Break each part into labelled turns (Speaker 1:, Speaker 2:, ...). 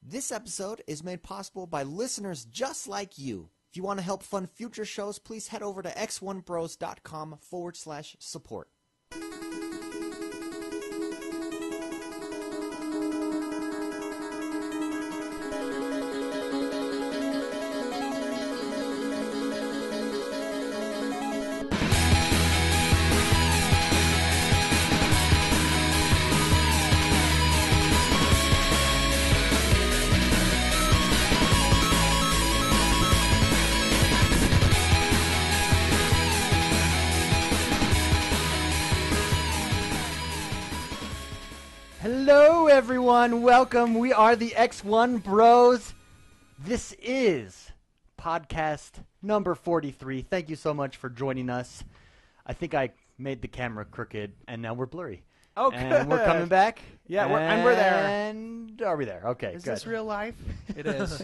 Speaker 1: This episode is made possible by listeners just like you. If you want to help fund future shows, please head over to x1bros.com/support.
Speaker 2: Hello, everyone. Welcome. We are the X1 Bros. This is podcast number 43. Thank you so much for joining us. I think I made the camera crooked, and now we're blurry.
Speaker 3: Oh,
Speaker 2: and we're coming back.
Speaker 3: Yeah, we're there.
Speaker 2: And are we there? Okay,
Speaker 3: Is
Speaker 2: good.
Speaker 3: this real life? It is.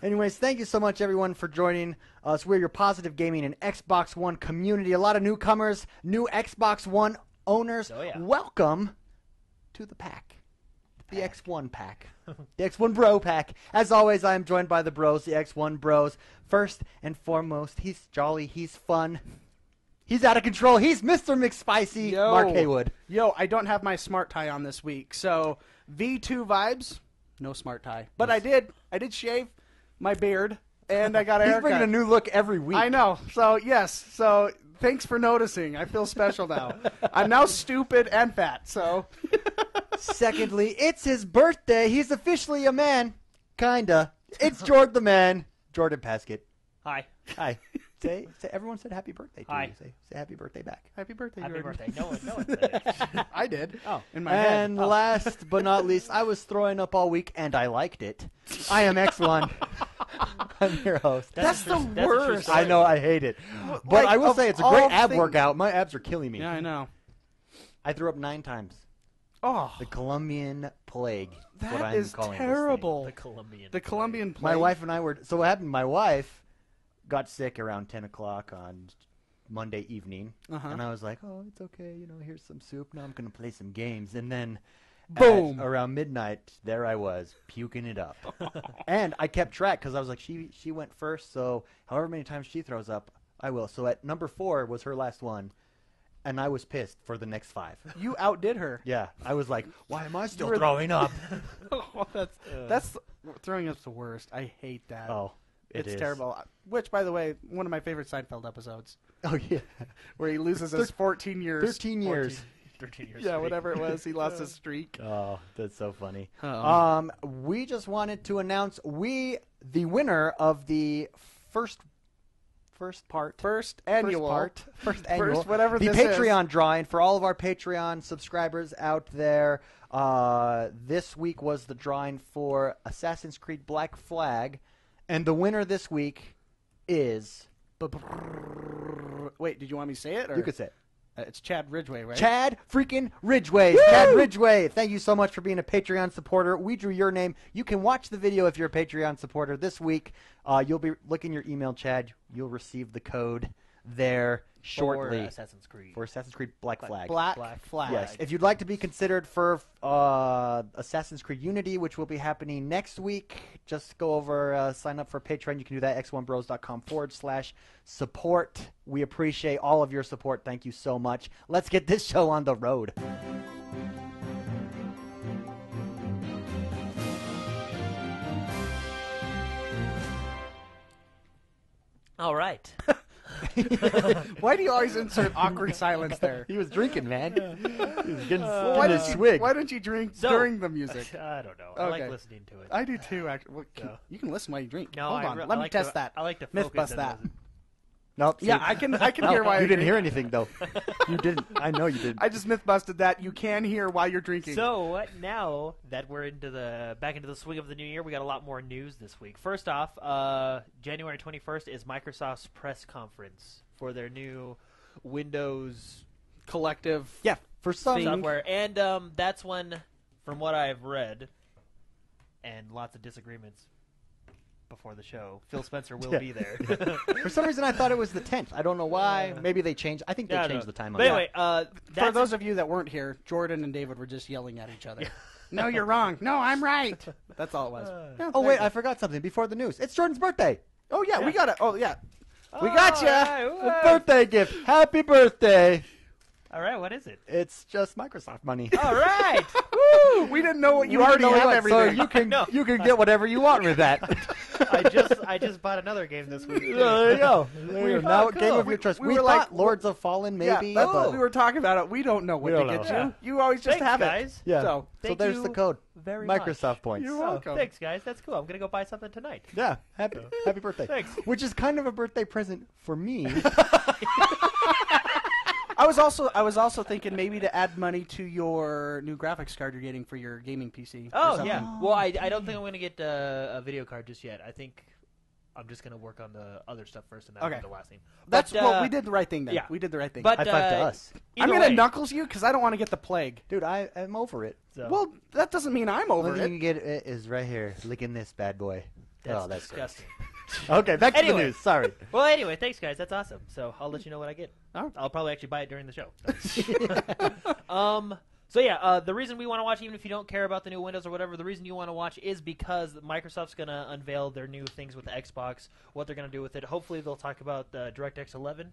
Speaker 2: Anyways, thank you so much, everyone, for joining us. We're your positive gaming and Xbox One community. A lot of newcomers, new Xbox One owners.
Speaker 4: Oh, yeah.
Speaker 2: Welcome to the pack. The X1 pack. The X1 Bro pack. As always, I am joined by the bros, the X1 Bros. First and foremost, he's jolly, he's fun, he's out of control, he's Mr. McSpicy, Mark Haywood.
Speaker 3: Yo, I don't have my smart tie on this week, so V2 vibes, no smart tie. But I did shave my beard, and I got a haircut.
Speaker 2: He's bringing a new look every week.
Speaker 3: I know. So, yes. So, thanks for noticing. I feel special now. I'm now stupid and fat, so...
Speaker 2: Secondly, it's his birthday. He's officially a man. Kinda. It's Jordtheman. Jordan Paskett.
Speaker 4: Hi.
Speaker 2: Hi. Say, everyone said happy birthday to
Speaker 4: Hi.
Speaker 2: you. Say happy birthday back.
Speaker 3: Happy birthday,
Speaker 4: Happy
Speaker 3: Jordan.
Speaker 4: birthday. No one said it.
Speaker 3: I did.
Speaker 4: Oh.
Speaker 3: In my head.
Speaker 2: And last but not least, I was throwing up all week, and I liked it. I am X1. I'm your host.
Speaker 3: That's the
Speaker 4: a true
Speaker 3: worst.
Speaker 4: story.
Speaker 2: I know, I hate it. But
Speaker 3: Like,
Speaker 2: I will
Speaker 3: of
Speaker 2: say it's a
Speaker 3: all
Speaker 2: great ab
Speaker 3: things-
Speaker 2: workout. My abs are killing me.
Speaker 3: Yeah, I know.
Speaker 2: I threw up 9 times.
Speaker 3: Oh,
Speaker 2: The Colombian plague. What
Speaker 3: that
Speaker 2: I'm
Speaker 3: is
Speaker 2: calling this thing.
Speaker 3: terrible.
Speaker 4: The Colombian.
Speaker 3: The Colombian plague.
Speaker 2: My wife and I were. So what happened? My wife got sick around 10 o'clock on Monday evening, and I was like, "Oh, it's okay. You know, here's some soup. Now I'm gonna play some games." And then,
Speaker 3: Boom.
Speaker 2: around midnight, there I was puking it up, and I kept track because I was like, she went first, so however many times she throws up, I will. So at number 4 was her last one, and I was pissed for the next 5.
Speaker 3: You outdid her.
Speaker 2: Yeah, I was like, "Why am I still
Speaker 3: You were-
Speaker 2: throwing up?"
Speaker 3: Oh, that's throwing up's the worst. I hate that.
Speaker 2: Oh,
Speaker 3: it's
Speaker 2: is
Speaker 3: terrible. Which, by the way, one of my favorite Seinfeld episodes,
Speaker 2: Oh yeah,
Speaker 3: where he loses his 14 years.
Speaker 2: 13 years.
Speaker 4: 13 years.
Speaker 3: Yeah,
Speaker 4: streak.
Speaker 3: whatever it was, he lost his streak.
Speaker 2: Oh, that's so funny. We just wanted to announce the winner of the first annual,
Speaker 3: whatever
Speaker 2: the
Speaker 3: this
Speaker 2: Patreon drawing for all of our Patreon subscribers out there. This week was the drawing for Assassin's Creed Black Flag, and the winner this week is.
Speaker 3: Wait, did you want me to say it? Or?
Speaker 2: You could say it.
Speaker 3: It's Chad Ridgway, right?
Speaker 2: Chad freaking Ridgway.
Speaker 3: Woo!
Speaker 2: Chad Ridgway, thank you so much for being a Patreon supporter. We drew your name. You can watch the video if you're a Patreon supporter this week. You'll be looking your email, Chad. You'll receive the code there shortly.
Speaker 4: For Assassin's Creed.
Speaker 2: Black Flag.
Speaker 3: Black Flag.
Speaker 2: Yes. If you'd like to be considered for Assassin's Creed Unity, which will be happening next week, just go over, sign up for Patreon. You can do that at x1bros.com/support. We appreciate all of your support. Thank you so much. Let's get this show on the road.
Speaker 4: All right.
Speaker 3: Why do you always insert awkward silence there?
Speaker 2: He was drinking, man. He was getting
Speaker 3: Why
Speaker 2: his swig.
Speaker 3: don't you drink during the music?
Speaker 4: I don't know. I
Speaker 3: Okay.
Speaker 4: like listening to it.
Speaker 3: I do too, actually. Well,
Speaker 4: No.
Speaker 3: You can listen while you drink.
Speaker 4: No,
Speaker 3: Hold
Speaker 4: I
Speaker 3: on.
Speaker 4: re-
Speaker 3: Let
Speaker 4: I
Speaker 3: me
Speaker 4: like
Speaker 3: test
Speaker 4: to,
Speaker 3: that.
Speaker 4: I like to
Speaker 3: Myth
Speaker 4: focus
Speaker 3: bust
Speaker 4: and
Speaker 3: that.
Speaker 4: listen.
Speaker 2: Nope.
Speaker 3: Yeah, I can hear why
Speaker 2: You
Speaker 3: you're
Speaker 2: didn't hear
Speaker 3: drinking.
Speaker 2: anything, though. You didn't. I know you didn't.
Speaker 3: I just myth busted that. You can hear while you're drinking.
Speaker 4: So now that we're back into the swing of the new year, we got a lot more news this week. First off, January 21st is Microsoft's press conference for their new Windows
Speaker 3: collective.
Speaker 2: Yeah, for some.
Speaker 4: software, and that's when, from what I've read, and lots of disagreements before the show, Phil Spencer will be there.
Speaker 2: For some reason, I thought it was the 10th. I don't know why. Maybe they changed. I think they changed the time on
Speaker 3: But
Speaker 2: that.
Speaker 3: anyway, for those of you that weren't here, Jordan and David were just yelling at each other. No, you're wrong. No, I'm right. That's all it was. Yeah,
Speaker 2: Oh
Speaker 3: there
Speaker 2: wait,
Speaker 3: you go.
Speaker 2: I forgot something before the news. It's Jordan's birthday.
Speaker 3: Oh yeah, we got it. Oh yeah, we got you.
Speaker 2: A birthday gift. Happy birthday.
Speaker 4: All right, what is it?
Speaker 2: It's just Microsoft money.
Speaker 4: All right.
Speaker 3: Woo! We didn't know what you already
Speaker 2: know
Speaker 3: have
Speaker 2: what,
Speaker 3: everything.
Speaker 2: So you can get whatever you want with that.
Speaker 4: I just bought another game this week.
Speaker 2: There you go. Now,
Speaker 4: cool.
Speaker 2: game of your choice.
Speaker 3: we
Speaker 2: We
Speaker 3: were
Speaker 2: thought
Speaker 3: like,
Speaker 2: Lords of Fallen, maybe.
Speaker 3: Yeah, that's
Speaker 2: but
Speaker 3: what we were talking about. It. We don't know what
Speaker 2: We
Speaker 3: to
Speaker 2: don't
Speaker 3: get
Speaker 2: know.
Speaker 3: you. You always just
Speaker 4: Thanks,
Speaker 3: have
Speaker 4: guys.
Speaker 3: it.
Speaker 2: Yeah.
Speaker 3: So
Speaker 2: So there's
Speaker 4: you
Speaker 2: the code.
Speaker 4: very much.
Speaker 2: Microsoft points.
Speaker 3: You're
Speaker 4: Oh,
Speaker 3: welcome.
Speaker 4: thanks, guys. That's cool. I'm gonna go buy something tonight.
Speaker 2: Yeah. Happy birthday.
Speaker 4: Thanks.
Speaker 2: Which is kind of a birthday present for me.
Speaker 3: I was also thinking maybe to add money to your new graphics card you're getting for your gaming PC. or
Speaker 4: Oh
Speaker 3: something.
Speaker 4: yeah. Well, I don't think I'm gonna get a video card just yet. I think I'm just gonna work on the other stuff first, and that'll
Speaker 3: Okay.
Speaker 4: be the last thing.
Speaker 3: That's
Speaker 4: But,
Speaker 3: well, we did the right thing then.
Speaker 4: yeah.
Speaker 3: We did the right thing.
Speaker 4: But
Speaker 2: High five to us.
Speaker 3: I'm
Speaker 4: either
Speaker 3: gonna
Speaker 4: way,
Speaker 3: knuckles you because I don't want to get the plague.
Speaker 2: Dude, I am over it.
Speaker 4: so,
Speaker 3: Well, that doesn't mean I'm over
Speaker 2: Only thing
Speaker 3: it.
Speaker 2: you can get is right here. Licking this bad boy.
Speaker 4: that's
Speaker 2: Oh, that's great.
Speaker 4: disgusting.
Speaker 2: Okay, back to the
Speaker 4: Anyway.
Speaker 2: news. Sorry.
Speaker 4: Well, anyway, thanks, guys. That's awesome. So I'll let you know what I get.
Speaker 3: Oh.
Speaker 4: I'll probably actually buy it during the show. So yeah, the reason we want to watch, even if you don't care about the new Windows or whatever, the reason you want to watch is because Microsoft's going to unveil their new things with the Xbox, what they're going to do with it. Hopefully they'll talk about DirectX 11.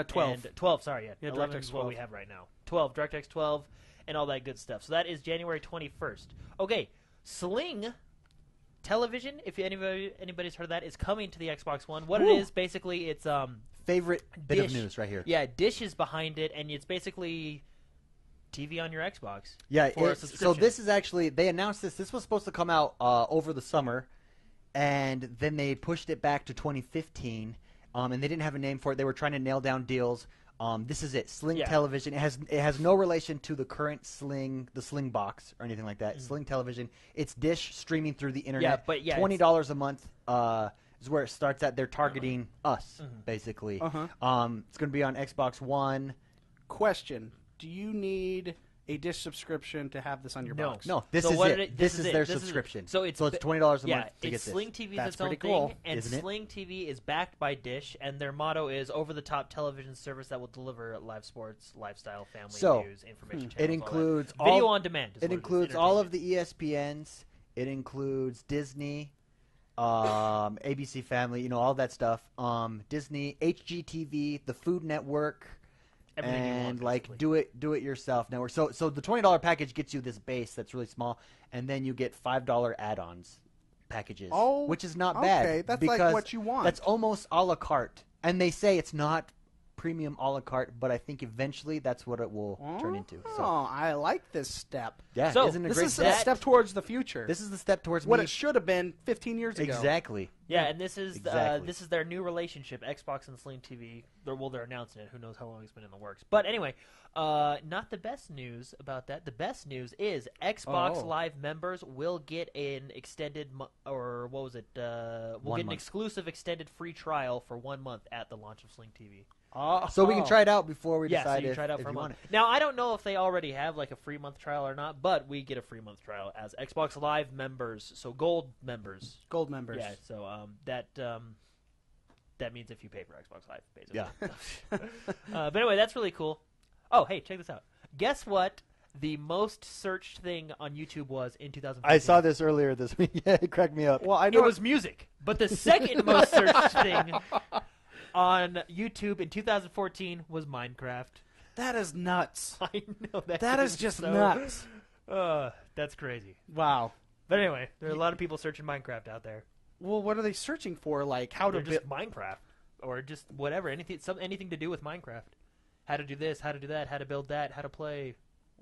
Speaker 3: 12.
Speaker 4: And 12, sorry, yeah.
Speaker 3: Yeah,
Speaker 4: 11
Speaker 3: DirectX
Speaker 4: is what
Speaker 3: 12.
Speaker 4: we have right now. 12, DirectX 12, and all that good stuff. So that is January 21st. Okay, Sling Television, if anybody's heard of that, is coming to the Xbox One. What
Speaker 3: Woo.
Speaker 4: it is, basically, it's
Speaker 2: Favorite bit of
Speaker 4: Dish.
Speaker 2: news right here.
Speaker 4: yeah, Dish is behind it, and it's basically TV on your Xbox.
Speaker 2: Yeah,
Speaker 4: for a
Speaker 2: so
Speaker 4: subscription.
Speaker 2: this is actually, they announced this. This was supposed to come out over the summer, and then they pushed it back to 2015, and they didn't have a name for it. They were trying to nail down deals. This is it, Sling
Speaker 4: Yeah.
Speaker 2: Television. It has no relation to the current Sling, the Sling box or anything like that.
Speaker 4: Mm-hmm.
Speaker 2: Sling Television. It's Dish streaming through the internet.
Speaker 4: but yeah,
Speaker 2: $20 a month is where it starts at. They're targeting us,
Speaker 4: Mm-hmm.
Speaker 2: basically.
Speaker 3: Uh-huh.
Speaker 2: It's going to be on Xbox One.
Speaker 3: Question: do you need a Dish subscription to have this on your
Speaker 4: No.
Speaker 3: box?
Speaker 2: No, this
Speaker 4: So
Speaker 2: is
Speaker 4: what
Speaker 2: it.
Speaker 4: it-
Speaker 2: This is their
Speaker 4: This is it.
Speaker 2: subscription.
Speaker 4: So it's
Speaker 2: $20 a
Speaker 4: yeah,
Speaker 2: month to get
Speaker 4: it's
Speaker 2: this.
Speaker 4: Sling TV is
Speaker 3: That's
Speaker 4: its own
Speaker 3: pretty cool,
Speaker 4: thing, and
Speaker 2: isn't it?
Speaker 4: Sling TV is backed by Dish, and their motto is over-the-top television service that will deliver live sports, lifestyle, family
Speaker 2: So,
Speaker 4: news, information channels.
Speaker 2: It includes
Speaker 4: all that. Video
Speaker 2: all,
Speaker 4: on demand. Is
Speaker 2: It
Speaker 4: what
Speaker 2: includes
Speaker 4: is,
Speaker 2: all of the ESPNs. It includes Disney, ABC Family, all that stuff. Disney, HGTV, the Food Network,
Speaker 4: Everything you want,
Speaker 2: and like
Speaker 4: basically.
Speaker 2: do it yourself network. So the $20 package gets you this base that's really small, and then you get $5 add-ons packages,
Speaker 3: Oh,
Speaker 2: which is not bad.
Speaker 3: okay, that's like
Speaker 2: because
Speaker 3: what you want.
Speaker 2: That's almost a la carte, and they say it's not premium a la carte, but I think eventually that's what it will turn into. So
Speaker 3: Oh, I like this step.
Speaker 2: yeah,
Speaker 4: So,
Speaker 2: isn't it
Speaker 3: This
Speaker 2: great?
Speaker 3: is a step towards the future.
Speaker 2: This is the step towards
Speaker 3: what
Speaker 2: me.
Speaker 3: it should have been 15 years ago.
Speaker 2: Exactly.
Speaker 4: Yeah, and this is
Speaker 2: Exactly.
Speaker 4: this is their new relationship, Xbox and Sling TV. They're announcing it. Who knows how long it's been in the works? But anyway, not the best news about that. The best news is Xbox
Speaker 3: Oh.
Speaker 4: Live members will get an extended or what was it? We'll
Speaker 2: 1
Speaker 4: get an
Speaker 2: month.
Speaker 4: exclusive extended free trial for 1 month at the launch of Sling TV.
Speaker 2: So we can try it out before we
Speaker 4: Yeah, so
Speaker 2: decide
Speaker 4: you
Speaker 2: if,
Speaker 4: try it out
Speaker 2: if
Speaker 4: for a
Speaker 2: you want
Speaker 4: month.
Speaker 2: it.
Speaker 4: Now, I don't know if they already have like a free month trial or not, but we get a free month trial as Xbox Live members, so gold members.
Speaker 3: Gold members.
Speaker 4: Yeah, so that means if you pay for Xbox Live, basically.
Speaker 2: Yeah.
Speaker 4: But anyway, that's really cool. Oh, hey, check this out. Guess what? The most searched thing on YouTube was in 2015.
Speaker 2: I saw this earlier this week. Yeah, it cracked me up.
Speaker 3: Well, I know
Speaker 4: It was music, but the second most searched thing on YouTube in 2014 was Minecraft.
Speaker 3: that is nuts.
Speaker 4: I know
Speaker 3: That is just nuts.
Speaker 4: That's crazy.
Speaker 3: Wow.
Speaker 4: But anyway, there are a lot of people searching Minecraft out there.
Speaker 3: Well, what are they searching for? Like how to
Speaker 4: They're just Minecraft or just whatever, anything to do with Minecraft. How to do this, how to do that, how to build that, how to play,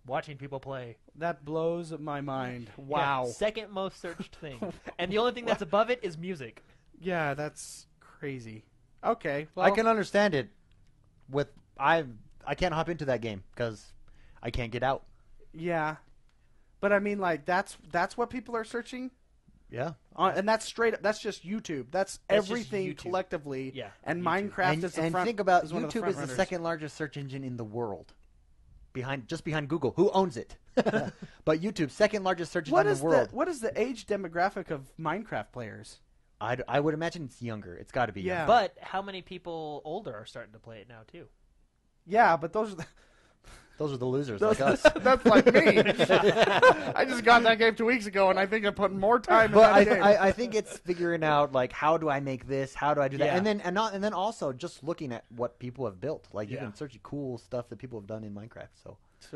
Speaker 4: watching people play.
Speaker 3: That blows my mind.
Speaker 4: Yeah,
Speaker 3: Wow.
Speaker 4: second most searched thing. And the only thing that's above it is music.
Speaker 3: Yeah, that's crazy. Okay. Well,
Speaker 2: I can understand it. I can't hop into that game because I can't get out.
Speaker 3: Yeah. But I mean, like that's what people are searching,
Speaker 2: Yeah.
Speaker 3: and that's straight up. That's just YouTube. That's
Speaker 4: That's just
Speaker 3: everything
Speaker 4: YouTube.
Speaker 3: collectively.
Speaker 4: Yeah,
Speaker 3: And
Speaker 4: YouTube.
Speaker 3: Minecraft is the
Speaker 2: And
Speaker 3: front.
Speaker 2: think about
Speaker 3: is one of
Speaker 2: YouTube
Speaker 3: the
Speaker 2: is the
Speaker 3: front runners.
Speaker 2: second largest search engine in the world, behind Google, who owns it. But YouTube, second largest search engine in the world.
Speaker 3: What is the age demographic of Minecraft players?
Speaker 2: I would imagine it's younger. It's got to be.
Speaker 3: Yeah.
Speaker 2: Younger.
Speaker 4: But how many people older are starting to play it now too?
Speaker 3: Yeah, but those are the
Speaker 2: Those are the losers like us.
Speaker 3: That's like me. I just got that game 2 weeks ago, and I think I put more time in that game.
Speaker 2: I think it's figuring out like how do I make this, how do I do that,
Speaker 4: Yeah.
Speaker 2: and then also just looking at what people have built. Like you
Speaker 4: Yeah.
Speaker 2: can search cool stuff that people have done in Minecraft. So
Speaker 3: It's,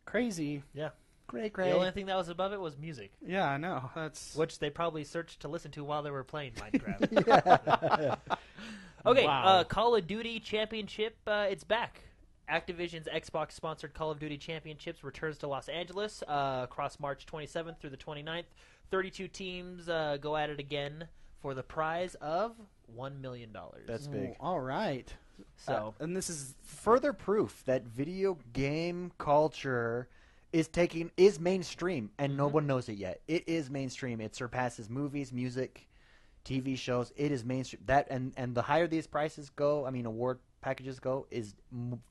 Speaker 3: crazy.
Speaker 4: Yeah.
Speaker 2: great.
Speaker 4: The only thing that was above it was music,
Speaker 3: Yeah, I know. That's
Speaker 4: which they probably searched to listen to while they were playing Minecraft.
Speaker 2: Yeah.
Speaker 4: Okay,
Speaker 3: Wow.
Speaker 4: Call of Duty Championship, it's back. Activision's Xbox-sponsored Call of Duty Championships returns to Los Angeles across March 27th through the 29th. 32 teams go at it again for the prize of $1 million.
Speaker 2: That's big.
Speaker 3: All right.
Speaker 4: So,
Speaker 3: And this is
Speaker 2: Further proof that video game culture is mainstream, and no one knows it yet. It is mainstream. It surpasses movies, music, TV shows. It is mainstream. That and the higher these prices go, award packages go, is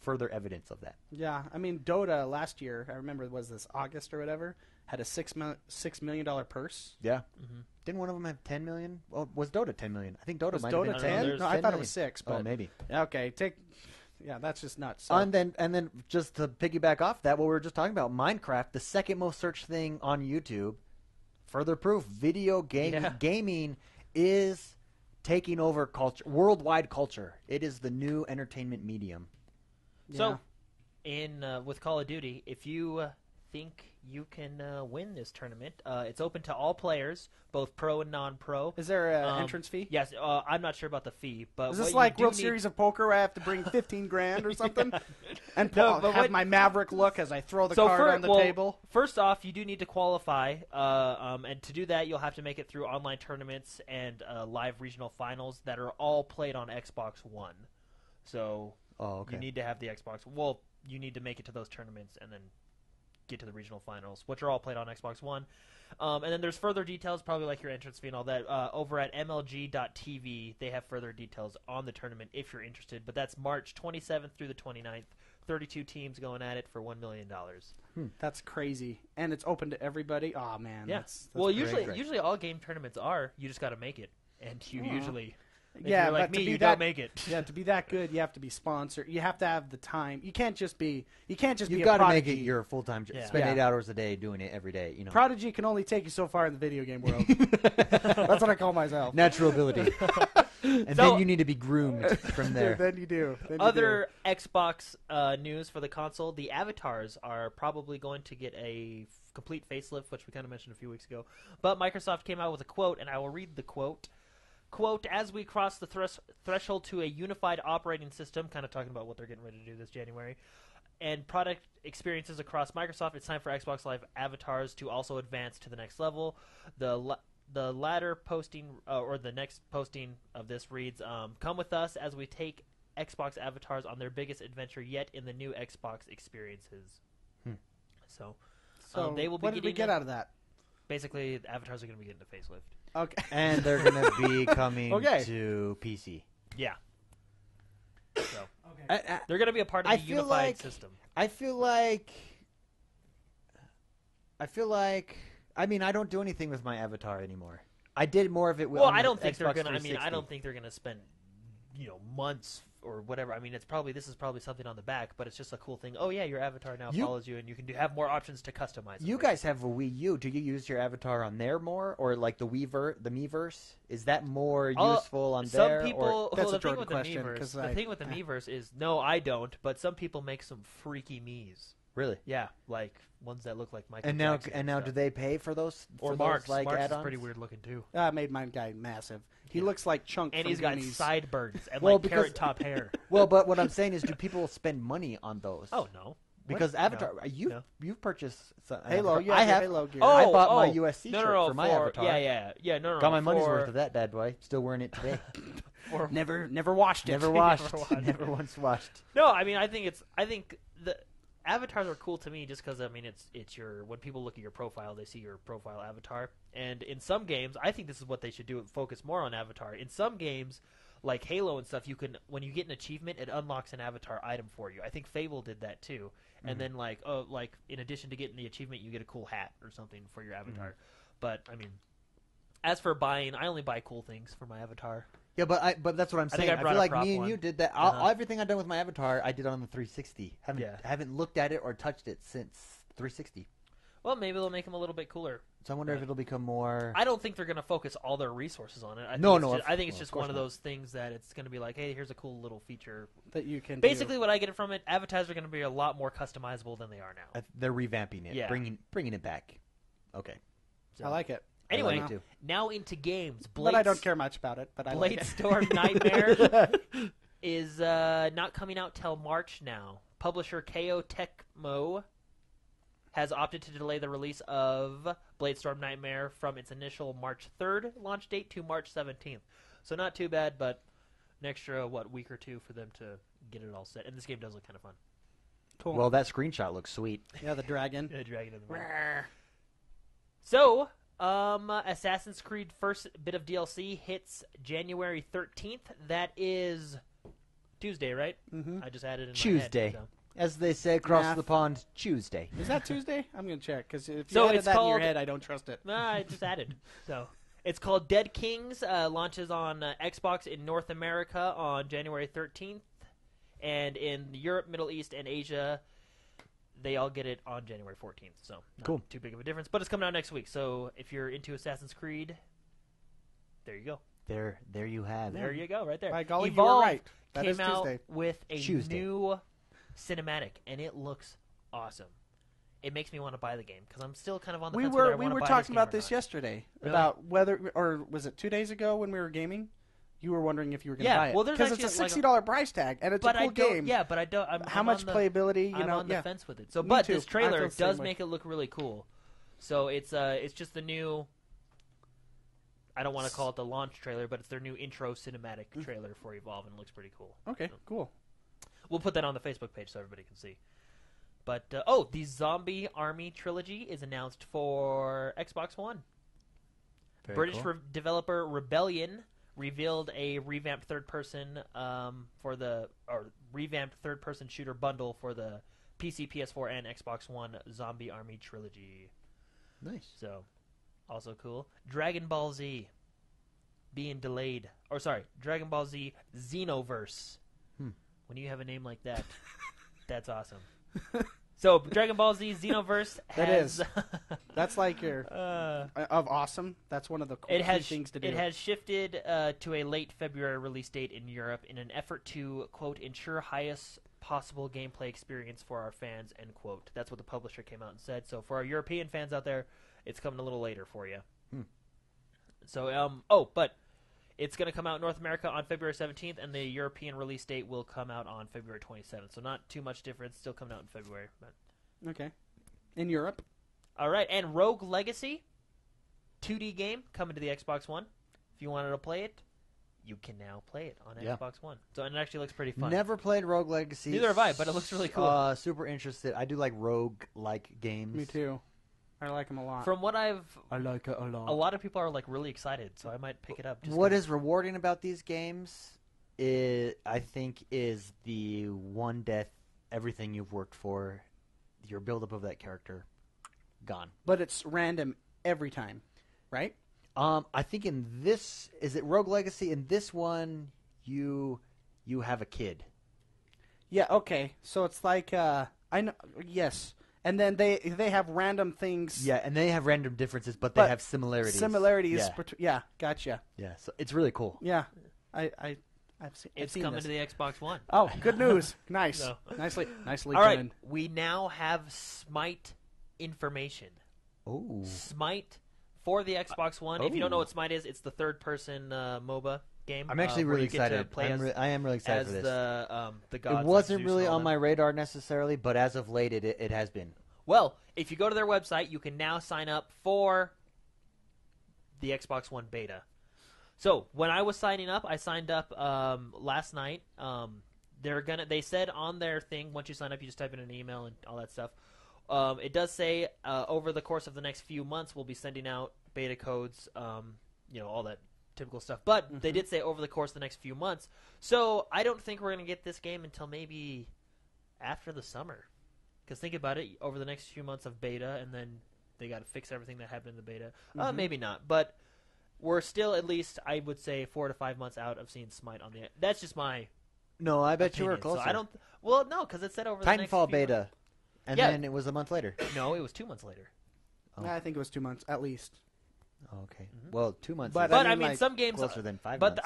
Speaker 2: further evidence of that.
Speaker 3: Yeah, I mean, Dota last year, I remember it was this August or whatever, had a $6 million purse.
Speaker 2: Yeah. Didn't one of them have 10 million? Well, was Dota 10 million? I think Dota
Speaker 3: Was
Speaker 2: might have
Speaker 3: Dota
Speaker 2: been
Speaker 3: 10?
Speaker 4: there's
Speaker 3: No, I
Speaker 2: 10
Speaker 3: thought it
Speaker 2: million.
Speaker 3: was 6. But
Speaker 2: Oh, maybe.
Speaker 3: Okay, yeah, that's just nuts. So,
Speaker 2: And then just to piggyback off that, what we were just talking about, Minecraft, the second most searched thing on YouTube. Further proof, gaming is taking over culture, worldwide culture. It is the new entertainment medium.
Speaker 4: so in with Call of Duty, if you think you can win this tournament, it's open to all players, both pro and non-pro.
Speaker 3: is there an entrance fee?
Speaker 4: Yes, I'm not sure about the fee, but
Speaker 3: Is
Speaker 4: what
Speaker 3: this
Speaker 4: you
Speaker 3: like
Speaker 4: do
Speaker 3: World
Speaker 4: need-
Speaker 3: Series of Poker where I have to bring 15 grand or something? And
Speaker 4: No, but
Speaker 3: have
Speaker 4: what-
Speaker 3: my Maverick look as I throw the card on the table?
Speaker 4: First off, you do need to qualify, and to do that, you'll have to make it through online tournaments and live regional finals that are all played on Xbox One. So you need to have the Xbox. Well, you need to make it to those tournaments and then get to the regional finals, which are all played on Xbox One. And then there's further details, probably like your entrance fee and all that, over at MLG.TV. They have further details on the tournament if you're interested. But that's March 27th through the 29th. 32 teams going at it for $1 million.
Speaker 3: That's crazy. And it's open to everybody? Oh, man.
Speaker 4: Yeah.
Speaker 3: That's
Speaker 4: Well,
Speaker 3: great.
Speaker 4: usually all game tournaments are. You just got to make it, and you usually. If
Speaker 3: Yeah,
Speaker 4: you're like
Speaker 3: but to
Speaker 4: me,
Speaker 3: be
Speaker 4: you
Speaker 3: that-
Speaker 4: don't make it.
Speaker 3: Yeah, to be that good, you have to be sponsored. You have to have the time. You can't just be. You can't just
Speaker 2: You've
Speaker 3: be.
Speaker 2: got
Speaker 3: a
Speaker 2: to make
Speaker 3: prodigy.
Speaker 2: it your full-time job.
Speaker 4: Yeah.
Speaker 2: Spend
Speaker 3: Yeah.
Speaker 2: 8 hours a day doing it every day.
Speaker 3: Prodigy can only take you so far in the video game world. That's what I call myself.
Speaker 2: Natural ability. And
Speaker 4: So-
Speaker 2: then you need to be groomed from there.
Speaker 3: Then you do.
Speaker 4: Other Xbox news for the console: the avatars are probably going to get a complete facelift, which we kind of mentioned a few weeks ago. But Microsoft came out with a quote, and I will read the quote. Quote, as we cross the threshold to a unified operating system, kind of talking about what they're getting ready to do this January, and product experiences across Microsoft, it's time for Xbox Live avatars to also advance to the next level. The latter posting, or the next posting of this reads, come with us as we take Xbox avatars on their biggest adventure yet in the new Xbox experiences. So they will be
Speaker 3: what did we
Speaker 4: getting
Speaker 3: get out of that?
Speaker 4: Basically, the avatars are going to be getting a facelift.
Speaker 3: Okay.
Speaker 2: And they're going to be coming
Speaker 3: Okay.
Speaker 2: to PC.
Speaker 4: Yeah. So
Speaker 2: I
Speaker 4: they're going to be a part of
Speaker 2: I
Speaker 4: the
Speaker 2: feel
Speaker 4: unified
Speaker 2: like-
Speaker 4: system.
Speaker 2: feel like I don't do anything with my avatar anymore. I did more of it with
Speaker 4: Well,
Speaker 2: on
Speaker 4: I
Speaker 2: the
Speaker 4: don't think they're
Speaker 2: Xbox
Speaker 4: going to. I mean,
Speaker 2: 360.
Speaker 4: I don't think they're going to spend, months or whatever. I mean, this is probably something on the back, but it's just a cool thing. Oh yeah, your avatar now follows you, and you can have more options to customize.
Speaker 2: You guys have a Wii U. Do you use your avatar on there more, or like the Miiverse? Is that more useful on
Speaker 4: some
Speaker 2: there?
Speaker 4: people.
Speaker 2: or...
Speaker 3: That's
Speaker 4: well,
Speaker 3: a
Speaker 4: the thing
Speaker 3: Jordan
Speaker 4: with
Speaker 3: question,
Speaker 4: the Miiverse,
Speaker 3: 'cause
Speaker 4: the thing with the Miiverse is no, I don't. But some people make some freaky Miis.
Speaker 2: Really?
Speaker 4: Yeah, like ones that look like Michael
Speaker 2: And now,
Speaker 4: Jackson
Speaker 2: do
Speaker 4: stuff.
Speaker 2: they pay for those?
Speaker 4: Or
Speaker 2: for
Speaker 4: Mark's?
Speaker 2: those, like
Speaker 4: Mark's
Speaker 2: add-ons?
Speaker 4: is pretty weird looking too,
Speaker 3: I made my guy massive. He looks like Chunk
Speaker 4: and
Speaker 3: from
Speaker 4: he's got
Speaker 3: Goonies.
Speaker 4: sideburns and
Speaker 2: Well,
Speaker 4: like
Speaker 2: because-
Speaker 4: carrot top hair.
Speaker 2: Well, but what I'm saying is, do people spend money on those?
Speaker 4: Oh no.
Speaker 2: Because
Speaker 4: What?
Speaker 2: Avatar,
Speaker 4: No.
Speaker 2: you've purchased some,
Speaker 3: Halo.
Speaker 2: Avatar.
Speaker 3: Yeah,
Speaker 2: I
Speaker 3: the
Speaker 2: have.
Speaker 3: Halo gear.
Speaker 4: Oh,
Speaker 2: I bought my USC
Speaker 4: no,
Speaker 2: shirt
Speaker 4: no, no,
Speaker 2: for my Avatar.
Speaker 4: Yeah. No.
Speaker 2: Got my money's
Speaker 4: for-
Speaker 2: worth of that bad boy. Still wearing it today.
Speaker 3: Never washed it.
Speaker 2: Never washed.
Speaker 4: washed.
Speaker 2: Never once washed.
Speaker 4: No, I mean, I think the avatars are cool to me just because it's your when people look at your profile, they see your profile avatar. And in some games, I think this is what they should do: focus more on avatar. In some games, like Halo and stuff, you can when you get an achievement, it unlocks an avatar item for you. I think Fable did that too. And then like in addition to getting the achievement, you get a cool hat or something for your avatar. But I mean, As for buying, I only buy cool things for my avatar.
Speaker 2: Yeah, but that's what I'm
Speaker 4: I think
Speaker 2: saying.
Speaker 4: I
Speaker 2: I
Speaker 4: brought
Speaker 2: feel
Speaker 4: a
Speaker 2: like
Speaker 4: prop
Speaker 2: me and
Speaker 4: one.
Speaker 2: you did that. Everything I've done with my avatar, I did on the 360. Haven't looked at it or touched it since 360.
Speaker 4: Well, maybe they'll make them a little bit cooler.
Speaker 2: So I wonder if it'll become more.
Speaker 4: I don't think they're going to focus all their resources on it. I think it's just one of those things that it's going to be like, hey, here's a cool little feature
Speaker 3: that you can.
Speaker 4: Basically, what I get from it, avatars are going to be a lot more customizable than they are now.
Speaker 2: They're revamping it,
Speaker 4: Yeah.
Speaker 2: bringing it back. Okay.
Speaker 3: I like it.
Speaker 4: Anyway,
Speaker 2: I like it too.
Speaker 4: now into games.
Speaker 3: But I don't care much about it. But I like it.
Speaker 4: Bladestorm Nightmare is not coming out till March now. Publisher KO Tecmo has opted to delay the release of Bladestorm Nightmare from its initial March 3rd launch date to March 17th. So not too bad, but an extra, week or two for them to get it all set. And this game does look kind of fun.
Speaker 3: Cool.
Speaker 2: Well, that screenshot looks sweet.
Speaker 3: Yeah, the dragon.
Speaker 4: The dragon in the middle. So, Assassin's Creed first bit of DLC hits January 13th. That is Tuesday, right?
Speaker 3: Mm-hmm.
Speaker 4: I just added it in
Speaker 2: Tuesday.
Speaker 4: my head,
Speaker 2: As they say across
Speaker 3: Math.
Speaker 2: the pond, Tuesday.
Speaker 3: Is that Tuesday? I'm gonna check because if you
Speaker 4: So
Speaker 3: added
Speaker 4: it's
Speaker 3: that in your
Speaker 4: called-
Speaker 3: head, I don't trust it.
Speaker 4: so. I just added. So it's called Dead Kings. Launches on Xbox in North America on January 13th, and in Europe, Middle East, and Asia, they all get it on January 14th. So not
Speaker 2: Cool.
Speaker 4: too big of a difference, but it's coming out next week. So if you're into Assassin's Creed, there you go.
Speaker 2: There you have
Speaker 4: There
Speaker 2: it.
Speaker 4: you go, right there.
Speaker 3: By golly, you
Speaker 4: Evolve
Speaker 3: were right. That
Speaker 4: came
Speaker 3: is
Speaker 4: out
Speaker 3: Tuesday.
Speaker 4: with a
Speaker 2: Tuesday.
Speaker 4: new cinematic, and it looks awesome. It makes me want to buy the game because I'm still kind of on the
Speaker 3: We
Speaker 4: fence whether I
Speaker 3: were
Speaker 4: wanna buy
Speaker 3: talking
Speaker 4: game
Speaker 3: about
Speaker 4: or
Speaker 3: this
Speaker 4: not.
Speaker 3: yesterday
Speaker 4: Really?
Speaker 3: about whether, or was it 2 days ago when we were gaming? You were wondering if you were going to
Speaker 4: Yeah,
Speaker 3: buy it.
Speaker 4: well, there's
Speaker 3: because it's a
Speaker 4: actually, like,
Speaker 3: $60 price tag and it's
Speaker 4: But
Speaker 3: a cool
Speaker 4: I don't.
Speaker 3: game.
Speaker 4: Yeah, but I don't.
Speaker 3: How
Speaker 4: I'm
Speaker 3: much
Speaker 4: on the,
Speaker 3: playability? You
Speaker 4: I'm
Speaker 3: know,
Speaker 4: on the
Speaker 3: yeah.
Speaker 4: fence with it. So,
Speaker 3: Me
Speaker 4: but
Speaker 3: too.
Speaker 4: this
Speaker 3: I
Speaker 4: trailer
Speaker 3: feel the same
Speaker 4: does
Speaker 3: way.
Speaker 4: make it look really cool. So it's just the new. I don't want to call it the launch trailer, but it's their new intro cinematic trailer for Evolve, and it looks pretty cool.
Speaker 3: Okay,
Speaker 4: So
Speaker 3: cool.
Speaker 4: we'll put that on the Facebook page so everybody can see. But the Zombie Army trilogy is announced for Xbox One.
Speaker 2: Very
Speaker 4: British
Speaker 2: cool.
Speaker 4: developer Rebellion revealed a revamped revamped third-person shooter bundle for the PC, PS4, and Xbox One Zombie Army trilogy.
Speaker 2: Nice.
Speaker 4: So, also cool. Dragon Ball Z being delayed. Dragon Ball Z Xenoverse. When you have a name like that, that's awesome. So, Dragon Ball Z Xenoverse
Speaker 3: That
Speaker 4: has...
Speaker 3: is. That's like your of awesome. That's one of the cool
Speaker 4: It has
Speaker 3: things to do.
Speaker 4: It has shifted to a late February release date in Europe in an effort to, quote, ensure highest possible gameplay experience for our fans, end quote. That's what the publisher came out and said. So for our European fans out there, it's coming a little later for you. So, but it's going to come out in North America on February 17th, and the European release date will come out on February 27th. So not too much difference. Still coming out in February. But.
Speaker 3: Okay. In Europe.
Speaker 4: All right, and Rogue Legacy, 2D game coming to the Xbox One. If you wanted to play it, you can now play it on
Speaker 2: Yeah.
Speaker 4: Xbox One. So and it actually looks pretty fun.
Speaker 2: Never played Rogue Legacy.
Speaker 4: Neither have I, but it looks really cool.
Speaker 2: Super interested. I do like rogue-like games.
Speaker 3: Me too. I like them a lot.
Speaker 4: From what I
Speaker 3: like it a lot.
Speaker 4: a lot of people are like really excited, so I might pick it up. Just
Speaker 2: What
Speaker 4: 'cause-
Speaker 2: is rewarding about these games, I think, is the one death, everything you've worked for, your buildup of that character, gone.
Speaker 3: But it's random every time, right?
Speaker 2: I think in this, is it Rogue Legacy? In this one, you have a kid.
Speaker 3: Yeah. Okay. So it's like I know. Yes. And then they have random things.
Speaker 2: Yeah, and they have random differences, but they have similarities.
Speaker 3: Similarities.
Speaker 2: Yeah.
Speaker 3: Yeah. Gotcha.
Speaker 2: Yeah, so it's really cool.
Speaker 3: Yeah. I've seen.
Speaker 4: It's
Speaker 3: I've seen
Speaker 4: coming
Speaker 3: this.
Speaker 4: to the Xbox One.
Speaker 3: Oh, good news. Nice.
Speaker 4: So-
Speaker 3: Nicely
Speaker 4: All right,
Speaker 3: done.
Speaker 4: we now have Smite information.
Speaker 2: Oh,
Speaker 4: Smite for the Xbox One. If you don't know
Speaker 2: Oh.
Speaker 4: what Smite is, it's the third-person MOBA game.
Speaker 2: I'm actually
Speaker 4: where
Speaker 2: really
Speaker 4: you get to
Speaker 2: excited.
Speaker 4: play
Speaker 2: I am really excited
Speaker 4: as
Speaker 2: for this.
Speaker 4: the gods.
Speaker 2: It wasn't
Speaker 4: like Zeus
Speaker 2: really
Speaker 4: and all
Speaker 2: on
Speaker 4: them.
Speaker 2: my radar necessarily, but as of late, it has been.
Speaker 4: Well, if you go to their website, you can now sign up for the Xbox One beta. So when I was signing up, I signed up last night. They said on their thing, once you sign up, you just type in an email and all that stuff. It does say over the course of the next few months, we'll be sending out beta codes, all that typical stuff. But they did say over the course of the next few months. So I don't think we're going to get this game until maybe after the summer. Because think about it, over the next few months of beta, and then they got to fix everything that happened in the beta. Maybe not, but we're still at least, I would say, 4 to 5 months out of seeing Smite on the. That's just my.
Speaker 2: No, I bet you were
Speaker 4: opinion.
Speaker 2: closer.
Speaker 4: So I don't. Well, no, because it said over the next
Speaker 2: Titanfall
Speaker 4: few
Speaker 2: beta,
Speaker 4: months.
Speaker 2: and
Speaker 4: Yeah.
Speaker 2: then it was a month later.
Speaker 4: No, it was 2 months later.
Speaker 2: Oh.
Speaker 3: I think it was 2 months at least.
Speaker 2: Okay. Well, 2 months.
Speaker 3: But
Speaker 2: is
Speaker 4: But I
Speaker 3: mean,
Speaker 4: mean,
Speaker 3: like,
Speaker 4: some games.
Speaker 2: closer than 5
Speaker 4: But
Speaker 2: months.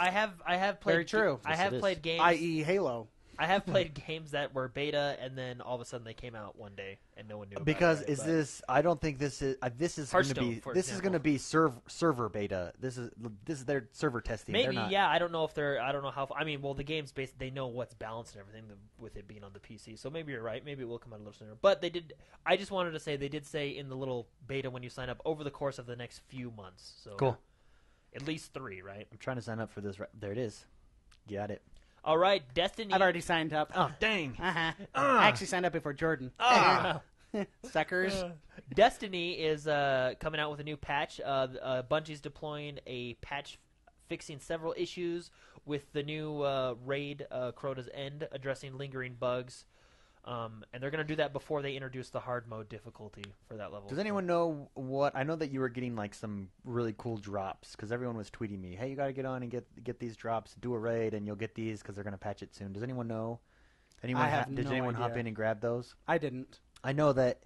Speaker 4: I have played.
Speaker 3: Very true.
Speaker 4: I
Speaker 2: Yes,
Speaker 4: have
Speaker 2: it is.
Speaker 4: played games.
Speaker 3: I.e. Halo.
Speaker 4: I have played games that were beta, and then all of a sudden they came out one day, and no one knew.
Speaker 2: Because
Speaker 4: about it, right?
Speaker 2: this? I don't think this is. This is going to
Speaker 4: Hearthstone,
Speaker 2: be.
Speaker 4: for
Speaker 2: This is going to be server beta. This is their server testing.
Speaker 4: Maybe,
Speaker 2: They're not.
Speaker 4: yeah. I don't know if they're. I don't know how. I mean, well, the game's based. They know what's balanced and everything with it being on the PC. So maybe you're right. Maybe it will come out a little sooner. But they did. I just wanted to say they did say in the little beta when you sign up over the course of the next few months. So
Speaker 2: Cool.
Speaker 4: At least 3, right?
Speaker 2: I'm trying to sign up for this. There it is. Got it.
Speaker 4: All right, Destiny.
Speaker 3: I've already signed up.
Speaker 2: Oh dang!
Speaker 3: Uh-huh. I actually signed up before Jordan.
Speaker 4: Ah.
Speaker 3: Suckers.
Speaker 4: Destiny is coming out with a new patch. Bungie's deploying a patch fixing several issues with the new raid, Crota's End, addressing lingering bugs. And they're going to do that before they introduce the hard mode difficulty for that level.
Speaker 2: Does anyone know what? I know that you were getting like some really cool drops because everyone was tweeting me, "Hey, you got to get on and get these drops. Do a raid, and you'll get these because they're going to patch it soon." Does anyone know? Did
Speaker 3: no
Speaker 2: anyone hop
Speaker 3: idea.
Speaker 2: in and grab those?
Speaker 3: I didn't.
Speaker 2: I know that.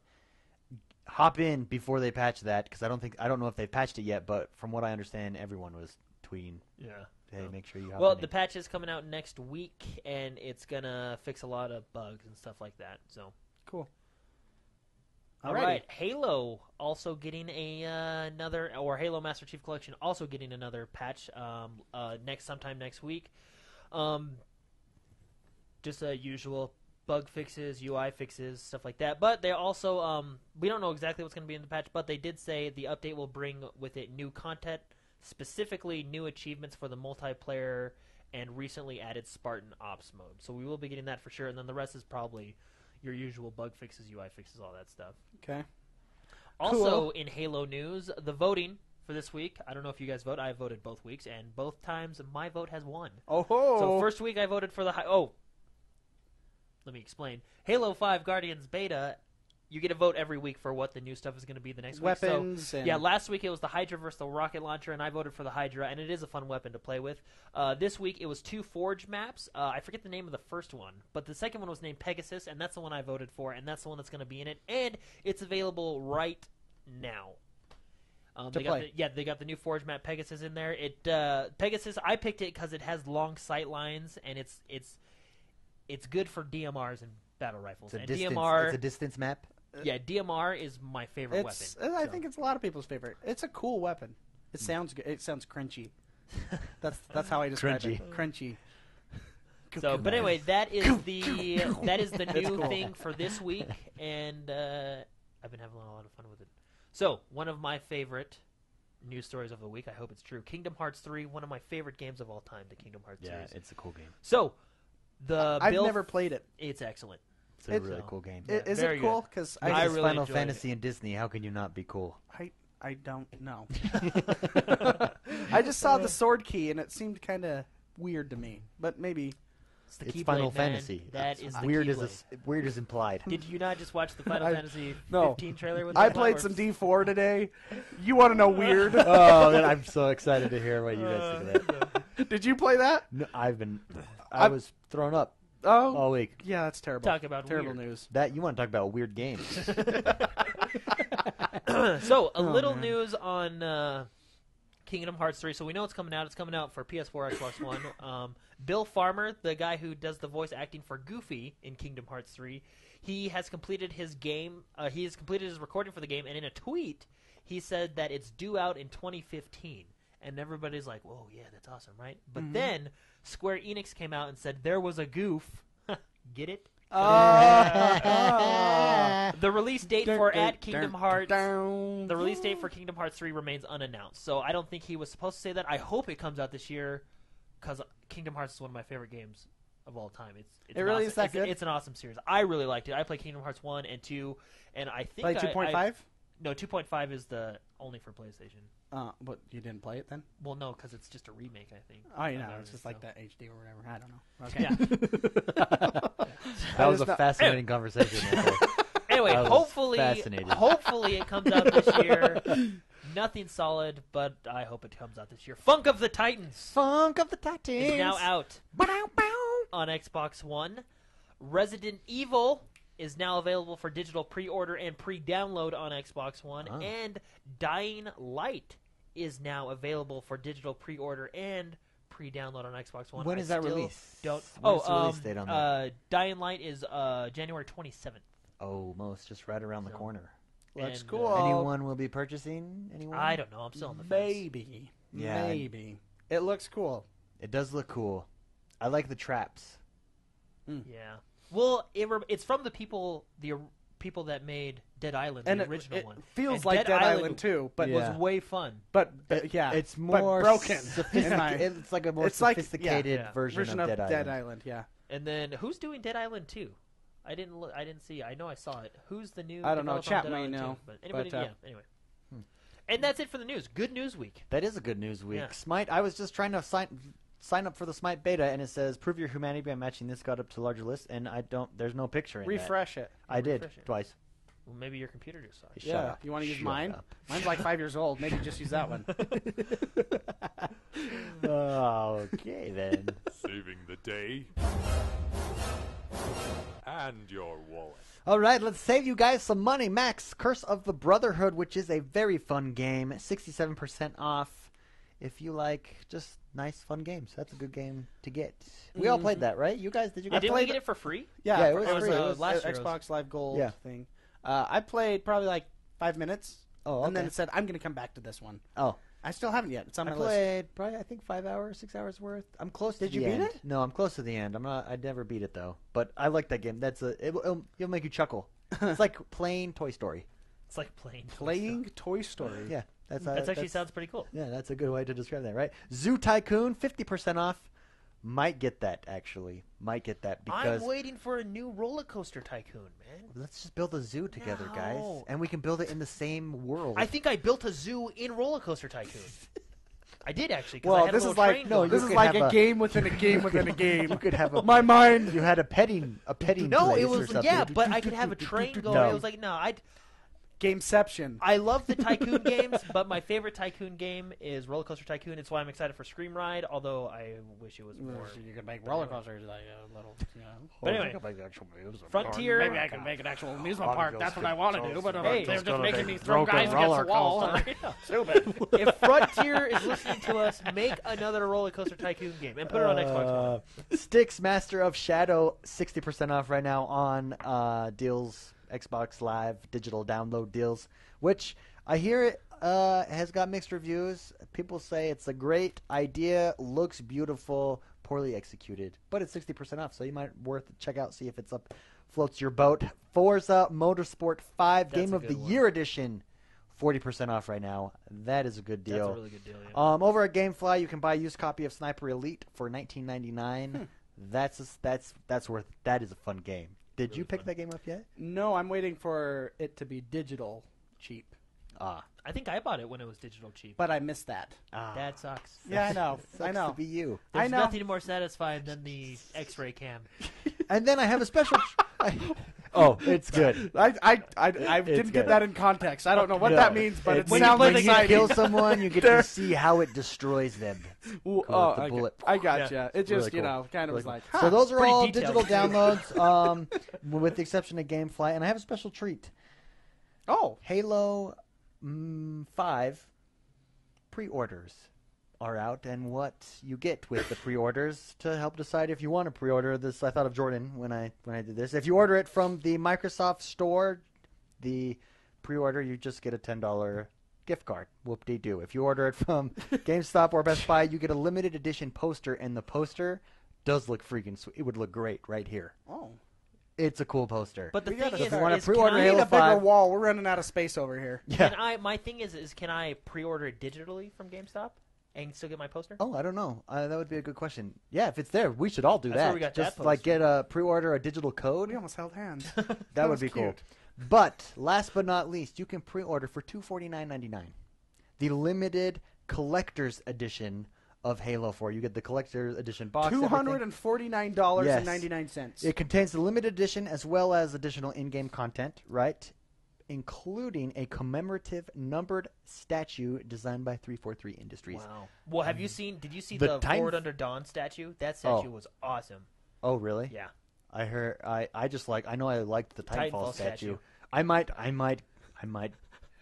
Speaker 2: Hop in before they patch that because I don't know if they've patched it yet. But from what I understand, everyone was tweeting,
Speaker 4: Yeah.
Speaker 2: "Hey, make sure you hop
Speaker 4: Well,
Speaker 2: in."
Speaker 4: the patch is coming out next week, and it's going to fix a lot of bugs and stuff like that. So.
Speaker 3: Cool.
Speaker 4: All
Speaker 3: Alrighty.
Speaker 4: right, Halo also getting another, or Halo Master Chief Collection also getting another patch sometime next week. Just usual bug fixes, UI fixes, stuff like that. But they also we don't know exactly what's going to be in the patch, but they did say the update will bring with it new content, specifically new achievements for the multiplayer and recently added Spartan Ops mode. So we will be getting that for sure, and then the rest is probably your usual bug fixes, UI fixes, all that stuff.
Speaker 3: Okay.
Speaker 4: Also,
Speaker 3: Cool.
Speaker 4: in Halo news, the voting for this week, I don't know if you guys vote. I voted both weeks, and both times my vote has won.
Speaker 3: Oh ho!
Speaker 4: So first week I voted for the let me explain. Halo 5 Guardians Beta, you get a vote every week for what the new stuff is going to be the next
Speaker 3: weapons.
Speaker 4: week. So,
Speaker 3: and
Speaker 4: yeah, last week it was the Hydra versus the rocket launcher, and I voted for the Hydra, and it is a fun weapon to play with. This week it was 2 Forge maps. I forget the name of the first one, but the second one was named Pegasus, and that's the one I voted for, and that's the one that's going to be in it, and it's available right now.
Speaker 3: To play.
Speaker 4: They got the new Forge map Pegasus in there. Pegasus, I picked it because it has long sight lines, and it's good for DMRs and battle rifles.
Speaker 2: it's a
Speaker 4: And
Speaker 2: distance.
Speaker 4: DMR,
Speaker 2: It's a distance map.
Speaker 4: yeah, DMR is my favorite
Speaker 3: It's.
Speaker 4: weapon.
Speaker 3: I
Speaker 4: So.
Speaker 3: think it's a lot of people's favorite. It's a cool weapon. It sounds good. It sounds crunchy. That's how I describe
Speaker 2: Crunchy.
Speaker 3: it. Crunchy.
Speaker 4: So, but anyway, that is the new
Speaker 3: cool.
Speaker 4: thing for this week, and I've been having a lot of fun with it. So, one of my favorite news stories of the week. I hope it's true. Kingdom Hearts 3, one of my favorite games of all time. The Kingdom Hearts
Speaker 2: Yeah,
Speaker 4: series.
Speaker 2: it's a cool game.
Speaker 4: So,
Speaker 3: I've never played it.
Speaker 4: It's excellent.
Speaker 2: It's a really
Speaker 4: so-
Speaker 2: cool game.
Speaker 4: Yeah,
Speaker 3: Is
Speaker 4: very
Speaker 3: it cool? Because
Speaker 4: I
Speaker 2: It's
Speaker 4: really
Speaker 2: Final
Speaker 4: enjoyed
Speaker 2: Fantasy and Disney. How can you not be cool?
Speaker 3: I don't know. I just saw the sword key and it seemed kind of weird to me. But maybe
Speaker 4: It's the
Speaker 2: It's
Speaker 4: Keyblade,
Speaker 2: Final
Speaker 4: man.
Speaker 2: Fantasy.
Speaker 4: That is the
Speaker 2: Weird
Speaker 4: Keyblade.
Speaker 2: weird is implied.
Speaker 4: Did you not just watch the Final
Speaker 3: I-
Speaker 4: Fantasy
Speaker 3: no.
Speaker 4: 15 trailer with
Speaker 3: I
Speaker 4: the
Speaker 3: played
Speaker 4: platforms?
Speaker 3: some D4 today. You want to know weird?
Speaker 2: Oh, then I'm so excited to hear what you guys think of that.
Speaker 3: Did you play that?
Speaker 2: No, I was thrown up
Speaker 3: Oh,
Speaker 2: all week.
Speaker 3: yeah, that's terrible.
Speaker 4: Talk about
Speaker 3: terrible
Speaker 4: weird.
Speaker 3: news.
Speaker 2: That you want to talk about weird games?
Speaker 4: So, a
Speaker 3: Oh,
Speaker 4: little
Speaker 3: man.
Speaker 4: news on Kingdom Hearts 3. So we know it's coming out. It's coming out for PS4, Xbox One. Bill Farmer, the guy who does the voice acting for Goofy in Kingdom Hearts 3, he has completed his game. He has completed his recording for the game, and in a tweet, he said that it's due out in 2015. And everybody's like, "Whoa, yeah, that's awesome, right?" But then Square Enix came out and said there was a goof. Get it? The release date for Kingdom Hearts. The release date for Kingdom Hearts 3 remains unannounced, so I don't think he was supposed to say that. I hope it comes out this year, because Kingdom Hearts is one of my favorite games of all time. It's
Speaker 3: It really
Speaker 4: awesome,
Speaker 3: is that good?
Speaker 4: It's an awesome series. I really liked it. I played Kingdom Hearts 1 and 2, and I think
Speaker 3: Play 2.5?
Speaker 4: No, 2.5 is the only for PlayStation.
Speaker 3: But you didn't play it then?
Speaker 4: Well, no, because it's just a remake, I think.
Speaker 3: Oh, you know,
Speaker 4: of
Speaker 3: it's just
Speaker 4: it,
Speaker 3: like
Speaker 4: so.
Speaker 3: that HD or whatever. I don't know. Okay.
Speaker 4: Yeah.
Speaker 2: That was
Speaker 3: just
Speaker 2: a
Speaker 3: know-
Speaker 2: fascinating conversation. Right there.
Speaker 4: Anyway,
Speaker 2: That was
Speaker 4: hopefully
Speaker 2: fascinating.
Speaker 4: it comes out this year. Nothing solid, but I hope it comes out this year. Funk of the Titans
Speaker 2: Funk of the Titans
Speaker 4: is now out on Xbox One. Resident Evil is now available for digital pre-order and pre-download on Xbox One.
Speaker 2: Oh.
Speaker 4: And Dying Light is now available for digital pre-order and pre-download on Xbox One.
Speaker 2: When is that released?
Speaker 4: Don't.
Speaker 2: When's the release date on that?
Speaker 4: Dying Light is January 27th.
Speaker 2: Oh, most just right around the corner.
Speaker 3: Looks
Speaker 4: And,
Speaker 3: cool.
Speaker 2: Anyone will be purchasing? Anyone?
Speaker 4: I don't know. I'm still on the fence.
Speaker 3: Maybe.
Speaker 2: Yeah.
Speaker 3: Maybe. It looks cool.
Speaker 2: It does look cool. I like the traps.
Speaker 4: Yeah. Well, it's from the people that made Dead Island,
Speaker 3: And
Speaker 4: the
Speaker 3: it
Speaker 4: original one.
Speaker 3: feels
Speaker 4: And
Speaker 3: like Dead Island too, but
Speaker 2: Yeah.
Speaker 4: was way fun.
Speaker 3: but yeah,
Speaker 2: It's
Speaker 3: but
Speaker 2: more
Speaker 3: broken.
Speaker 2: It's like a more
Speaker 3: It's like-
Speaker 2: sophisticated
Speaker 4: yeah.
Speaker 2: version of Dead Island.
Speaker 3: Yeah.
Speaker 4: And then who's doing Dead Island 2? I didn't see. I know I saw it. Who's the new?
Speaker 3: I don't know.
Speaker 4: developer on
Speaker 3: Chat
Speaker 4: Dead
Speaker 3: may
Speaker 4: Island 2?
Speaker 3: know,
Speaker 4: But anybody?
Speaker 3: but,
Speaker 4: Yeah. Anyway. And that's it for the news. Good news week.
Speaker 2: That is a good news week.
Speaker 4: Yeah.
Speaker 2: Smite. I was just trying to sign up for the Smite beta, and it says prove your humanity by matching this god up to larger list, and I don't. There's no picture in
Speaker 3: Refresh it.
Speaker 2: that. I did
Speaker 4: Refresh it.
Speaker 2: twice.
Speaker 4: Well, maybe your computer just saw it.
Speaker 2: Shut
Speaker 3: Yeah.
Speaker 2: up.
Speaker 3: You want to use
Speaker 2: Shut
Speaker 3: mine?
Speaker 2: up.
Speaker 3: Mine's like 5 years old. Maybe just use that one.
Speaker 2: Okay then.
Speaker 5: Saving the day. And your wallet.
Speaker 2: All right, let's save you guys some money. Max, Curse of the Brotherhood, which is a very fun game, 67% off. If you like just nice, fun games, that's a good game to get. We all played that, right? You guys, did you guys
Speaker 4: Didn't
Speaker 2: play
Speaker 4: we get it for free?
Speaker 3: Yeah,
Speaker 2: Yeah, it was
Speaker 3: it was
Speaker 2: free.
Speaker 3: a
Speaker 2: It was
Speaker 4: last year.
Speaker 3: Xbox Live Gold
Speaker 2: Yeah.
Speaker 3: thing. I played probably like 5 minutes,
Speaker 2: Oh,
Speaker 3: and then
Speaker 2: okay.
Speaker 3: it said, I'm going to come back to this one.
Speaker 2: Oh,
Speaker 3: I still haven't yet. It's on
Speaker 2: I
Speaker 3: my list.
Speaker 2: played probably I think 5 hours, 6 hours worth. I'm close to
Speaker 3: Did
Speaker 2: the
Speaker 3: you beat
Speaker 2: end.
Speaker 3: it?
Speaker 2: No, I'm close to the end. I'm not. I never beat it though. But I like that game. It'll make you chuckle. It's like playing Toy Story.
Speaker 4: It's like playing.
Speaker 3: Playing Toy Story.
Speaker 2: Yeah,
Speaker 4: That actually sounds pretty cool.
Speaker 2: Yeah, that's a good way to describe that, right? Zoo Tycoon, 50% off. Might get that actually. Might get that because
Speaker 4: I'm waiting for a new roller coaster tycoon, man.
Speaker 2: let's just build a zoo together,
Speaker 4: No.
Speaker 2: guys, and we can build it in the same world.
Speaker 4: I think I built a zoo in Roller Coaster Tycoon. I did actually. 'Cause I
Speaker 3: Well,
Speaker 4: had
Speaker 3: this
Speaker 4: a
Speaker 3: is
Speaker 4: little
Speaker 3: like
Speaker 4: train
Speaker 2: no,
Speaker 4: going.
Speaker 2: you
Speaker 3: this is
Speaker 2: could
Speaker 3: like
Speaker 2: have
Speaker 3: a
Speaker 2: a-
Speaker 3: game within a game within a game.
Speaker 2: you could have a
Speaker 3: My mind.
Speaker 2: You had a petting
Speaker 4: No,
Speaker 2: place
Speaker 4: it
Speaker 2: or
Speaker 4: was
Speaker 2: something.
Speaker 4: yeah, but I could have a train going.
Speaker 2: No.
Speaker 4: It was like no,
Speaker 3: Gameception.
Speaker 4: I love the tycoon games, but my favorite tycoon game is Roller Coaster Tycoon. It's why I'm excited for Scream Ride, although I wish it was more.
Speaker 3: You can make roller coasters like a little,
Speaker 4: But anyway, Frontier.
Speaker 3: Maybe I can make an actual amusement park. That's what I want to do. But
Speaker 4: Hey,
Speaker 3: they're just making me throw
Speaker 2: broken
Speaker 3: guys against
Speaker 2: roller
Speaker 3: the wall.
Speaker 2: coaster.
Speaker 3: Stupid.
Speaker 4: If Frontier is listening to us, make another Roller Coaster Tycoon game and put it on Xbox One.
Speaker 2: Styx Master of Shadow, 60% off right now on deals, Xbox Live digital download deals, which I hear it has got mixed reviews. People say it's a great idea, looks beautiful, poorly executed, but it's 60% off, so you might worth check out, see if it's up, floats your boat. Forza Motorsport 5
Speaker 4: That's
Speaker 2: Game
Speaker 4: a
Speaker 2: of the
Speaker 4: good one.
Speaker 2: Year edition, 40% off right now. That is a good deal.
Speaker 4: That's a really good deal. Yeah.
Speaker 2: Over at GameFly, you can buy a used copy of Sniper Elite for $19.99. That is a fun game. Did you pick that game up yet?
Speaker 3: No, I'm waiting for it to be digital cheap.
Speaker 2: Ah,
Speaker 4: I think I bought it when it was digital cheap.
Speaker 3: But I missed that.
Speaker 4: That sucks.
Speaker 3: Yeah, I know.
Speaker 2: sucks
Speaker 3: I know.
Speaker 2: to be you.
Speaker 4: There's
Speaker 3: I know.
Speaker 4: nothing more satisfying than the X-ray cam.
Speaker 2: And then I have a special. Oh, it's good.
Speaker 3: I didn't
Speaker 2: good.
Speaker 3: get that in context. I don't know what
Speaker 2: No.
Speaker 3: that means, but it
Speaker 2: When
Speaker 3: sounds
Speaker 2: when you
Speaker 3: exciting.
Speaker 2: kill someone, you get to see how it destroys them.
Speaker 3: Ooh,
Speaker 2: Cool,
Speaker 3: oh,
Speaker 2: the bullet.
Speaker 3: I gotcha. It just,
Speaker 2: Really cool.
Speaker 3: kind of
Speaker 2: Really
Speaker 3: was
Speaker 2: cool.
Speaker 3: like,
Speaker 2: So those are
Speaker 4: Pretty
Speaker 2: all
Speaker 4: detailed.
Speaker 2: digital downloads, with the exception of GameFly. And I have a special treat.
Speaker 3: oh,
Speaker 2: Halo 5 pre-orders are out, and what you get with the pre-orders to help decide if you want to pre-order this. I thought of Jordan when I did this. If you order it from the Microsoft Store, the pre-order, you just get a $10 gift card. Whoop-de-doo. If you order it from GameStop or Best Buy, you get a limited edition poster, and the poster does look freaking sweet. It would look great right here.
Speaker 3: oh.
Speaker 2: It's a cool poster.
Speaker 4: But the
Speaker 3: We
Speaker 4: thing
Speaker 3: gotta
Speaker 4: is,
Speaker 2: if you want to
Speaker 4: is
Speaker 2: pre-order
Speaker 3: We
Speaker 4: can I,
Speaker 3: need
Speaker 2: Halo
Speaker 3: a bigger
Speaker 2: 5,
Speaker 3: wall. We're running out of space over here.
Speaker 2: yeah.
Speaker 4: my thing is can I pre-order it digitally from GameStop and still get my poster?
Speaker 2: Oh, I don't know. That would be a good question. Yeah, if it's there, we should all do
Speaker 4: That's
Speaker 2: that.
Speaker 4: where we got
Speaker 2: Just
Speaker 4: that
Speaker 2: like
Speaker 4: poster.
Speaker 2: get a pre-order a digital code.
Speaker 3: We almost held hands.
Speaker 2: That would
Speaker 3: was
Speaker 2: be cool.
Speaker 3: cute.
Speaker 2: But last but not least, you can pre-order for $249.99 the limited collector's edition of Halo 4. You get the collector's edition box. everything.
Speaker 3: $249.99.
Speaker 2: It contains the limited edition as well as additional in-game content, right? including a commemorative numbered statue designed by 343 Industries.
Speaker 4: Wow. Well, did you see
Speaker 2: The
Speaker 4: the
Speaker 2: Titan-
Speaker 4: Forward Under Dawn statue? That statue was awesome.
Speaker 2: Oh, really?
Speaker 4: Yeah.
Speaker 2: I heard. I know I liked the Titanfall
Speaker 4: Titanfall
Speaker 2: statue.
Speaker 4: statue.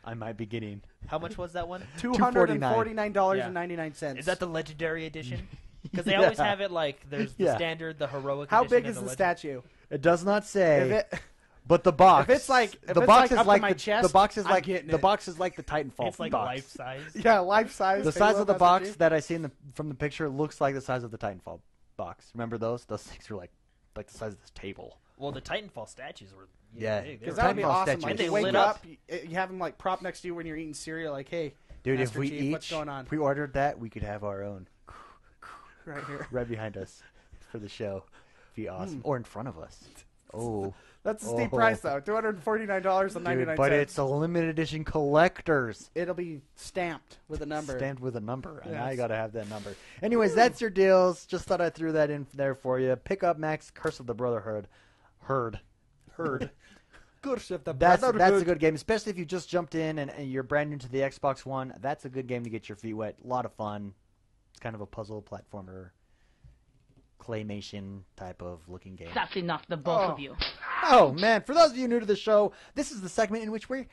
Speaker 2: I might be getting.
Speaker 4: How much was that one?
Speaker 3: $249.99.
Speaker 4: Is that the legendary edition? Because they always have it like there's the standard, the heroic
Speaker 3: How
Speaker 4: edition.
Speaker 3: big is
Speaker 4: and
Speaker 3: the
Speaker 4: legend-
Speaker 3: statue?
Speaker 2: It does not say.
Speaker 3: If it,
Speaker 2: But the box.
Speaker 3: If it's like- if
Speaker 2: the
Speaker 3: it's
Speaker 2: box
Speaker 3: like
Speaker 2: is
Speaker 3: up to
Speaker 2: like
Speaker 3: my
Speaker 2: the
Speaker 3: chest,
Speaker 2: box is
Speaker 3: I'm
Speaker 2: like
Speaker 3: getting
Speaker 2: the
Speaker 3: it.
Speaker 2: box is like the Titanfall
Speaker 4: It's like
Speaker 2: box.
Speaker 4: life size.
Speaker 3: yeah, life size.
Speaker 2: The size
Speaker 3: Halo,
Speaker 2: of the
Speaker 3: that's
Speaker 2: box
Speaker 3: what you-
Speaker 2: that I see from the picture looks like the size of the Titanfall box. Remember those? Those things were like the size of this table.
Speaker 4: Well, the Titanfall statues were
Speaker 2: Yeah.
Speaker 4: big. They
Speaker 3: Because
Speaker 4: were
Speaker 3: that would be
Speaker 2: Titanfall
Speaker 3: awesome.
Speaker 2: statue.
Speaker 3: Like,
Speaker 4: And they
Speaker 3: you wake
Speaker 4: lit
Speaker 3: up,
Speaker 4: up.
Speaker 3: you have them like prop next to you when you're eating cereal. Like, hey,
Speaker 2: Dude,
Speaker 3: Master
Speaker 2: if we
Speaker 3: Chief, what's
Speaker 2: each
Speaker 3: going on?
Speaker 2: pre-ordered that, we could have our own
Speaker 3: right here.
Speaker 2: right behind us for the show. Be awesome. Or in front of us. Oh.
Speaker 3: That's a steep
Speaker 2: Oh.
Speaker 3: price though. $249.99.
Speaker 2: Dude, but it's a limited edition collector's.
Speaker 3: It'll be stamped with a number.
Speaker 2: Stamped with a number, and
Speaker 3: Yes.
Speaker 2: I gotta have that number. Anyways, that's your deals. Just thought I threw that in there for you. Pick up Max Curse of the Brotherhood. Herd.
Speaker 3: Curse of the
Speaker 2: That's a
Speaker 3: Brotherhood.
Speaker 2: good game, especially if you just jumped in and you're brand new to the Xbox One. That's a good game to get your feet wet. A lot of fun. It's kind of a puzzle platformer, claymation type of looking game.
Speaker 6: That's enough, the both of you.
Speaker 2: Oh man, for those of you new to the show, this is the segment in which we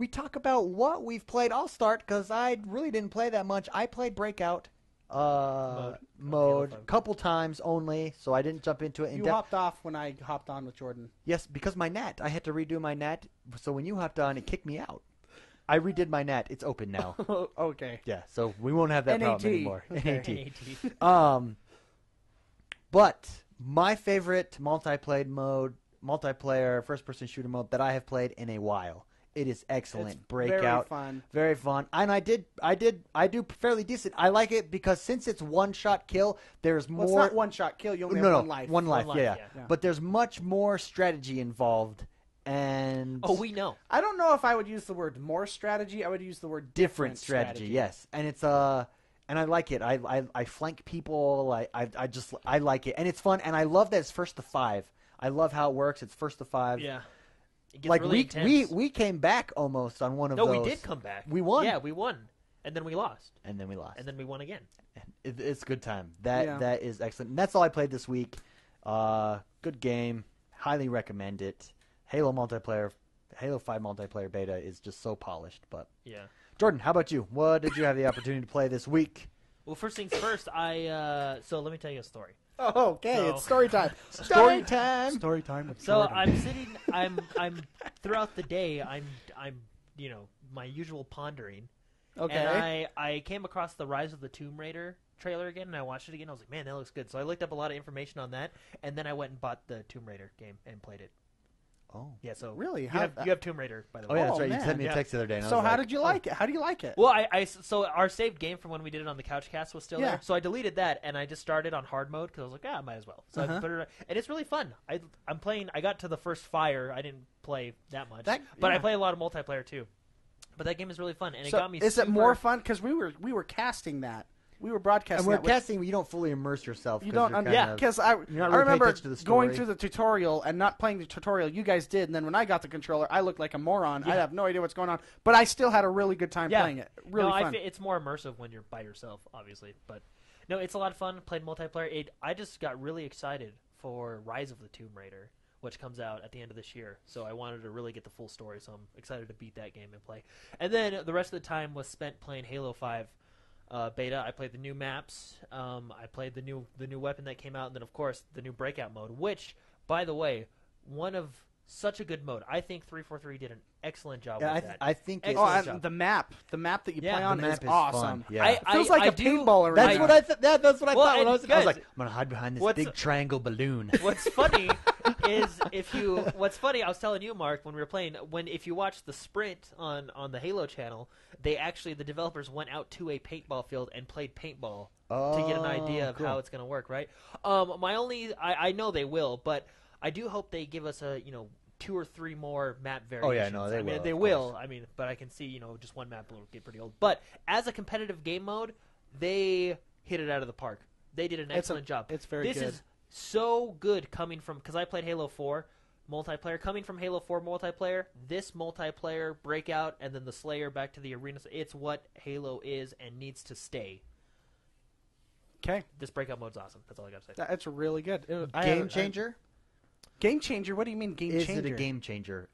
Speaker 2: talk about what we've played. I'll start because I really didn't play that much. I played Breakout mode a couple times only, so I didn't jump into it in
Speaker 3: You
Speaker 2: depth.
Speaker 3: hopped off when I hopped on with Jordan.
Speaker 2: Yes, because my NAT. I had to redo my NAT, so when you hopped on, it kicked me out. I redid my NAT. It's open now.
Speaker 3: Okay.
Speaker 2: Yeah, so we won't have that
Speaker 3: NAT.
Speaker 2: problem anymore.
Speaker 3: Okay.
Speaker 2: NAT. But my favorite multiplayer first-person shooter mode that I have played in a while. It is excellent.
Speaker 3: It's
Speaker 2: Breakout, very fun, and I do fairly decent. I like it because since it's one-shot kill, there's more.
Speaker 3: Well, it's not one-shot kill. You only have one life.
Speaker 2: One life,
Speaker 4: life,
Speaker 2: yeah.
Speaker 4: yeah.
Speaker 2: But there's much more strategy involved, and
Speaker 4: Oh, we know.
Speaker 3: I don't know if I would use the word more strategy. I would use the word
Speaker 2: different strategy. Yes, and it's and I like it. I flank people. I like it, and it's fun, and I love that it's first to 5. I love how it works. It's first to 5.
Speaker 4: Yeah. It gets
Speaker 2: Like
Speaker 4: really intense.
Speaker 2: we came back almost on one of those.
Speaker 4: No, we did come back.
Speaker 2: We won.
Speaker 4: Yeah, we won. And then we lost.
Speaker 2: And then we lost.
Speaker 4: And then we won again.
Speaker 2: It's a good time. That
Speaker 3: Yeah.
Speaker 2: is excellent. And that's all I played this week. Good game. Highly recommend it. Halo 5 multiplayer beta is just so polished. But
Speaker 4: Yeah.
Speaker 2: Jordan, how about you? What did you have the opportunity to play this week?
Speaker 4: Well, first things first, so let me tell you a story.
Speaker 3: Oh, okay.
Speaker 4: So-
Speaker 3: It's story time.
Speaker 2: Story time.
Speaker 3: Story time with
Speaker 4: So
Speaker 3: Jordan.
Speaker 4: I'm throughout the day, I'm my usual pondering.
Speaker 3: Okay.
Speaker 4: And I came across the Rise of the Tomb Raider trailer again, and I watched it again. I was like, man, that looks good. So I looked up a lot of information on that, and then I went and bought the Tomb Raider game and played it.
Speaker 2: Oh.
Speaker 4: Yeah, so
Speaker 3: Really?
Speaker 4: you
Speaker 3: How-
Speaker 4: have Tomb Raider, by the
Speaker 2: Oh
Speaker 4: way.
Speaker 2: yeah, that's
Speaker 3: Oh,
Speaker 2: right. You
Speaker 3: man.
Speaker 2: sent me a
Speaker 4: Yeah.
Speaker 2: text the other day. And I
Speaker 3: So
Speaker 2: was
Speaker 3: how
Speaker 2: like,
Speaker 3: did you like it? How do you like it?
Speaker 4: Well, so our saved game from when we did it on the Couchcast was still
Speaker 3: Yeah.
Speaker 4: there. So I deleted that, and I just started on hard mode because I was like, I might as well. So I put it, and it's really fun. I'm playing. I got to the first fire. I didn't play that much, but I play a lot of multiplayer too. But that game is really fun, and it got me.
Speaker 3: Is it
Speaker 4: super-
Speaker 3: more fun? Because we were casting that. We were broadcasting
Speaker 2: And we're
Speaker 3: that with-
Speaker 2: casting, but you don't fully immerse yourself.
Speaker 3: You
Speaker 2: 'cause
Speaker 3: don't
Speaker 2: you're
Speaker 3: understand.
Speaker 2: kind of-
Speaker 3: Because
Speaker 2: not
Speaker 3: I
Speaker 2: really paying
Speaker 3: remember
Speaker 2: attention to the
Speaker 3: going
Speaker 2: story.
Speaker 3: through the tutorial and not playing the tutorial. You guys did, and then when I got the controller, I looked like a moron. I have no idea what's going on, but I still had a really good time playing it. Really
Speaker 4: no,
Speaker 3: fun.
Speaker 4: it's more immersive when you're by yourself, obviously. But no, it's a lot of fun. Played multiplayer. I just got really excited for Rise of the Tomb Raider, which comes out at the end of this year. So I wanted to really get the full story. So I'm excited to beat that game and play. And then the rest of the time was spent playing Halo 5 beta. I played the new maps. I played the new weapon that came out, and then of course the new Breakout mode. Which, by the way, such a good mode. I think 343 did an excellent job
Speaker 2: Yeah,
Speaker 4: with that.
Speaker 2: I think it's.
Speaker 4: Excellent
Speaker 3: and
Speaker 4: job.
Speaker 3: the map that you
Speaker 4: Yeah,
Speaker 3: play
Speaker 4: the
Speaker 3: on
Speaker 2: map
Speaker 3: is
Speaker 2: is
Speaker 3: awesome.
Speaker 2: fun. Yeah.
Speaker 3: It feels like a paintball arena.
Speaker 2: That's what I thought. Yeah, that's what I
Speaker 4: Well,
Speaker 2: thought when I
Speaker 4: and
Speaker 2: was
Speaker 4: guys,
Speaker 2: like, I'm gonna hide behind this
Speaker 4: what's-
Speaker 2: big triangle balloon.
Speaker 4: What's funny is what's funny, I was telling you, Mark, when we were playing, if you watch the sprint on the Halo channel, the developers went out to a paintball field and played paintball to get an idea of how it's going to work, right? I know they will, but I do hope they give us 2 or 3 more map variations.
Speaker 2: Oh, yeah, no, they
Speaker 4: I mean,
Speaker 2: will,
Speaker 4: they
Speaker 2: of
Speaker 4: will. I mean, but I can see, just one map will get pretty old. But as a competitive game mode, they hit it out of the park. They did an excellent job.
Speaker 3: it's very
Speaker 4: This
Speaker 3: good.
Speaker 4: is so good coming from, because I played Halo 4. multiplayer coming from Halo 4 multiplayer. This multiplayer, Breakout, and then the Slayer back to the arena. It's what Halo is and needs to stay.
Speaker 3: Okay.
Speaker 4: This Breakout mode's awesome. That's all I got to say.
Speaker 3: That's really good.
Speaker 2: Game changer?
Speaker 3: Game changer? What do you mean game
Speaker 2: Is
Speaker 3: changer?
Speaker 2: it a game changer?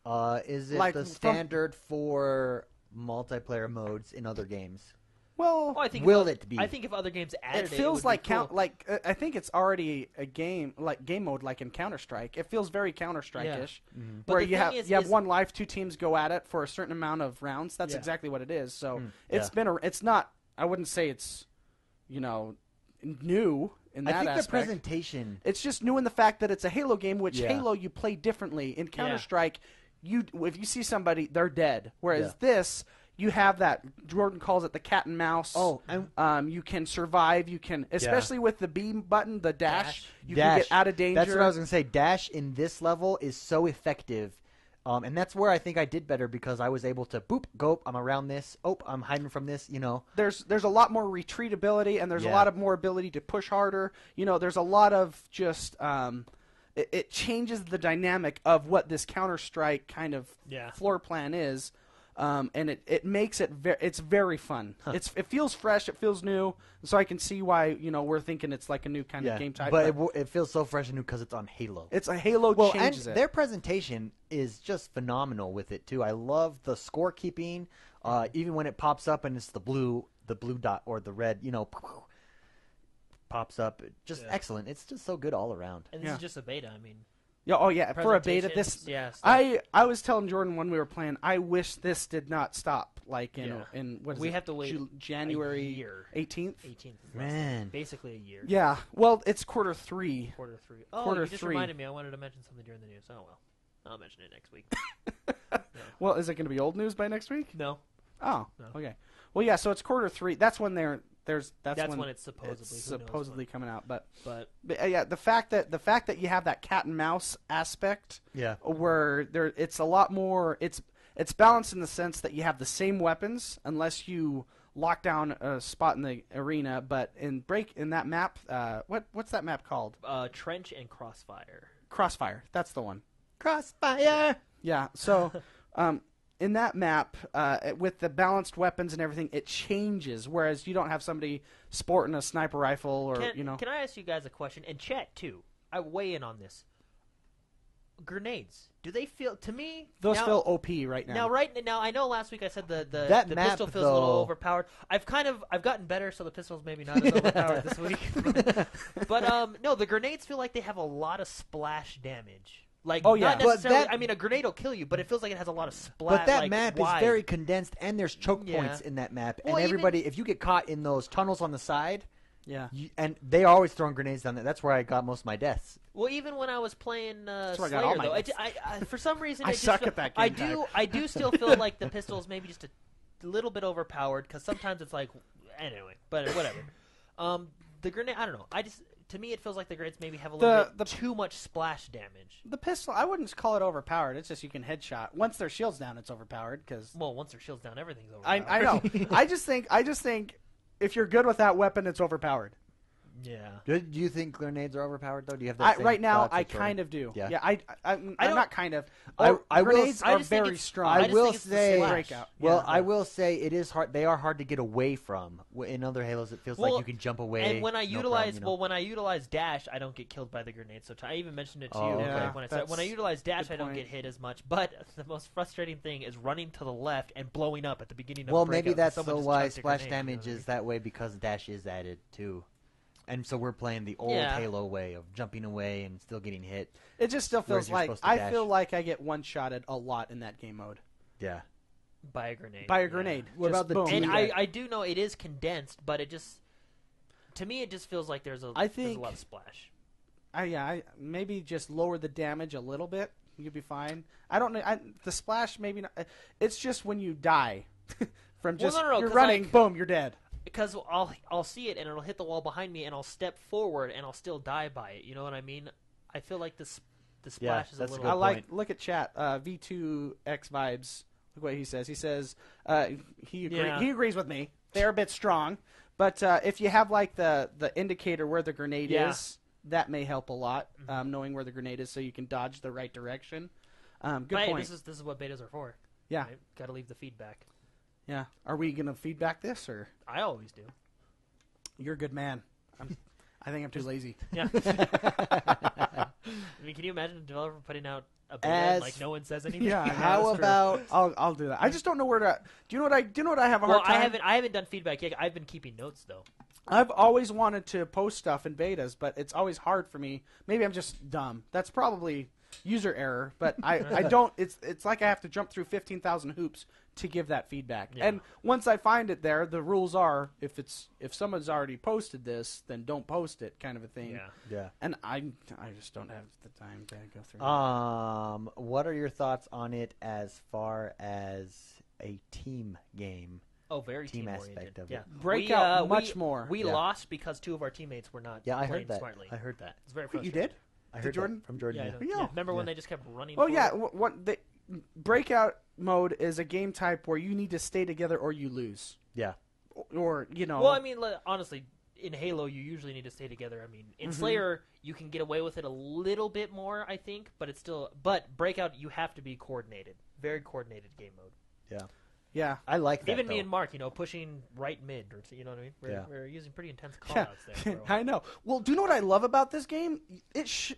Speaker 2: Is it
Speaker 3: Like
Speaker 2: the
Speaker 3: from-
Speaker 2: standard for multiplayer modes in other games?
Speaker 3: Well,
Speaker 4: Oh, I think
Speaker 2: Will
Speaker 4: if,
Speaker 2: it be?
Speaker 4: I think if other games added
Speaker 3: it feels
Speaker 4: would
Speaker 3: like
Speaker 4: be cool.
Speaker 3: I think it's already a game mode like in Counter-Strike. It feels very Counter-Strike-ish,
Speaker 4: But
Speaker 3: where
Speaker 4: the
Speaker 3: you
Speaker 4: thing
Speaker 3: have
Speaker 4: is-
Speaker 3: one life, 2 teams go at it for a certain amount of rounds. That's
Speaker 4: Yeah.
Speaker 3: exactly what it is. So
Speaker 2: Yeah.
Speaker 3: it's not. I wouldn't say it's new in that
Speaker 2: I think
Speaker 3: aspect.
Speaker 2: the presentation.
Speaker 3: It's just new in the fact that it's a Halo game, which
Speaker 2: Yeah.
Speaker 3: Halo you play differently. In Counter-Strike, if you see somebody, they're dead. Whereas this, you have that, Jordan calls it the cat and mouse.
Speaker 2: Oh,
Speaker 3: you can survive. You can, especially with the B button, the dash. You can get out of danger.
Speaker 2: That's what I was going to say. Dash in this level is so effective. And that's where I think I did better because I was able to boop, go, I'm around this. Oh, I'm hiding from this,
Speaker 3: There's a lot more retreatability, and there's a lot of more ability to push harder. There's a lot of just it changes the dynamic of what this Counter-Strike kind of floor plan is, and it makes it it's very fun. It feels fresh, it feels new, so I can see why we're thinking it's like a new kind of game type.
Speaker 2: But it feels so fresh and new because it's on Halo.
Speaker 3: It's a Halo
Speaker 2: Well, and
Speaker 3: changes it.
Speaker 2: their presentation is just phenomenal with it too. I love the scorekeeping. Even when it pops up and it's the blue dot or the red, pops up. Just excellent. It's just so good all around.
Speaker 4: And this is just a beta. I mean,
Speaker 3: For a beta, this
Speaker 4: presentations,
Speaker 3: I was telling Jordan when we were playing, I wish this did not stop. Like in what is
Speaker 4: we
Speaker 3: it?
Speaker 4: have to wait
Speaker 3: January
Speaker 4: a year.
Speaker 3: 18th.
Speaker 4: 18th.
Speaker 2: Man.
Speaker 4: Basically a year.
Speaker 3: Yeah. Well, it's quarter 3.
Speaker 4: Quarter 3. Oh,
Speaker 3: Quarter
Speaker 4: you just
Speaker 3: 3.
Speaker 4: reminded me. I wanted to mention something during the news. Oh well, I'll mention it next week.
Speaker 3: Well, is it going to be old news by next week?
Speaker 4: No,
Speaker 3: Oh,
Speaker 4: No.
Speaker 3: okay. Well, yeah. So it's quarter 3. That's when that's
Speaker 4: when it's supposedly who knows
Speaker 3: supposedly
Speaker 4: when.
Speaker 3: coming out. But
Speaker 4: but
Speaker 3: the fact that you have that cat and mouse aspect,
Speaker 2: Yeah.
Speaker 3: where it's a lot more. It's balanced in the sense that you have the same weapons unless you lock down a spot in the arena. But in that map, what's that map called?
Speaker 4: Trench and Crossfire.
Speaker 3: Crossfire. That's the one.
Speaker 2: Crossfire.
Speaker 3: Yeah. So, in that map, with the balanced weapons and everything, it changes. Whereas you don't have somebody sporting a sniper rifle or
Speaker 4: Can I ask you guys a question? And chat too. I weigh in on this. Grenades. Do they feel to me?
Speaker 3: those
Speaker 4: now,
Speaker 3: feel OP right now.
Speaker 4: Now I know last week I said the
Speaker 2: That map,
Speaker 4: pistol feels a little
Speaker 2: though-
Speaker 4: overpowered. I've gotten better, so the pistol's maybe not as overpowered this week. But no, the grenades feel like they have a lot of splash damage. Like,
Speaker 3: Oh, yeah.
Speaker 4: not
Speaker 2: But
Speaker 4: necessarily.
Speaker 2: that-
Speaker 4: a grenade will kill you, but it feels like it has a lot of splash.
Speaker 2: But that
Speaker 4: like,
Speaker 2: map
Speaker 4: wide.
Speaker 2: is very condensed, and there's choke
Speaker 4: Yeah.
Speaker 2: points in that map.
Speaker 4: Well,
Speaker 2: and
Speaker 4: even-
Speaker 2: everybody, if you get caught in those tunnels on the side,
Speaker 3: Yeah.
Speaker 2: and they are always throwing grenades down there. That's where I got most of my deaths.
Speaker 4: Well, even when I was playing
Speaker 3: where I
Speaker 4: Slayer,
Speaker 3: got all my
Speaker 4: though,
Speaker 3: deaths.
Speaker 4: I for some reason
Speaker 3: I
Speaker 4: it just
Speaker 3: suck
Speaker 4: feel-
Speaker 3: at that
Speaker 4: I
Speaker 3: game
Speaker 4: do.
Speaker 3: type.
Speaker 4: I do still feel like the pistol is maybe just a little bit overpowered because sometimes it's like anyway, but whatever. The grenade, I don't know. To me it feels like the grenades maybe have a little bit too much splash damage.
Speaker 3: The pistol, I wouldn't call it overpowered. It's just you can headshot. Once their shield's down, it's overpowered. Because
Speaker 4: Well, once their shield's down, everything's overpowered.
Speaker 3: I know. I just think if you're good with that weapon, it's overpowered.
Speaker 4: Yeah.
Speaker 2: Do you think grenades are overpowered though? Do you have that same
Speaker 3: Right now,
Speaker 2: thoughts
Speaker 3: I
Speaker 2: as Jordan?
Speaker 3: kind of do.
Speaker 2: Yeah.
Speaker 3: Yeah, I'm not kind of.
Speaker 2: I will-
Speaker 3: Grenades
Speaker 4: I
Speaker 3: are
Speaker 4: just think
Speaker 3: very
Speaker 4: it's-
Speaker 3: strong.
Speaker 4: I
Speaker 2: I
Speaker 4: just
Speaker 2: will
Speaker 4: think it's the
Speaker 2: say,
Speaker 4: slash.
Speaker 3: Breakout.
Speaker 2: well,
Speaker 3: Yeah.
Speaker 2: I will say it is hard. They are hard to get away from. In other Halos, it feels like you can jump away.
Speaker 4: And when I
Speaker 2: no
Speaker 4: utilize
Speaker 2: problem,
Speaker 4: when I utilize dash, I don't get killed by the grenade. So I even mentioned it to
Speaker 2: Oh,
Speaker 4: you
Speaker 2: okay.
Speaker 3: Yeah,
Speaker 4: when I said when I
Speaker 3: that's
Speaker 4: utilize dash,
Speaker 3: good
Speaker 4: I don't
Speaker 3: point.
Speaker 4: get hit as much. But the most frustrating thing is running to the left and blowing up at the beginning of
Speaker 2: Well,
Speaker 4: the breakout.
Speaker 2: maybe that's
Speaker 4: Someone
Speaker 2: the
Speaker 4: just
Speaker 2: why
Speaker 4: chucked a
Speaker 2: splash
Speaker 4: grenade, you know
Speaker 2: damage
Speaker 4: what I mean?
Speaker 2: is that way because dash is added too. And so we're playing the old
Speaker 4: Yeah.
Speaker 2: Halo way of jumping away and still getting hit.
Speaker 3: It just still
Speaker 2: Whereas
Speaker 3: feels
Speaker 2: you're
Speaker 3: like
Speaker 2: supposed to
Speaker 3: I
Speaker 2: dash.
Speaker 3: feel like I get one-shotted a lot in that game mode
Speaker 2: Yeah.
Speaker 4: by a grenade.
Speaker 3: by a
Speaker 4: yeah.
Speaker 3: grenade.
Speaker 2: What
Speaker 3: Just
Speaker 2: about the
Speaker 3: boom.
Speaker 2: team-
Speaker 4: And
Speaker 2: Yeah.
Speaker 4: I do know it is condensed, but it just to me it just feels like there's a
Speaker 3: I
Speaker 4: there's
Speaker 3: think-
Speaker 4: a lot of splash.
Speaker 3: I maybe just lower the damage a little bit. You'd be fine. I don't know. The splash maybe not. It's just when you die from just
Speaker 4: no,
Speaker 3: you're
Speaker 4: 'cause,
Speaker 3: running,
Speaker 4: like-
Speaker 3: boom, you're dead.
Speaker 4: Because I'll see it and it'll hit the wall behind me and I'll step forward and I'll still die by it. You know what I mean? I feel like the splash is a
Speaker 2: that's a
Speaker 4: little.
Speaker 2: good
Speaker 3: I like
Speaker 2: point.
Speaker 3: look at chat. V2X vibes. Look what he says. He says he agrees with me. They're a bit strong, but if you have like the indicator where the grenade
Speaker 4: Yeah.
Speaker 3: is, that may help a lot, knowing where the grenade is so you can dodge the right direction. Good
Speaker 4: But hey,
Speaker 3: point.
Speaker 4: this is what betas are for.
Speaker 3: Yeah.
Speaker 4: Right? Got to leave the feedback.
Speaker 3: Yeah. Are we going to feedback this, or
Speaker 4: I always do.
Speaker 3: you're a good man? I think I'm too lazy.
Speaker 4: Yeah. I mean, can you imagine a developer putting out a beta and, like no one says anything?
Speaker 3: Yeah.
Speaker 2: How
Speaker 3: that's true.
Speaker 2: about
Speaker 3: I'll do that. I just don't know where to. Do you know what I have a hard time?
Speaker 4: I haven't done feedback yet. I've been keeping notes though.
Speaker 3: I've always wanted to post stuff in betas, but it's always hard for me. Maybe I'm just dumb. That's probably user error, but I don't. It's like I have to jump through 15,000 hoops to give that feedback.
Speaker 4: Yeah.
Speaker 3: And once I find it there, the rules are if someone's already posted this, then don't post it, kind of a thing.
Speaker 2: Yeah.
Speaker 3: And I just don't have the time to go through.
Speaker 2: What are your thoughts on it as far as a team game?
Speaker 4: Oh, very
Speaker 2: Team
Speaker 4: team-oriented.
Speaker 2: aspect of
Speaker 4: yeah.
Speaker 2: it.
Speaker 3: Breakout much more.
Speaker 4: We
Speaker 2: Yeah.
Speaker 4: lost because 2 of our teammates were not
Speaker 2: Yeah, I
Speaker 4: playing
Speaker 2: heard that.
Speaker 4: smartly.
Speaker 2: I heard that.
Speaker 4: It's very
Speaker 3: Wait,
Speaker 4: frustrating.
Speaker 3: you did?
Speaker 2: I heard
Speaker 3: Jordan?
Speaker 2: that from Jordan.
Speaker 4: Yeah, I
Speaker 2: Yeah.
Speaker 4: know.
Speaker 3: Yeah.
Speaker 4: Yeah. Remember when
Speaker 2: Yeah.
Speaker 4: they just kept running?
Speaker 3: Oh
Speaker 4: forward?
Speaker 3: yeah, breakout mode is a game type where you need to stay together or you lose.
Speaker 2: Yeah.
Speaker 3: Or
Speaker 4: Well, I mean, honestly, in Halo, you usually need to stay together. I mean, in Slayer, you can get away with it a little bit more, I think, but it's still. But Breakout, you have to be coordinated. Very coordinated game mode.
Speaker 2: Yeah.
Speaker 3: Yeah.
Speaker 2: I like that.
Speaker 4: Even me
Speaker 2: though.
Speaker 4: and Mark, pushing right mid, or you know what I mean.
Speaker 2: Yeah.
Speaker 4: We're using pretty intense callouts there. For a while.
Speaker 3: I know. Well, do you know what I love about this game?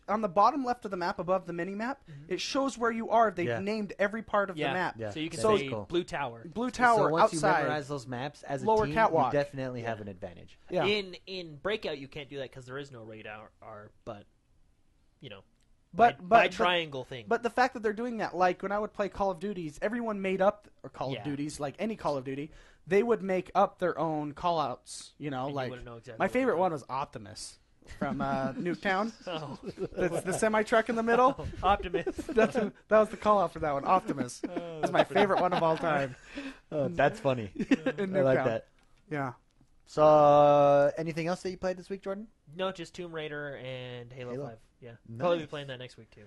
Speaker 3: On the bottom left of the map, above the mini map, it shows where you are. They've
Speaker 2: Yeah.
Speaker 3: named every part of the map.
Speaker 2: Yeah.
Speaker 4: So you can
Speaker 2: That is
Speaker 4: say
Speaker 2: cool.
Speaker 4: Blue Tower.
Speaker 3: Blue Tower
Speaker 2: so once
Speaker 3: outside.
Speaker 2: you memorize those maps as a
Speaker 3: lower
Speaker 2: team,
Speaker 3: catwalk.
Speaker 2: you definitely have an advantage.
Speaker 3: Yeah.
Speaker 4: In Breakout, you can't do that because there is no radar. But
Speaker 3: But
Speaker 4: by triangle thing.
Speaker 3: But the fact that they're doing that, like when I would play Call of Duties, everyone made up or Call
Speaker 4: Yeah.
Speaker 3: of Duties, like any Call of Duty, they would make up their own callouts.
Speaker 4: And you
Speaker 3: Like
Speaker 4: wouldn't know exactly
Speaker 3: my
Speaker 4: what
Speaker 3: favorite
Speaker 4: they're
Speaker 3: one was Optimus from Nuketown.
Speaker 4: Oh,
Speaker 3: The semi truck in the middle.
Speaker 4: Optimus.
Speaker 3: That was the call out for that one. Optimus. That's my favorite one of all time.
Speaker 2: That's funny.
Speaker 3: In
Speaker 2: I like
Speaker 3: Nuketown.
Speaker 2: that.
Speaker 3: Yeah.
Speaker 2: So, anything else that you played this week, Jordan?
Speaker 4: No, just Tomb Raider and Halo 5. Yeah,
Speaker 2: Nice.
Speaker 4: probably be playing that next week too.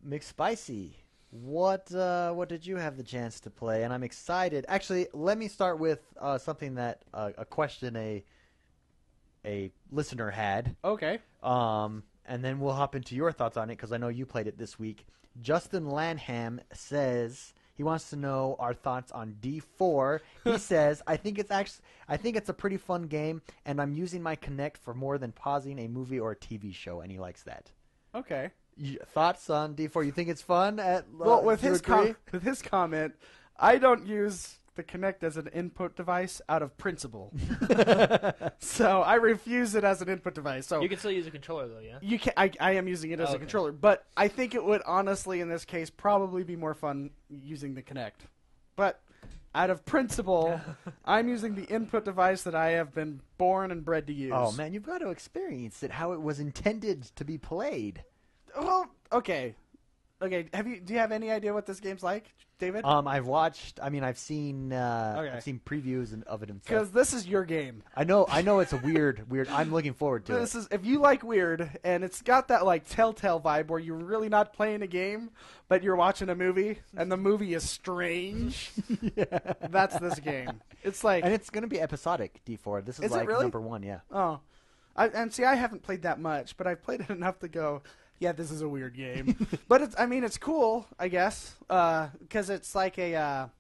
Speaker 2: McSpicy, what did you have the chance to play? And I'm excited. Actually, let me start with something that a question a listener had.
Speaker 3: Okay.
Speaker 2: And then we'll hop into your thoughts on it because I know you played it this week. Justin Lanham says he wants to know our thoughts on D4. He says, I think it's a pretty fun game, and I'm using my Kinect for more than pausing a movie or a TV show, and he likes that.
Speaker 3: Okay.
Speaker 2: Thoughts on D4? You think it's fun?
Speaker 3: Well, with
Speaker 2: do you
Speaker 3: his
Speaker 2: agree?
Speaker 3: with his comment, I don't use the Kinect as an input device out of principle. So I refuse it as an input device. So
Speaker 4: You can still use a controller though, yeah.
Speaker 3: you can. I am using it as a
Speaker 4: Okay.
Speaker 3: controller, but I think it would honestly, in this case, probably be more fun using the Kinect. But out of principle, I'm using the input device that I have been born and bred to use.
Speaker 2: Oh man, you've got to experience it how it was intended to be played.
Speaker 3: Well, okay. Do you have any idea what this game's like, David?
Speaker 2: I've watched. I mean, I've seen previews of it and stuff.
Speaker 3: Because this is your game.
Speaker 2: I know it's a weird. I'm looking forward to
Speaker 3: This
Speaker 2: it.
Speaker 3: is if you like weird, and it's got that like Telltale vibe where you're really not playing a game, but you're watching a movie, and the movie is strange. That's this game. It's like,
Speaker 2: And it's going to be episodic. D4. This is
Speaker 3: Is it
Speaker 2: like
Speaker 3: really?
Speaker 2: number 1. Yeah.
Speaker 3: oh, I haven't played that much, but I've played it enough to go, yeah, this is a weird game. But it's cool, I guess, because it's like I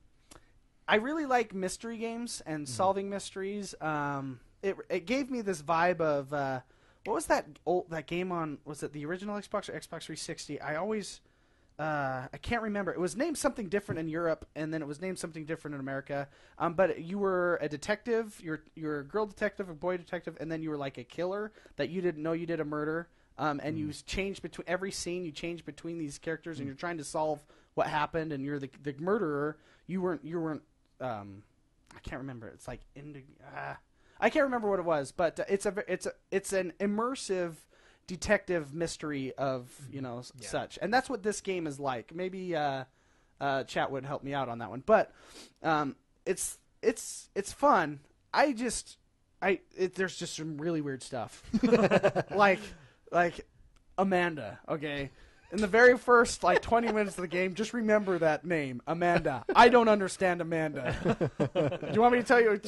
Speaker 3: really like mystery games and solving mysteries. It gave me this vibe of what was that game on? Was it the original Xbox or Xbox 360? I can't remember. It was named something different in Europe, and then it was named something different in America. But you were a detective. You're a girl detective, a boy detective, and then you were like a killer that you didn't know you did a murder. And you change between every scene. You change between these characters, and you're trying to solve what happened. And you're the murderer. You weren't. I can't remember. It's like I can't remember what it was, but it's an immersive detective mystery of such, and that's what this game is like. Maybe chat would help me out on that one, but it's fun. There's just some really weird stuff, like Amanda. Okay, in the very first 20 minutes of the game, just remember that name, Amanda. I don't understand Amanda. Do you want me to tell you,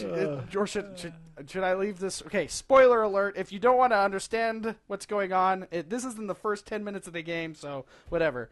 Speaker 3: or should I leave this? Okay, spoiler alert. If you don't want to understand what's going on, this is in the first 10 minutes of the game, so whatever.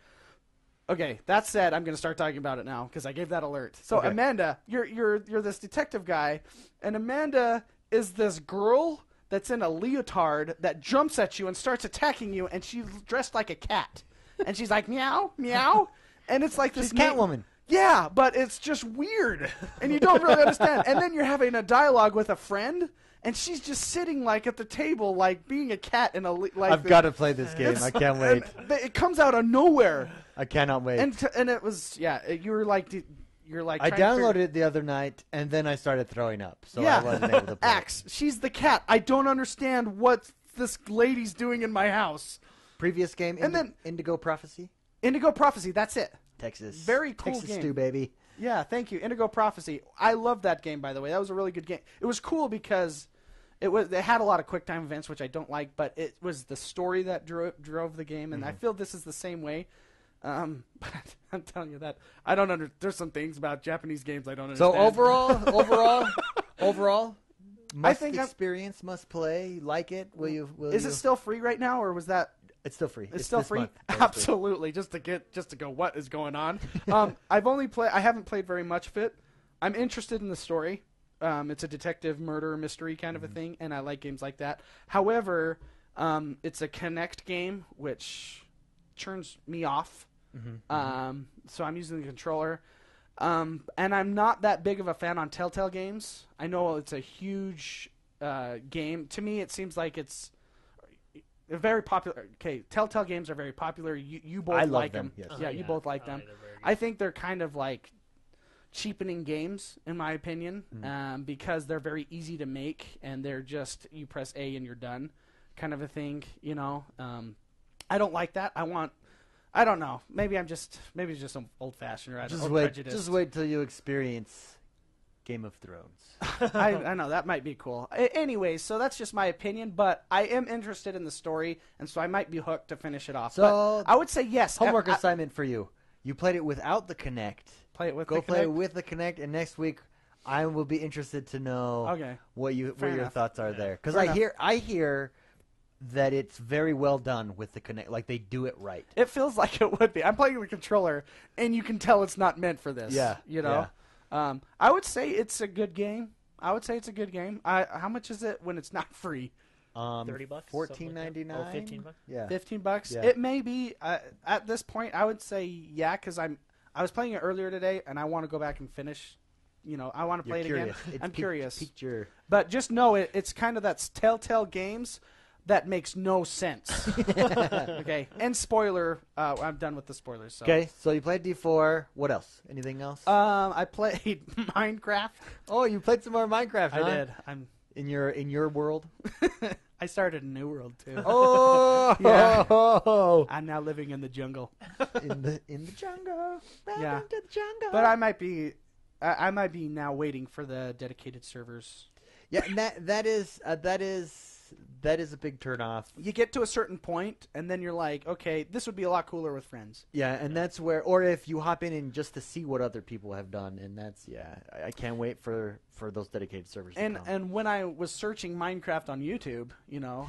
Speaker 3: Okay, that said, I'm going to start talking about it now because I gave that alert. So
Speaker 2: okay.
Speaker 3: Amanda, you're this detective guy, and Amanda is this girl that's in a leotard that jumps at you and starts attacking you, and she's dressed like a cat. And she's like, meow, meow. And it's like this...
Speaker 2: She's Catwoman.
Speaker 3: Yeah, but it's just weird. And you don't really understand. And then you're having a dialogue with a friend, and she's just sitting at the table, being a cat in a...
Speaker 2: I've got to play this game. I can't wait.
Speaker 3: It comes out of nowhere.
Speaker 2: I cannot wait.
Speaker 3: And it was... Yeah, you were like...
Speaker 2: I downloaded it the other night, and then I started throwing up, so I wasn't able to play
Speaker 3: Axe, she's the cat. I don't understand what this lady's doing in my house.
Speaker 2: Previous game,
Speaker 3: and then
Speaker 2: Indigo Prophecy?
Speaker 3: Indigo Prophecy, that's it.
Speaker 2: Texas.
Speaker 3: Very cool
Speaker 2: Texas
Speaker 3: game.
Speaker 2: stew, baby.
Speaker 3: Yeah, thank you. Indigo Prophecy. I love that game, by the way. That was a really good game. It was cool because it had a lot of quick time events, which I don't like, but it was the story that drove the game, and I feel this is the same way. But I'm telling you that I don't there's some things about Japanese games I don't understand.
Speaker 2: So overall, I think experience, must play, like it. Is
Speaker 3: it still free right now, or was that?
Speaker 2: It's still free.
Speaker 3: It's still free. Absolutely, just to go. What is going on? I haven't played very much of it. I'm interested in the story. It's a detective murder mystery kind of a thing, and I like games like that. However, it's a Kinect game, which turns me off. So I'm using the controller. And I'm not that big of a fan on Telltale games. I know it's a huge game. To me, it seems like it's very popular. Okay, Telltale games are very popular. You both like them.
Speaker 2: Yes.
Speaker 3: Yeah, you both like them. I think they're kind of like cheapening games, in my opinion, because they're very easy to make, and they're just, you press A and you're done kind of a thing, I don't like that. I don't know. Maybe it's just some old-fashioned or prejudiced.
Speaker 2: Just wait till you experience Game of Thrones.
Speaker 3: I know that might be cool. Anyways, so that's just my opinion, but I am interested in the story, and so I might be hooked to finish it off.
Speaker 2: So
Speaker 3: but I would say yes.
Speaker 2: Homework assignment for you. You played it without the Kinect.
Speaker 3: Play it with
Speaker 2: Go
Speaker 3: the
Speaker 2: play
Speaker 3: Kinect?
Speaker 2: it with the Kinect, and next week I will be interested to know what your thoughts are there. Because I hear that it's very well done with the Kinect. Like, they do it right.
Speaker 3: It feels like it would be. I'm playing with a controller, and you can tell it's not meant for this.
Speaker 2: Yeah.
Speaker 3: I would say it's a good game. How much is it when it's not free?
Speaker 4: $30,
Speaker 2: $14.99.
Speaker 4: Like 15 bucks.
Speaker 2: Yeah,
Speaker 3: $15.
Speaker 2: Yeah.
Speaker 3: It may be. At this point, I would say because I was playing it earlier today, and I want to go back and finish. I want to play it again. I'm curious. But just know it's kind of that Telltale Games that makes no sense. Okay. And spoiler, I'm done with the spoilers. So.
Speaker 2: Okay, so you played D4. What else? Anything else?
Speaker 3: I played Minecraft.
Speaker 2: Oh, you played some more Minecraft, huh?
Speaker 3: I did. I'm
Speaker 2: in your world.
Speaker 3: I started a new world too.
Speaker 2: Oh,
Speaker 3: yeah. I'm now living in the jungle.
Speaker 2: in the jungle.
Speaker 3: Yeah.
Speaker 2: Into the jungle.
Speaker 3: But I might be now waiting for the dedicated servers.
Speaker 2: Yeah, and that is a big turnoff.
Speaker 3: You get to a certain point, and then you're like, okay, this would be a lot cooler with friends.
Speaker 2: Yeah, and that's where, or if you hop in just to see what other people have done, and that's, I can't wait for those dedicated servers to come.
Speaker 3: And when I was searching Minecraft on YouTube,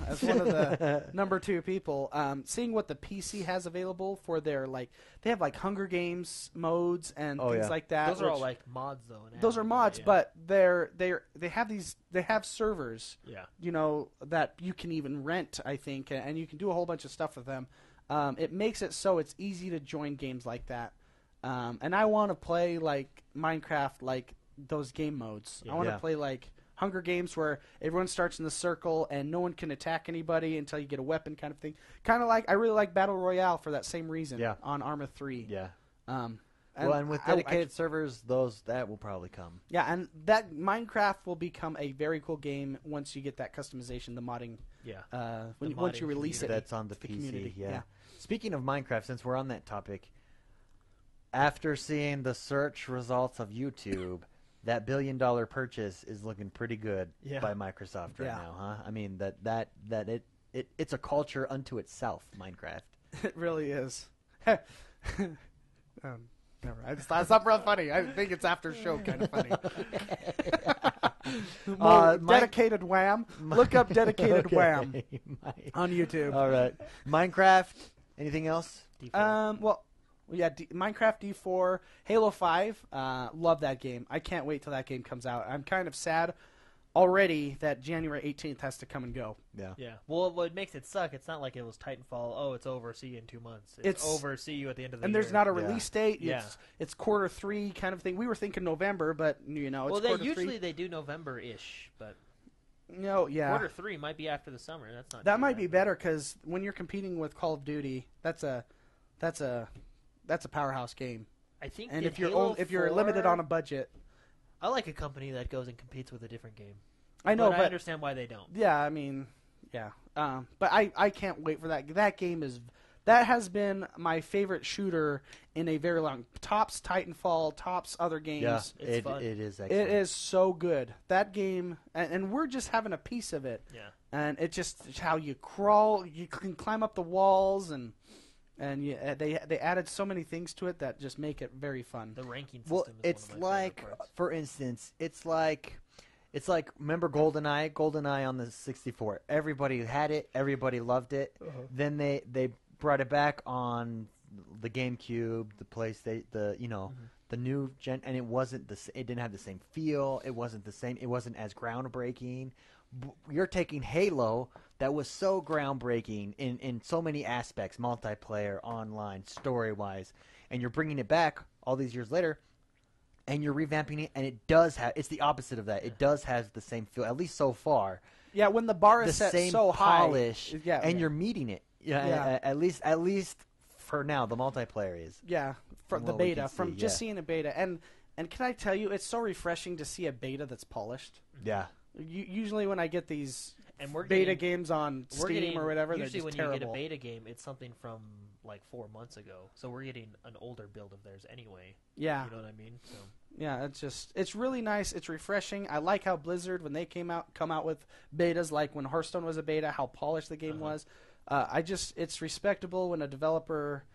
Speaker 3: as one of the number 2 people, seeing what the PC has available for their, they have Hunger Games modes and things like that.
Speaker 4: Those are all mods though.
Speaker 3: Those are mods, but they have servers.
Speaker 4: Yeah.
Speaker 3: That you can even rent, I think, and you can do a whole bunch of stuff with them. It makes it so it's easy to join games like that. And I want to play Minecraft those game modes.
Speaker 2: Yeah.
Speaker 3: I want to play Hunger Games where everyone starts in the circle and no one can attack anybody until you get a weapon kind of thing. Kind of I really like Battle Royale for that same reason on Arma 3.
Speaker 2: Yeah.
Speaker 3: And
Speaker 2: with dedicated servers, that will probably come.
Speaker 3: Yeah, and that Minecraft will become a very cool game once you get that customization, the modding.
Speaker 4: Yeah.
Speaker 3: Once you release it,
Speaker 2: that's on the PC.
Speaker 3: Community. Yeah.
Speaker 2: Speaking of Minecraft, since we're on that topic, after seeing the search results of YouTube, that $1 billion purchase is looking pretty good by Microsoft right now, huh? I mean it's a culture unto itself, Minecraft.
Speaker 3: It really is. Never. It's not real funny. I think it's after show kind of funny. Dedicated Wham. Look up Dedicated Wham on YouTube.
Speaker 2: All right. Minecraft. Anything else?
Speaker 3: Minecraft D4, Halo 5. Love that game. I can't wait till that game comes out. I'm kind of sad already that January 18th has to come and go.
Speaker 4: Yeah. Well, what makes it suck, it's not like it was Titanfall. Oh, it's over. See you in 2 months. It's over. See you at the end of the year.
Speaker 3: And there's not a release date.
Speaker 4: Yeah.
Speaker 3: It's quarter 3 kind of thing. We were thinking November, but it's quarter 3.
Speaker 4: Usually they do November-ish, but quarter 3 might be after the summer. That
Speaker 3: might be better because when you're competing with Call of Duty, that's a powerhouse game.
Speaker 4: I think.
Speaker 3: And if you're limited on a budget,
Speaker 4: I like a company that goes and competes with a different game.
Speaker 3: I know, but
Speaker 4: I understand why they don't.
Speaker 3: Yeah, I mean, yeah. But I can't wait for that. That game has been my favorite shooter in a very long. Tops Titanfall, tops other games.
Speaker 2: Yeah,
Speaker 3: it's
Speaker 2: fun. It is excellent.
Speaker 3: It is so good. That game, and we're just having a piece of it.
Speaker 4: Yeah.
Speaker 3: And it's just how you crawl, you can climb up the walls, and they added so many things to it that just make it very fun.
Speaker 4: The ranking system. Well,
Speaker 2: it's like, for instance, it's like remember GoldenEye on the 64. Everybody had it. Everybody loved it. Then they brought it back on the GameCube, the new gen, and it didn't have the same feel. It wasn't the same. It wasn't as groundbreaking. You're taking Halo, that was so groundbreaking in so many aspects, multiplayer, online, story-wise, and you're bringing it back all these years later, and you're revamping it, and it's the opposite of that. It does have the same feel, at least so far.
Speaker 3: Yeah, when the bar is set so high.
Speaker 2: Polish, and you're meeting it. At least for now, the multiplayer is.
Speaker 3: Yeah, from the beta, just seeing a beta. And can I tell you, it's so refreshing to see a beta that's polished.
Speaker 2: Yeah.
Speaker 3: Usually when I get these
Speaker 4: and
Speaker 3: beta games on Steam or whatever, they're
Speaker 4: usually
Speaker 3: just
Speaker 4: when
Speaker 3: terrible.
Speaker 4: you get a beta game, it's something from like 4 months ago. So we're getting an older build of theirs anyway.
Speaker 3: Yeah.
Speaker 4: You know what I mean? So.
Speaker 3: Yeah, it's really nice. It's refreshing. I like how Blizzard, when they come out with betas, like when Hearthstone was a beta, how polished the game was. It's respectable when a developer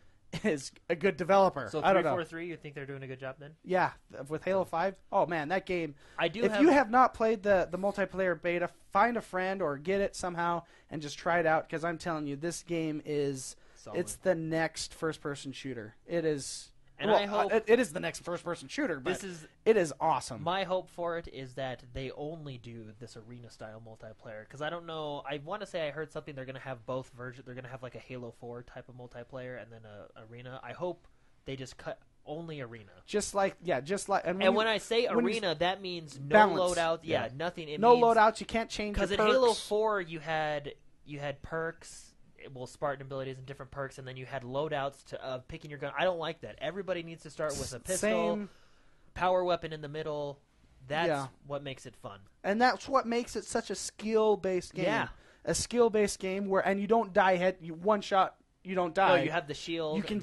Speaker 3: is a good developer.
Speaker 4: So 343, you think they're doing a good job then?
Speaker 3: Yeah, with Halo 5. Oh man, that game.
Speaker 4: If
Speaker 3: you have not played the multiplayer beta, find a friend or get it somehow and just try it out, because I'm telling you, this game is it's the next first-person shooter. It is. And I hope it is the next first-person shooter, but it is awesome.
Speaker 4: My hope for it is that they only do this arena-style multiplayer, because I don't know. I want to say I heard something. They're going to have both versions. They're going to have like a Halo 4 type of multiplayer and then a arena. I hope they just cut only arena.
Speaker 3: And
Speaker 4: when I say arena, that means no
Speaker 3: balance.
Speaker 4: Loadouts. Yeah, nothing.
Speaker 3: No loadouts. You can't change your perks.
Speaker 4: Because in Halo 4, you had perks. Well, Spartan abilities and different perks, and then you had loadouts to picking your gun. I don't like that. Everybody needs to start with a pistol, power weapon in the middle. That's what makes it fun.
Speaker 3: And that's what makes it such a skill-based game.
Speaker 4: Yeah.
Speaker 3: A skill-based game and you don't die one shot, you don't die.
Speaker 4: No, you have the shield.
Speaker 3: You can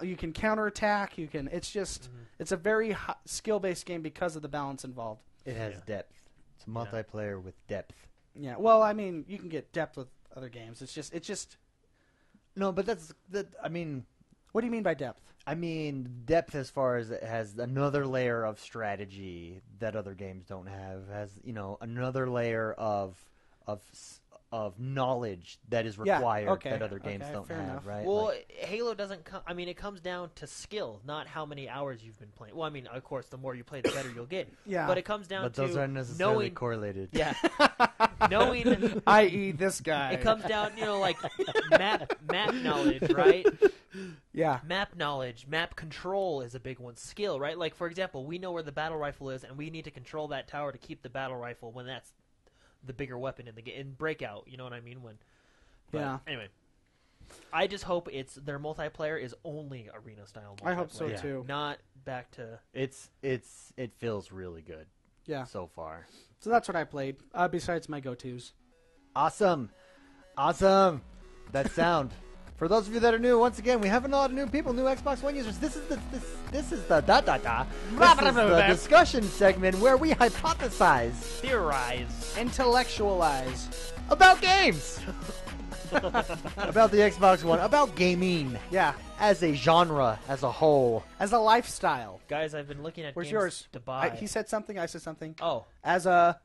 Speaker 3: you can counterattack, it's a very skill-based game because of the balance involved.
Speaker 2: It has depth. It's a multiplayer with depth.
Speaker 3: Yeah. Well, I mean, you can get depth with other games. It's just
Speaker 2: no, but I mean,
Speaker 3: what do you mean by depth?
Speaker 2: I mean depth as far as it has another layer of strategy that other games don't have. Has another layer of knowledge that is required that other games don't have.
Speaker 3: Enough.
Speaker 2: Right?
Speaker 4: Well, Halo doesn't come. I mean, it comes down to skill, not how many hours you've been playing. Well, I mean, of course, the more you play, the better you'll get.
Speaker 3: Yeah.
Speaker 4: But it comes down
Speaker 2: but
Speaker 4: to
Speaker 2: those aren't necessarily correlated.
Speaker 4: Yeah. Knowing,
Speaker 3: i.e., this guy.
Speaker 4: It comes down, like map knowledge, right?
Speaker 3: Yeah.
Speaker 4: Map knowledge, map control is a big one. Skill, right? Like, for example, we know where the battle rifle is, and we need to control that tower to keep the battle rifle when that's the bigger weapon in the game. In Breakout, you know what I mean? Anyway, I just hope their multiplayer is only arena style multiplayer.
Speaker 3: I hope so too.
Speaker 4: Not back to
Speaker 2: it feels really good.
Speaker 3: Yeah.
Speaker 2: So far.
Speaker 3: So that's what I played. Besides my go-tos.
Speaker 2: Awesome. That sound. For those of you that are new, once again, we have a lot of new people, new Xbox One users. This is the This is the discussion segment where we hypothesize,
Speaker 4: theorize,
Speaker 3: intellectualize
Speaker 2: about games. About the Xbox One, about gaming
Speaker 3: Yeah,
Speaker 2: as a genre, as a whole.
Speaker 3: as a lifestyle.
Speaker 4: Guys, I've been looking at
Speaker 3: Where's
Speaker 4: games
Speaker 3: yours?
Speaker 4: to buy.
Speaker 3: He said something. I said something.
Speaker 4: Oh,
Speaker 3: As a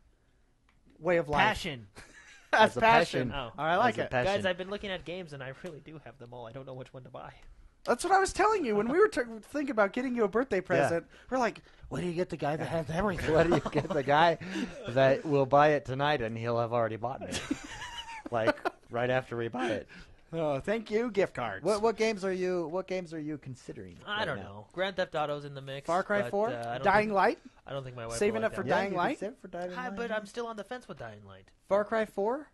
Speaker 3: way of life.
Speaker 4: passion.
Speaker 3: As
Speaker 2: a
Speaker 3: passion.
Speaker 2: passion.
Speaker 4: Oh.
Speaker 3: All right, I like
Speaker 2: As a
Speaker 3: it.
Speaker 2: passion.
Speaker 4: Guys, I've been looking at games, and I really do have them all. I don't know which one to buy.
Speaker 3: That's what I was telling you when we were thinking about getting you a birthday present. We're like, what do you get the guy that has everything?
Speaker 2: What do you get the guy that will buy it tonight and he'll have already bought it? Like right after we buy it.
Speaker 3: Oh, thank you, gift cards.
Speaker 2: What games are you considering?
Speaker 4: I
Speaker 2: right
Speaker 4: don't
Speaker 2: now?
Speaker 4: know. Grand Theft Auto's in the mix.
Speaker 3: Far Cry
Speaker 4: but,
Speaker 3: 4?
Speaker 4: I don't
Speaker 3: Dying
Speaker 4: think,
Speaker 3: Light?
Speaker 4: I don't think my wife
Speaker 3: Saving
Speaker 4: will
Speaker 3: up
Speaker 4: like
Speaker 3: for
Speaker 4: that.
Speaker 3: Dying
Speaker 2: you
Speaker 3: Light?
Speaker 2: can save it for Dying
Speaker 4: Hi,
Speaker 2: Light.
Speaker 4: but I'm still on the fence with Dying Light.
Speaker 2: Far Cry 4?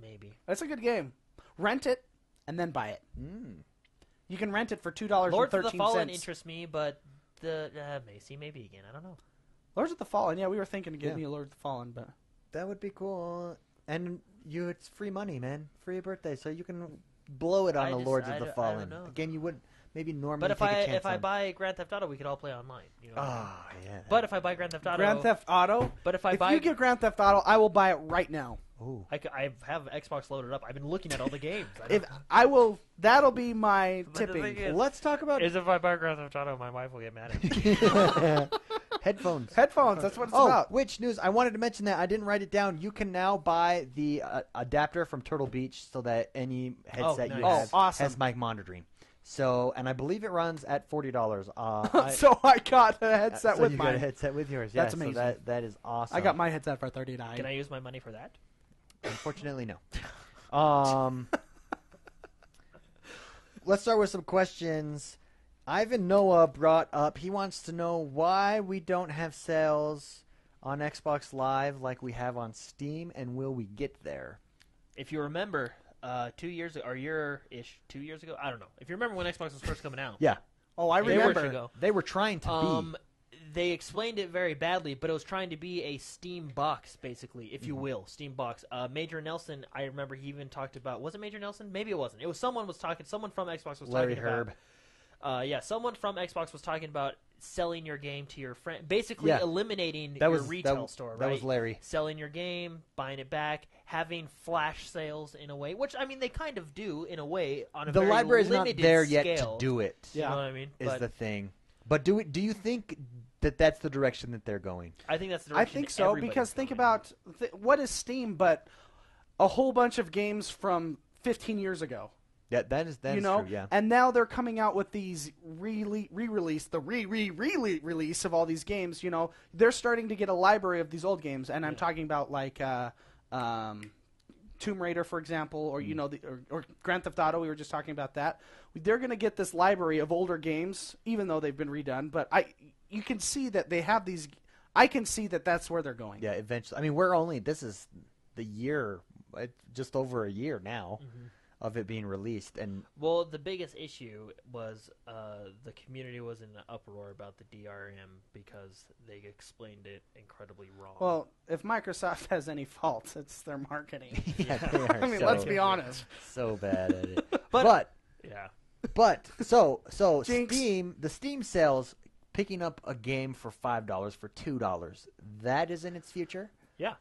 Speaker 4: Maybe.
Speaker 3: That's a good game. Rent it and then buy it.
Speaker 2: Mm.
Speaker 3: You can rent it for $2.13.
Speaker 4: Lords of the Fallen interests me, but the maybe again. I don't know.
Speaker 3: Lords of the Fallen, yeah, we were thinking of getting
Speaker 2: Yeah.
Speaker 3: you Lords of the Fallen, but
Speaker 2: That would be cool. And it's free money, man. Free birthday, so you can blow it on
Speaker 4: I
Speaker 2: the
Speaker 4: just-
Speaker 2: Lords
Speaker 4: I
Speaker 2: of the
Speaker 4: don't- I
Speaker 2: Fallen.
Speaker 4: don't know.
Speaker 2: A game you wouldn't maybe normally
Speaker 4: But if
Speaker 2: take a
Speaker 4: I
Speaker 2: chance
Speaker 4: if I
Speaker 2: on.
Speaker 4: buy Grand Theft Auto, we could all play online. You know.
Speaker 2: Oh, yeah.
Speaker 4: But if I buy Grand Theft Auto,
Speaker 3: Grand Theft Auto.
Speaker 4: But if I
Speaker 3: If
Speaker 4: buy,
Speaker 3: you get Grand Theft Auto, I will buy it right now.
Speaker 2: Ooh.
Speaker 4: I have Xbox loaded up. I've been looking at all the games.
Speaker 3: If I will, that'll be my
Speaker 4: But the
Speaker 3: tipping.
Speaker 4: thing is-
Speaker 2: Let's talk about
Speaker 4: if I buy Grand Theft Auto, my wife will get mad at me.
Speaker 2: headphones.
Speaker 3: Headphones, that's what it's
Speaker 2: Oh,
Speaker 3: about.
Speaker 2: which news? I wanted to mention that. I didn't write it down. You can now buy the adapter from Turtle Beach so that any headset you
Speaker 4: nice.
Speaker 2: have
Speaker 3: Oh, awesome.
Speaker 2: has mic monitoring. So, and I believe it runs at $40.
Speaker 3: So I got a headset
Speaker 2: so
Speaker 3: with
Speaker 2: you got a
Speaker 3: mine.
Speaker 2: headset with yours.
Speaker 3: That's
Speaker 2: Yeah,
Speaker 3: amazing.
Speaker 2: So that is awesome.
Speaker 3: I got my headset for $39.
Speaker 4: Can I use my money for that?
Speaker 2: Unfortunately, no. Let's start with some questions. Ivan Noah brought up, he wants to know why we don't have sales on Xbox Live like we have on Steam, and will we get there?
Speaker 4: If you remember, 2 years or year-ish, 2 years ago, I don't know. If you remember when Xbox was first coming out,
Speaker 2: Yeah.
Speaker 3: Oh, I
Speaker 4: a year or two
Speaker 3: remember.
Speaker 4: ago,
Speaker 2: They were trying to be.
Speaker 4: they explained it very badly, but it was trying to be a Steam box, basically, if you will, Steam box. Major Nelson, I remember he even talked about. Was it Major Nelson? Maybe it wasn't. It was someone was talking. Someone from Xbox was
Speaker 2: Larry
Speaker 4: talking
Speaker 2: Herb.
Speaker 4: about. Yeah, someone from Xbox was talking about selling your game to your friend, basically
Speaker 2: Yeah.
Speaker 4: eliminating
Speaker 2: That
Speaker 4: your
Speaker 2: was
Speaker 4: retail store.
Speaker 2: That
Speaker 4: right?
Speaker 2: was Larry.
Speaker 4: Selling your game, buying it back, having flash sales in a way, which I mean they kind of do in a way on a
Speaker 2: The
Speaker 4: very
Speaker 2: library's not
Speaker 4: limited
Speaker 2: there yet
Speaker 4: scale.
Speaker 2: to do it.
Speaker 4: You know what I mean?
Speaker 2: Is
Speaker 4: But
Speaker 2: the thing. But do you think that that's the direction that they're going?
Speaker 4: I think that's the
Speaker 3: I
Speaker 4: direction
Speaker 3: think so,
Speaker 4: everybody's
Speaker 3: because think
Speaker 4: going.
Speaker 3: about what is Steam but a whole bunch of games from 15 years ago.
Speaker 2: Yeah, that is
Speaker 3: you know?
Speaker 2: true, yeah.
Speaker 3: And now they're coming out with these re-release, the re-release of all these games. You know, they're starting to get a library of these old games, and I'm talking about like Tomb Raider, for example, or you know, or Grand Theft Auto. We were just talking about that. They're going to get this library of older games, even though they've been redone. But you can see that they have these. I can see that that's where they're going.
Speaker 2: Yeah, eventually. I mean, this is the year, just over a year now of it being released. And
Speaker 4: Well, the biggest issue was the community was in an uproar about the DRM because they explained it incredibly wrong.
Speaker 3: Well, if Microsoft has any fault, it's their marketing.
Speaker 2: yeah, they are
Speaker 3: I mean,
Speaker 2: so,
Speaker 3: let's be honest.
Speaker 2: so bad at it.
Speaker 4: But- yeah.
Speaker 2: so
Speaker 3: Jinx.
Speaker 2: the Steam sales picking up a game for $5 for $2. That is in its future.
Speaker 4: Yeah.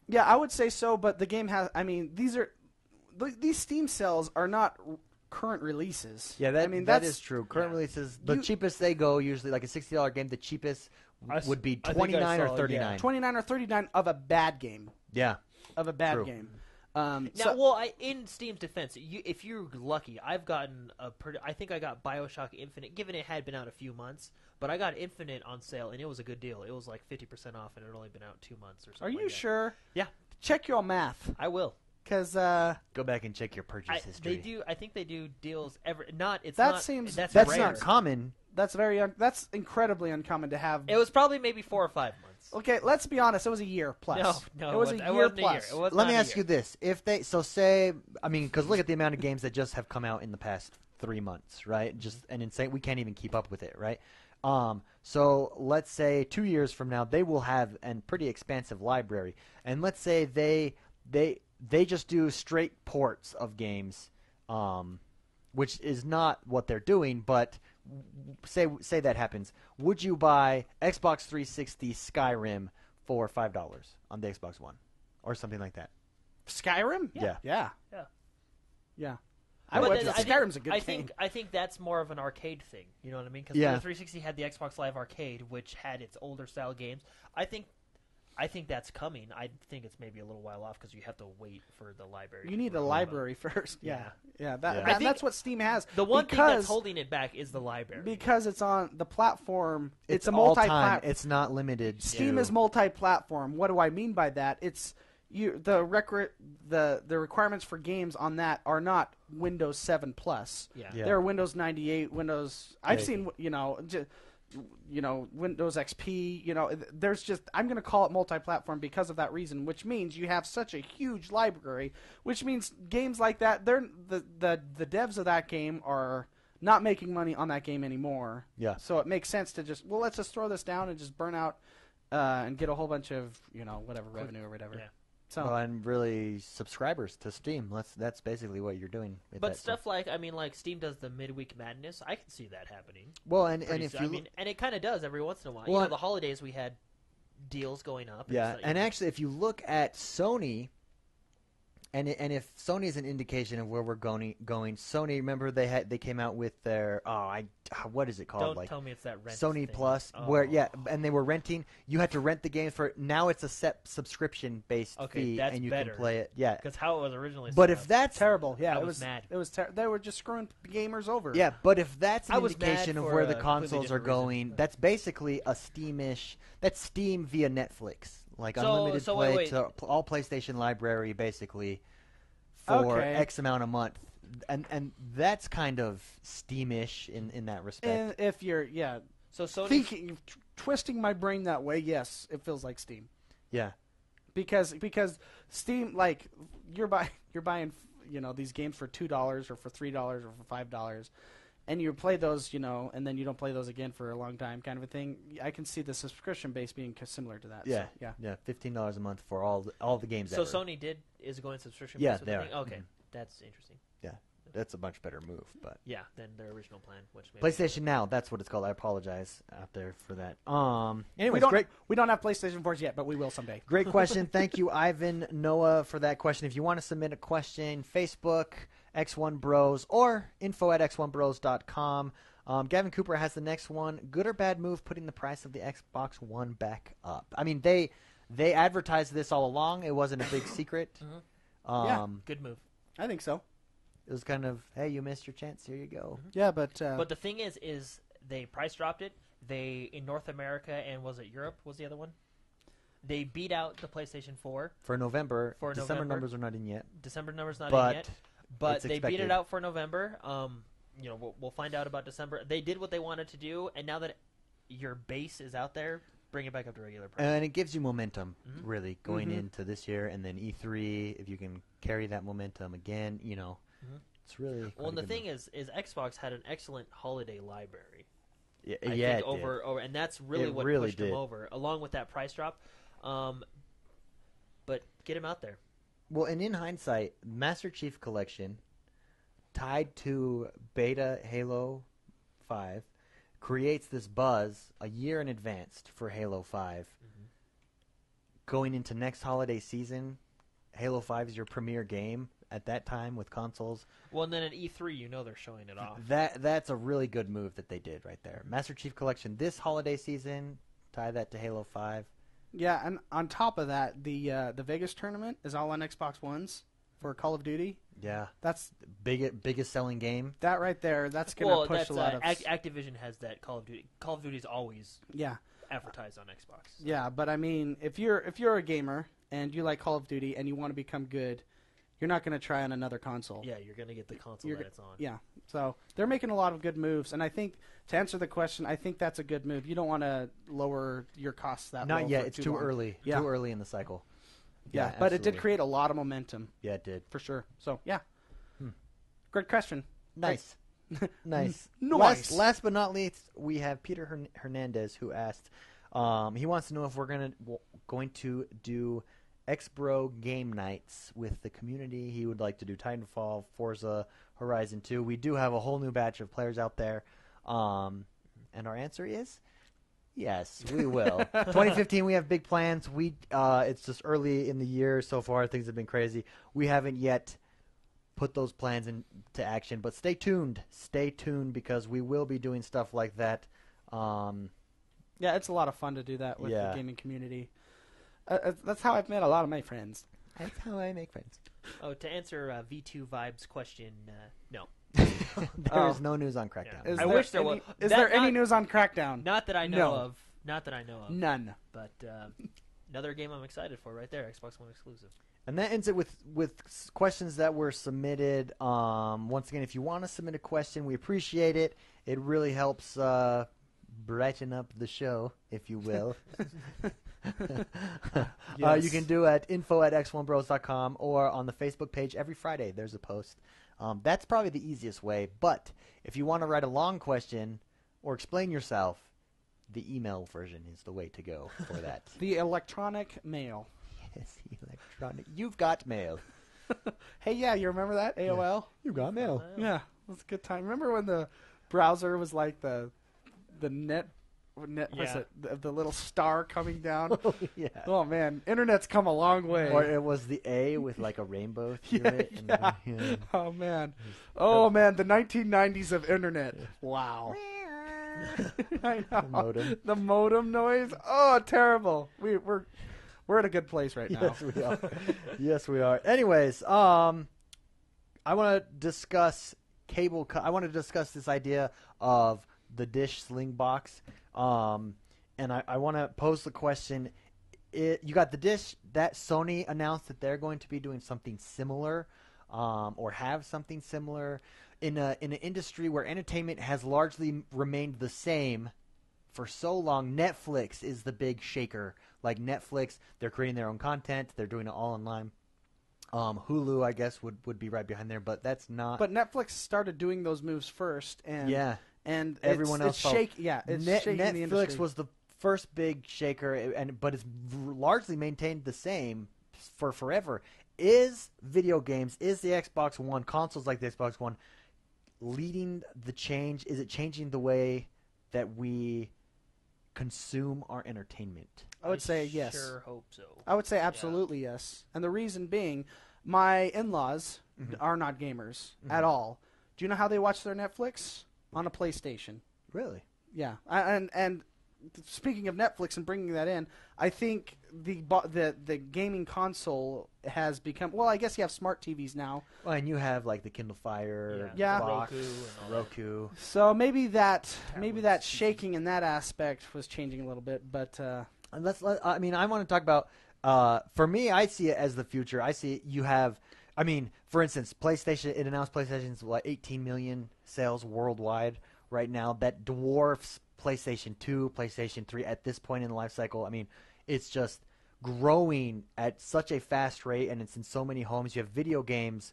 Speaker 3: Yeah, I would say so, but the game has. I mean, these Steam sales are not current releases.
Speaker 2: Yeah, that,
Speaker 3: I mean,
Speaker 2: that
Speaker 3: that's
Speaker 2: is true. Current
Speaker 4: yeah.
Speaker 2: releases, the cheapest they go usually like a $60 game. The cheapest would be
Speaker 4: I think I
Speaker 2: $29 or
Speaker 4: saw,
Speaker 2: $39.
Speaker 4: yeah.
Speaker 3: 29 or 39 of a bad game.
Speaker 2: Yeah.
Speaker 3: Of a bad
Speaker 2: True.
Speaker 3: game.
Speaker 4: Now, in Steam's defense, if you're lucky, I've gotten I think I got BioShock Infinite, given it had been out a few months, but I got Infinite on sale, and it was a good deal. It was like 50% off, and it had only been out 2 months or something.
Speaker 3: Are you
Speaker 4: like that.
Speaker 3: sure?
Speaker 4: Yeah,
Speaker 3: Check your math,
Speaker 4: I will.
Speaker 3: because
Speaker 2: Go back and check your purchase history.
Speaker 4: They do. I think they do deals every. Not. It's
Speaker 3: That
Speaker 4: not.
Speaker 3: seems-
Speaker 4: That's
Speaker 2: That's
Speaker 4: rare.
Speaker 2: not common.
Speaker 3: that's that's incredibly uncommon to have.
Speaker 4: It was probably maybe 4 or 5 months.
Speaker 3: Okay, let's be honest. It was a year plus.
Speaker 4: No,
Speaker 3: it was a
Speaker 4: it
Speaker 3: year
Speaker 4: wasn't
Speaker 3: plus.
Speaker 4: A year. It was
Speaker 2: Let
Speaker 4: not
Speaker 2: me
Speaker 4: a
Speaker 2: ask
Speaker 4: year.
Speaker 2: you this: if they say, I mean, because look at the amount of games that just have come out in the past 3 months, right? Just an insane. We can't even keep up with it, right? So let's say 2 years from now they will have a pretty expansive library, and let's say they just do straight ports of games, which is not what they're doing, but say that happens. Would you buy Xbox 360 Skyrim for $5 on the Xbox One, or something like that?
Speaker 3: Skyrim?
Speaker 2: Yeah.
Speaker 3: Yeah.
Speaker 4: Yeah.
Speaker 3: Yeah.
Speaker 4: Skyrim's
Speaker 3: a good game.
Speaker 4: I think that's more of an arcade thing. You know what I mean? Because
Speaker 2: Yeah.
Speaker 4: the 360 had the Xbox Live Arcade, which had its older style games. I think that's coming. I think it's maybe a little while off because you have to wait for the library.
Speaker 3: You need the library first. Yeah. That's what Steam has.
Speaker 4: The one thing that's holding it back is the library.
Speaker 3: Because it's on the platform. It's a
Speaker 2: all
Speaker 3: multi-platform.
Speaker 2: time. It's not limited.
Speaker 3: Steam is multi-platform. What do I mean by that? It's the requirements for games on that are not Windows 7 Plus.
Speaker 4: Yeah.
Speaker 3: They're Windows 98, Windows. I've seen Windows XP. There's just I'm going to call it multi-platform because of that reason, which means you have such a huge library, which means games like that. The devs of that game are not making money on that game anymore.
Speaker 2: Yeah.
Speaker 3: So it makes sense to let's just throw this down and just burn out and get a whole bunch of whatever revenue or whatever.
Speaker 4: Yeah.
Speaker 3: So
Speaker 2: and really subscribers to Steam. That's basically what you're doing.
Speaker 4: But stuff like Steam does the midweek madness. I can see that happening.
Speaker 2: Well, and if you
Speaker 4: and it kind of does every once in a while.
Speaker 2: Well,
Speaker 4: the holidays we had deals going up.
Speaker 2: Yeah, and actually, if you look at Sony, and if Sony is an indication of where we're going, Sony. Remember they came out with their what is it called?
Speaker 4: Don't tell me it's that rent
Speaker 2: Sony
Speaker 4: thing.
Speaker 2: Plus, where and they were renting. You had to rent the games for. Now it's a set subscription based fee,
Speaker 4: that's
Speaker 2: and you
Speaker 4: better.
Speaker 2: can play it. Yeah,
Speaker 4: Because how it was originally.
Speaker 2: but
Speaker 4: set
Speaker 2: if
Speaker 4: up.
Speaker 2: that's
Speaker 3: terrible. Yeah,
Speaker 4: I
Speaker 3: it
Speaker 4: was mad.
Speaker 3: It was they were just screwing gamers over.
Speaker 2: Yeah, but if that's
Speaker 4: I
Speaker 2: an
Speaker 4: was mad
Speaker 2: indication of
Speaker 4: for
Speaker 2: where
Speaker 4: a
Speaker 2: the
Speaker 4: completely
Speaker 2: consoles are
Speaker 4: different reason,
Speaker 2: going,
Speaker 4: but-
Speaker 2: that's basically a Steamish. That's Steam via Netflix, like
Speaker 4: So-
Speaker 2: unlimited
Speaker 4: so
Speaker 2: play
Speaker 4: wait.
Speaker 2: to all PlayStation library, basically for
Speaker 3: Okay.
Speaker 2: X amount a month, and that's kind of Steamish in that respect.
Speaker 3: And if you're
Speaker 4: So Sony.
Speaker 3: thinking, twisting my brain that way, yes, it feels like Steam.
Speaker 2: Yeah,
Speaker 3: Because Steam, you're buying these games for $2 or for $3 or for $5, and you play those and then you don't play those again for a long time, kind of a thing. I can see the subscription base being similar to that.
Speaker 2: yeah,
Speaker 3: So,
Speaker 2: yeah. $15 a month for all the games.
Speaker 4: So
Speaker 2: ever.
Speaker 4: Sony is going subscription.
Speaker 2: Yeah,
Speaker 4: based with
Speaker 2: they
Speaker 4: the
Speaker 2: are.
Speaker 4: thing? Okay,
Speaker 2: Mhm.
Speaker 4: that's interesting.
Speaker 2: Yeah, that's a much better move, but.
Speaker 4: Yeah, than their original plan, which maybe
Speaker 2: PlayStation Now, that's what it's called. I apologize out there for that.
Speaker 3: we
Speaker 2: Anyways,
Speaker 3: don't
Speaker 2: great.
Speaker 3: we don't have PlayStation 4s yet, but we will someday.
Speaker 2: Great question. Thank you, Ivan Noah, for that question. If you want to submit a question, Facebook, X1 Bros, or info@x1bros.com. Gavin Cooper has the next one. Good or bad move putting the price of the Xbox One back up? I mean, they advertised this all along. It wasn't a big secret.
Speaker 3: Yeah.
Speaker 4: good move.
Speaker 3: I think so.
Speaker 2: It was kind of, hey, you missed your chance. Here you go.
Speaker 3: Yeah, but
Speaker 4: But the thing is they price dropped it. They in North America and was it Europe was the other one? They beat out the PlayStation 4.
Speaker 2: For November,
Speaker 4: For
Speaker 2: December
Speaker 4: November.
Speaker 2: numbers are not in yet.
Speaker 4: December number's not
Speaker 2: But
Speaker 4: in yet, but
Speaker 2: it's
Speaker 4: they beat
Speaker 2: expected.
Speaker 4: it out for November. We'll find out about December. They did what they wanted to do, and now that your base is out there, bring it back up to regular price.
Speaker 2: And it gives you momentum,
Speaker 4: Mhm.
Speaker 2: really, going
Speaker 3: Mhm.
Speaker 2: into this year. And then E3, if you can carry that momentum again,
Speaker 4: Mhm.
Speaker 2: it's really.
Speaker 4: Well, and the thing is Xbox had an excellent holiday library.
Speaker 2: yeah,
Speaker 4: I
Speaker 2: yeah,
Speaker 4: think
Speaker 2: it did.
Speaker 4: over, and that's really
Speaker 2: It
Speaker 4: what
Speaker 2: really
Speaker 4: pushed them
Speaker 2: did.
Speaker 4: over, along with that price drop. But get him out there.
Speaker 2: Well, and in hindsight, Master Chief Collection, tied to Beta Halo 5, creates this buzz a year in advance for Halo 5.
Speaker 4: Mm-hmm.
Speaker 2: Going into next holiday season, Halo 5 is your premier game at that time with consoles.
Speaker 4: Well, and then at E3, they're showing it off.
Speaker 2: That's a really good move that they did right there. Master Chief Collection this holiday season, tie that to Halo 5.
Speaker 3: yeah, and on top of that, the Vegas tournament is all on Xbox Ones for Call of Duty.
Speaker 2: Yeah,
Speaker 3: That's
Speaker 2: biggest selling game.
Speaker 3: that right there. That's going to push
Speaker 4: that's
Speaker 3: a lot of
Speaker 4: Activision has that Call of Duty. Call of Duty's always
Speaker 3: yeah.
Speaker 4: advertised on Xbox.
Speaker 3: Yeah, but I mean, if you're a gamer and you like Call of Duty and you want to become good, you're not going to try on another console.
Speaker 4: Yeah, you're gonna get the console
Speaker 3: You're
Speaker 4: that
Speaker 3: g-
Speaker 4: it's on.
Speaker 3: Yeah. So they're making a lot of good moves, and I think to answer the question, I think that's a good move. You don't want to lower your costs that low
Speaker 2: Not yet.
Speaker 3: for
Speaker 2: It's too
Speaker 3: long.
Speaker 2: early.
Speaker 3: Yeah.
Speaker 2: Too early in the cycle.
Speaker 3: Yeah, but it did
Speaker 2: absolutely.
Speaker 3: create a lot of momentum
Speaker 2: Yeah, it did.
Speaker 3: for sure. So yeah,
Speaker 2: Hmm.
Speaker 3: great question.
Speaker 2: Nice. Nice.
Speaker 3: Nice.
Speaker 2: Last but not least, we have Peter Hernandez who asked, he wants to know if we're going to do X-Bro game nights with the community. He would like to do Titanfall, Forza Horizon 2. We do have a whole new batch of players out there. And our answer is Yes, we will. 2015, we have big plans. It's just early in the year so far. Things have been crazy. We haven't yet put those plans into action, but stay tuned. Stay tuned because we will be doing stuff like that.
Speaker 3: Yeah, it's a lot of fun to do that with the gaming community. That's how I've met a lot of my friends.
Speaker 2: That's how I make friends.
Speaker 4: Oh, to answer V2 Vibes' question, no.
Speaker 2: There's no news on Crackdown.
Speaker 3: Is
Speaker 4: I
Speaker 3: there
Speaker 4: wish there
Speaker 3: any-
Speaker 4: was.
Speaker 3: Is there any news on Crackdown?
Speaker 4: Not that I know
Speaker 3: No.
Speaker 4: of. Not that I know of.
Speaker 3: None.
Speaker 4: But another game I'm excited for right there, Xbox One exclusive.
Speaker 2: And that ends it with questions that were submitted. Once again, if you want to submit a question, we appreciate it. It really helps brighten up the show, if you will.
Speaker 3: Yes.
Speaker 2: You can do at info@x1bros.com or on the Facebook page every Friday. There's a post. That's probably the easiest way. But if you want to write a long question or explain yourself, the email version is the way to go for that.
Speaker 3: The electronic mail.
Speaker 2: Yes, electronic. You've got mail.
Speaker 3: Hey, yeah, you remember that AOL?
Speaker 2: You've got mail.
Speaker 3: Yeah, it was a good time. Remember when the browser was like the net what's
Speaker 4: Yeah.
Speaker 3: it, the little star coming down?
Speaker 2: Oh, yeah.
Speaker 3: Oh man, internet's come a long way.
Speaker 2: Or it was the A with like a rainbow through it. And
Speaker 3: yeah.
Speaker 2: then,
Speaker 3: Oh man, oh man, the 1990s of internet. Wow. I know.
Speaker 2: modem.
Speaker 3: The modem noise. Oh, terrible. We're at a good place right now.
Speaker 2: Yes, we are. Yes, we are. Anyways, I want to discuss cable. I want to discuss this idea of the Dish Sling box, and I want to pose the question: you got the Dish that Sony announced that they're going to be doing something similar, or have something similar in an industry where entertainment has largely remained the same for so long. Netflix is the big shaker. Like Netflix, they're creating their own content. They're doing it all online. Hulu, I guess, would be right behind there, but that's not.
Speaker 3: But Netflix started doing those moves first, and
Speaker 2: yeah,
Speaker 3: and
Speaker 2: everyone else
Speaker 3: it's
Speaker 2: followed.
Speaker 3: it's shaking the
Speaker 2: Netflix
Speaker 3: industry.
Speaker 2: was the first big shaker, but it's largely maintained the same for forever. Is video games, is the Xbox One, consoles like the Xbox One, leading the change? Is it changing the way that we consume our entertainment?
Speaker 3: I would say yes.
Speaker 4: Sure hope so.
Speaker 3: I would say absolutely yes. And the reason being, my in-laws are not gamers at all. Do you know how they watch their Netflix? On a PlayStation.
Speaker 2: Really?
Speaker 3: Yeah. And speaking of Netflix and bringing that in, I think the gaming console has become, well, I guess you have smart TVs now.
Speaker 2: Well, and you have like the Kindle Fire,
Speaker 3: Yeah.
Speaker 2: box,
Speaker 4: Roku and all that.
Speaker 2: Roku.
Speaker 3: So maybe that
Speaker 4: Tablets.
Speaker 3: shaking in that aspect was changing a little bit, but
Speaker 2: And I mean, I want to talk about. For me, I see it as the future. I see you have. I mean, for instance, PlayStation. It announced PlayStation's 18 million sales worldwide right now. That dwarfs PlayStation 2, PlayStation 3 at this point in the life cycle. I mean, it's just growing at such a fast rate, and it's in so many homes. You have video games,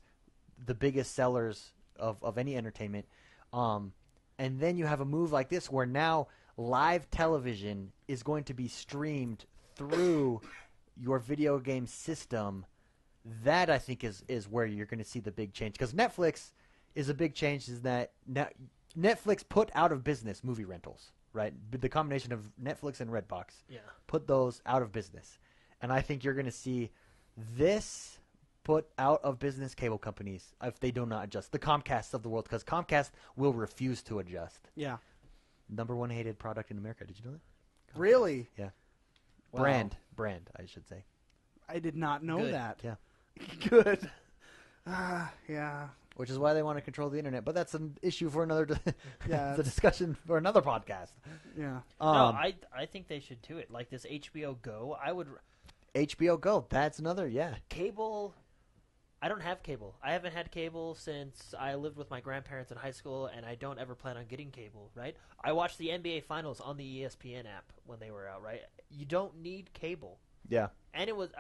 Speaker 2: the biggest sellers of any entertainment, and then you have a move like this where now live television is going to be streamed through your video game system. That, I think, is where you're going to see the big change. Because Netflix is a big change, is that Netflix put out of business movie rentals, right? The combination of Netflix and Redbox put those out of business. And I think you're going to see this put out of business cable companies if they do not adjust. The Comcasts of the world, because Comcast will refuse to adjust.
Speaker 3: yeah.
Speaker 2: Number one hated product in America. Did you know that?
Speaker 3: Really?
Speaker 2: Yeah.
Speaker 3: Wow.
Speaker 2: Brand, I should say.
Speaker 3: I did not know
Speaker 4: Good.
Speaker 3: that.
Speaker 2: Yeah.
Speaker 3: Good. Yeah.
Speaker 2: Which is why they want to control the internet. But that's an issue for another.
Speaker 3: Yeah,
Speaker 2: it's a discussion for another podcast.
Speaker 3: Yeah.
Speaker 4: No, I think they should do it. Like this HBO Go, I would
Speaker 2: HBO Go. That's another. Yeah.
Speaker 4: cable. I don't have cable. I haven't had cable since I lived with my grandparents in high school, and I don't ever plan on getting cable, right? I watched the NBA Finals on the ESPN app when they were out, right? You don't need cable.
Speaker 2: Yeah.
Speaker 4: And it was,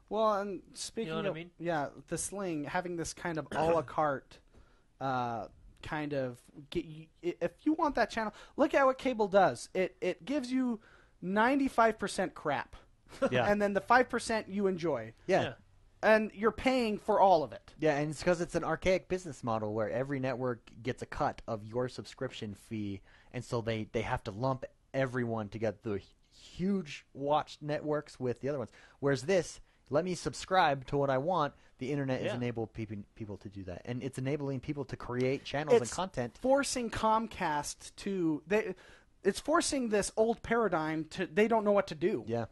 Speaker 3: Well, and speaking
Speaker 4: what I
Speaker 3: of,
Speaker 4: mean?
Speaker 3: yeah, the Sling, having this kind of a la carte kind of, if you want that channel, look at what cable does. It gives you 95% crap.
Speaker 2: Yeah.
Speaker 3: And then the 5% you enjoy.
Speaker 2: Yeah.
Speaker 3: And you're paying for all of it.
Speaker 2: Yeah, and it's because it's an archaic business model where every network gets a cut of your subscription fee, and so they have to lump everyone to get the huge watched networks with the other ones. Whereas this, let me subscribe to what I want. The internet is enabling people to do that, and it's enabling people to create channels and content.
Speaker 3: Forcing Comcast to it's forcing this old paradigm to they don't know what to do.
Speaker 2: Yeah,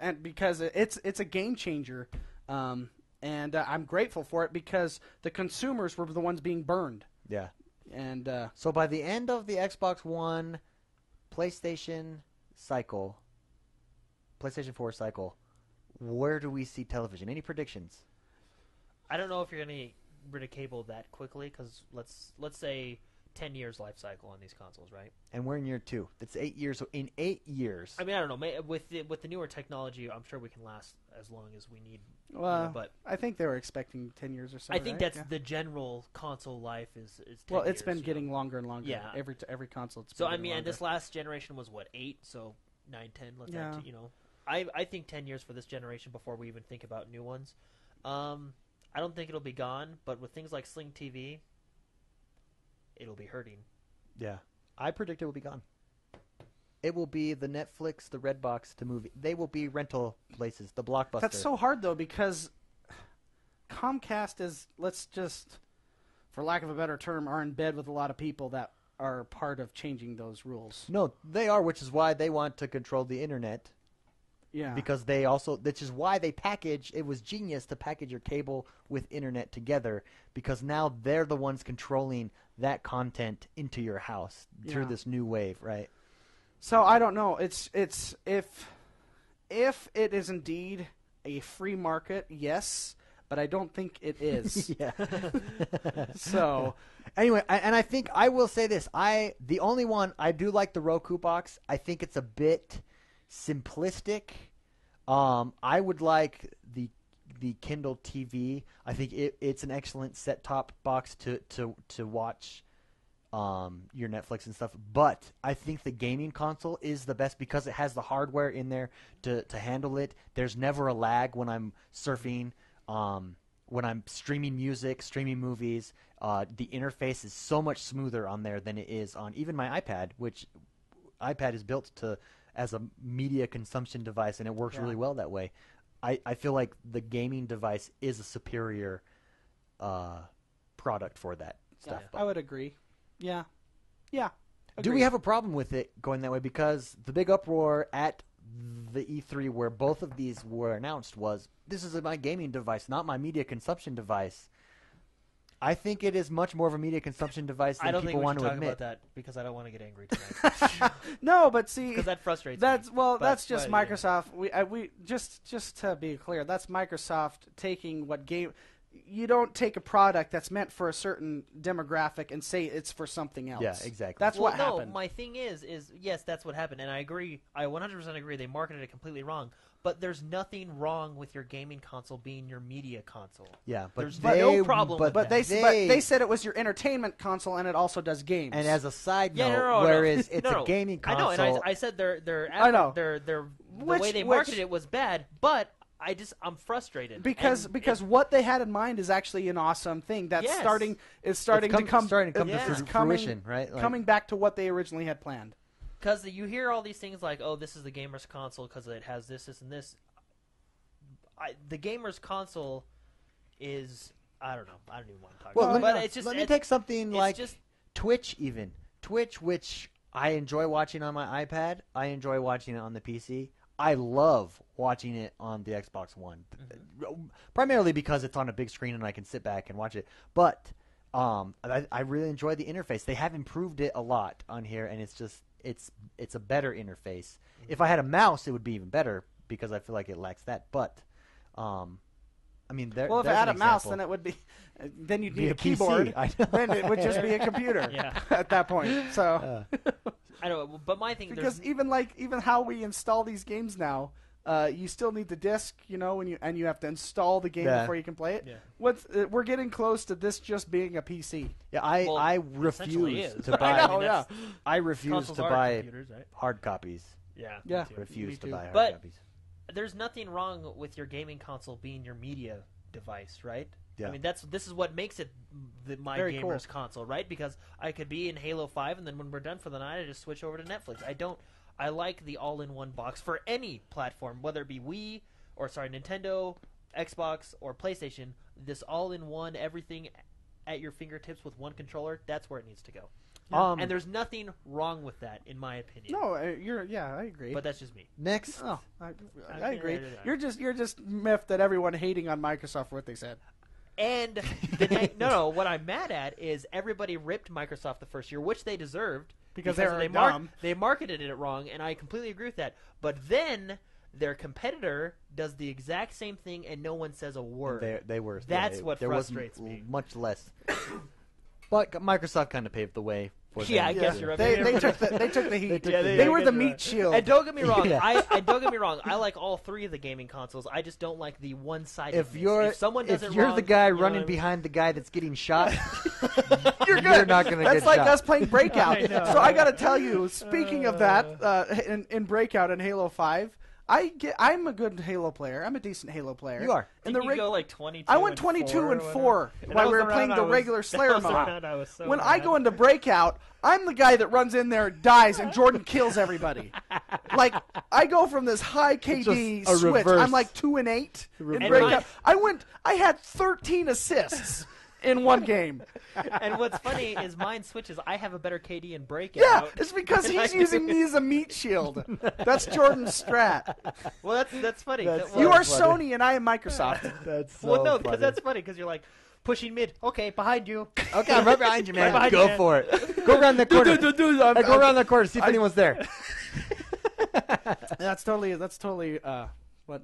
Speaker 3: and because it's a game changer, and I'm grateful for it because the consumers were the ones being burned.
Speaker 2: Yeah,
Speaker 3: and
Speaker 2: so by the end of the Xbox One, PlayStation 4 cycle, where do we see television? Any predictions?
Speaker 4: I don't know if you're going to get rid of cable that quickly because let's say 10 years life cycle on these consoles, right?
Speaker 2: And we're in year 2. That's 8 years. So in 8 years,
Speaker 4: I mean, I don't know. With the newer technology, I'm sure we can last as long as we need.
Speaker 3: Well,
Speaker 4: but
Speaker 3: I think they were expecting 10 years or so.
Speaker 4: I think
Speaker 3: right?
Speaker 4: that's the general console life is 10
Speaker 3: well, it's
Speaker 4: years,
Speaker 3: been getting longer and longer.
Speaker 4: Yeah.
Speaker 3: Every console. It's
Speaker 4: So
Speaker 3: been
Speaker 4: I mean, and
Speaker 3: longer.
Speaker 4: this last generation was what 8, so 9, 10. Let's
Speaker 3: Yeah.
Speaker 4: add, I think 10 years for this generation before we even think about new ones. I don't think it'll be gone, but with things like Sling TV, it'll be hurting.
Speaker 2: yeah, I predict it will be gone. It will be the Netflix, the Redbox to movie. They will be rental places, the Blockbuster.
Speaker 3: That's so hard though because Comcast is, let's just, for lack of a better term, are in bed with a lot of people that are part of changing those rules.
Speaker 2: No, they are, which is why they want to control the internet.
Speaker 3: Yeah.
Speaker 2: Because they also, which is why they package, it was genius to package your cable with internet together, because now they're the ones controlling that content into your house through this new wave, right?
Speaker 3: So I don't know. It's if it is indeed a free market, yes, but I don't think it is.
Speaker 2: Yeah.
Speaker 3: So
Speaker 2: anyway, and I think I will say this: the only one I do like the Roku box. I think it's a bit simplistic. I would like the Kindle TV. I think it's an excellent set-top box to watch your Netflix and stuff. But I think the gaming console is the best because it has the hardware in there to handle it. There's never a lag when I'm surfing. When I'm streaming music, streaming movies, the interface is so much smoother on there than it is on even my iPad, which iPad is built as a media consumption device, and it works really well that way. I feel like the gaming device is a superior product for that stuff.
Speaker 3: I would agree. Yeah. Yeah.
Speaker 2: Do we have a problem with it going that way? Because the big uproar at the E3 where both of these were announced was, this is my gaming device, not my media consumption device. I think it is much more of a media consumption device than people want to admit.
Speaker 4: I don't think we should talk about that because I don't want to get angry tonight.
Speaker 3: No, but see,
Speaker 4: because that frustrates
Speaker 3: that's
Speaker 4: me.
Speaker 3: That's just
Speaker 4: but,
Speaker 3: Microsoft. We just to be clear, that's Microsoft taking what game. You don't take a product that's meant for a certain demographic and say it's for something else.
Speaker 2: Yeah, exactly.
Speaker 3: That's what happened.
Speaker 4: My thing is yes, that's what happened, and I agree. I 100% agree. They marketed it completely wrong. But there's nothing wrong with your gaming console being your media console.
Speaker 2: Yeah, but
Speaker 4: there's no problem.
Speaker 3: But they said it was your entertainment console and it also does games.
Speaker 2: And as a side note,
Speaker 4: no,
Speaker 2: whereas it's a gaming console.
Speaker 4: I know, and I said the way they marketed it was bad, but I'm frustrated
Speaker 3: because what they had in mind is actually an awesome thing that's starting to come
Speaker 2: to fruition, right?
Speaker 3: Coming back to what they originally had planned.
Speaker 4: Because you hear all these things like, oh, this is the gamer's console because it has this, this, and this. The gamer's console is, I don't know. I don't even want to talk about it. But it's just,
Speaker 2: let me take something like Twitch even. Twitch, which I enjoy watching on my iPad. I enjoy watching it on the PC. I love watching it on the Xbox One. Mm-hmm. Primarily because it's on a big screen and I can sit back and watch it. But I really enjoy the interface. They have improved it a lot on here, and it's just... It's a better interface. If I had a mouse, it would be even better because I feel like it lacks that. But, I mean, if
Speaker 3: I had a mouse, then it would be, then you'd need a keyboard. Then it would just be a computer at that point. So,
Speaker 4: I know, but my thing
Speaker 3: because even how we install these games now, you still need the disc, when you have to install the game before you can play it. Yeah. We're getting close to this just being a PC.
Speaker 2: Yeah, I refuse to buy. I refuse to buy hard copies.
Speaker 4: Yeah,
Speaker 2: refuse to buy hard copies.
Speaker 4: There's nothing wrong with your gaming console being your media device, right?
Speaker 2: Yeah.
Speaker 4: I mean, this is what makes it my gamer's console, right? Because I could be in Halo 5, and then when we're done for the night, I just switch over to Netflix. I like the all-in-one box for any platform, whether it be Nintendo, Xbox, or PlayStation. This all-in-one, everything at your fingertips with one controller, that's where it needs to go. And there's nothing wrong with that, in my opinion.
Speaker 3: No, I agree.
Speaker 4: But that's just me.
Speaker 2: Next.
Speaker 3: Oh, I agree. You're just miffed at everyone hating on Microsoft for what they said.
Speaker 4: And what I'm mad at is everybody ripped Microsoft the first year, which they deserved
Speaker 3: because they dumb.
Speaker 4: They marketed it wrong, and I completely agree with that. But then their competitor does the exact same thing, and no one says a word.
Speaker 2: They were.
Speaker 4: That's what frustrates me.
Speaker 2: Much less. But Microsoft kind of paved the way.
Speaker 4: I guess you're right.
Speaker 3: They took the heat.
Speaker 4: They
Speaker 3: were the meat shield.
Speaker 4: And don't get me wrong. I like all three of the gaming consoles. I just don't like the one-sided.
Speaker 2: If you're
Speaker 4: the
Speaker 2: guy running behind the guy that's getting shot,
Speaker 3: you're not going to get shot. That's like us playing Breakout. So I got to tell you, speaking of that, in Breakout in Halo 5, I'm a good Halo player. I'm a decent Halo player.
Speaker 2: You are.
Speaker 4: Did you go like 22?
Speaker 3: I went 22 and 4 while we were playing the regular Slayer mode. When I go into Breakout, I'm the guy that runs in there, dies, and Jordan kills everybody. Like, I go from this high KD switch.
Speaker 2: Reverse.
Speaker 3: I'm like 2 and 8 in Breakout. I had 13 assists in one game.
Speaker 4: And what's funny is mine switches. I have a better KD in Breakout.
Speaker 3: Yeah, it's because he's using me as a meat shield. That's Jordan's strat.
Speaker 4: Well, that's funny.
Speaker 3: You are Sony and I am Microsoft.
Speaker 2: That's so
Speaker 4: well, no, because that's funny because you're like pushing mid. Okay, behind you.
Speaker 2: Okay, I'm right behind you, man.
Speaker 4: Right
Speaker 2: Go
Speaker 4: you,
Speaker 2: for it. Go around the corner. Go around the corner. See if anyone's there.
Speaker 3: That's totally. What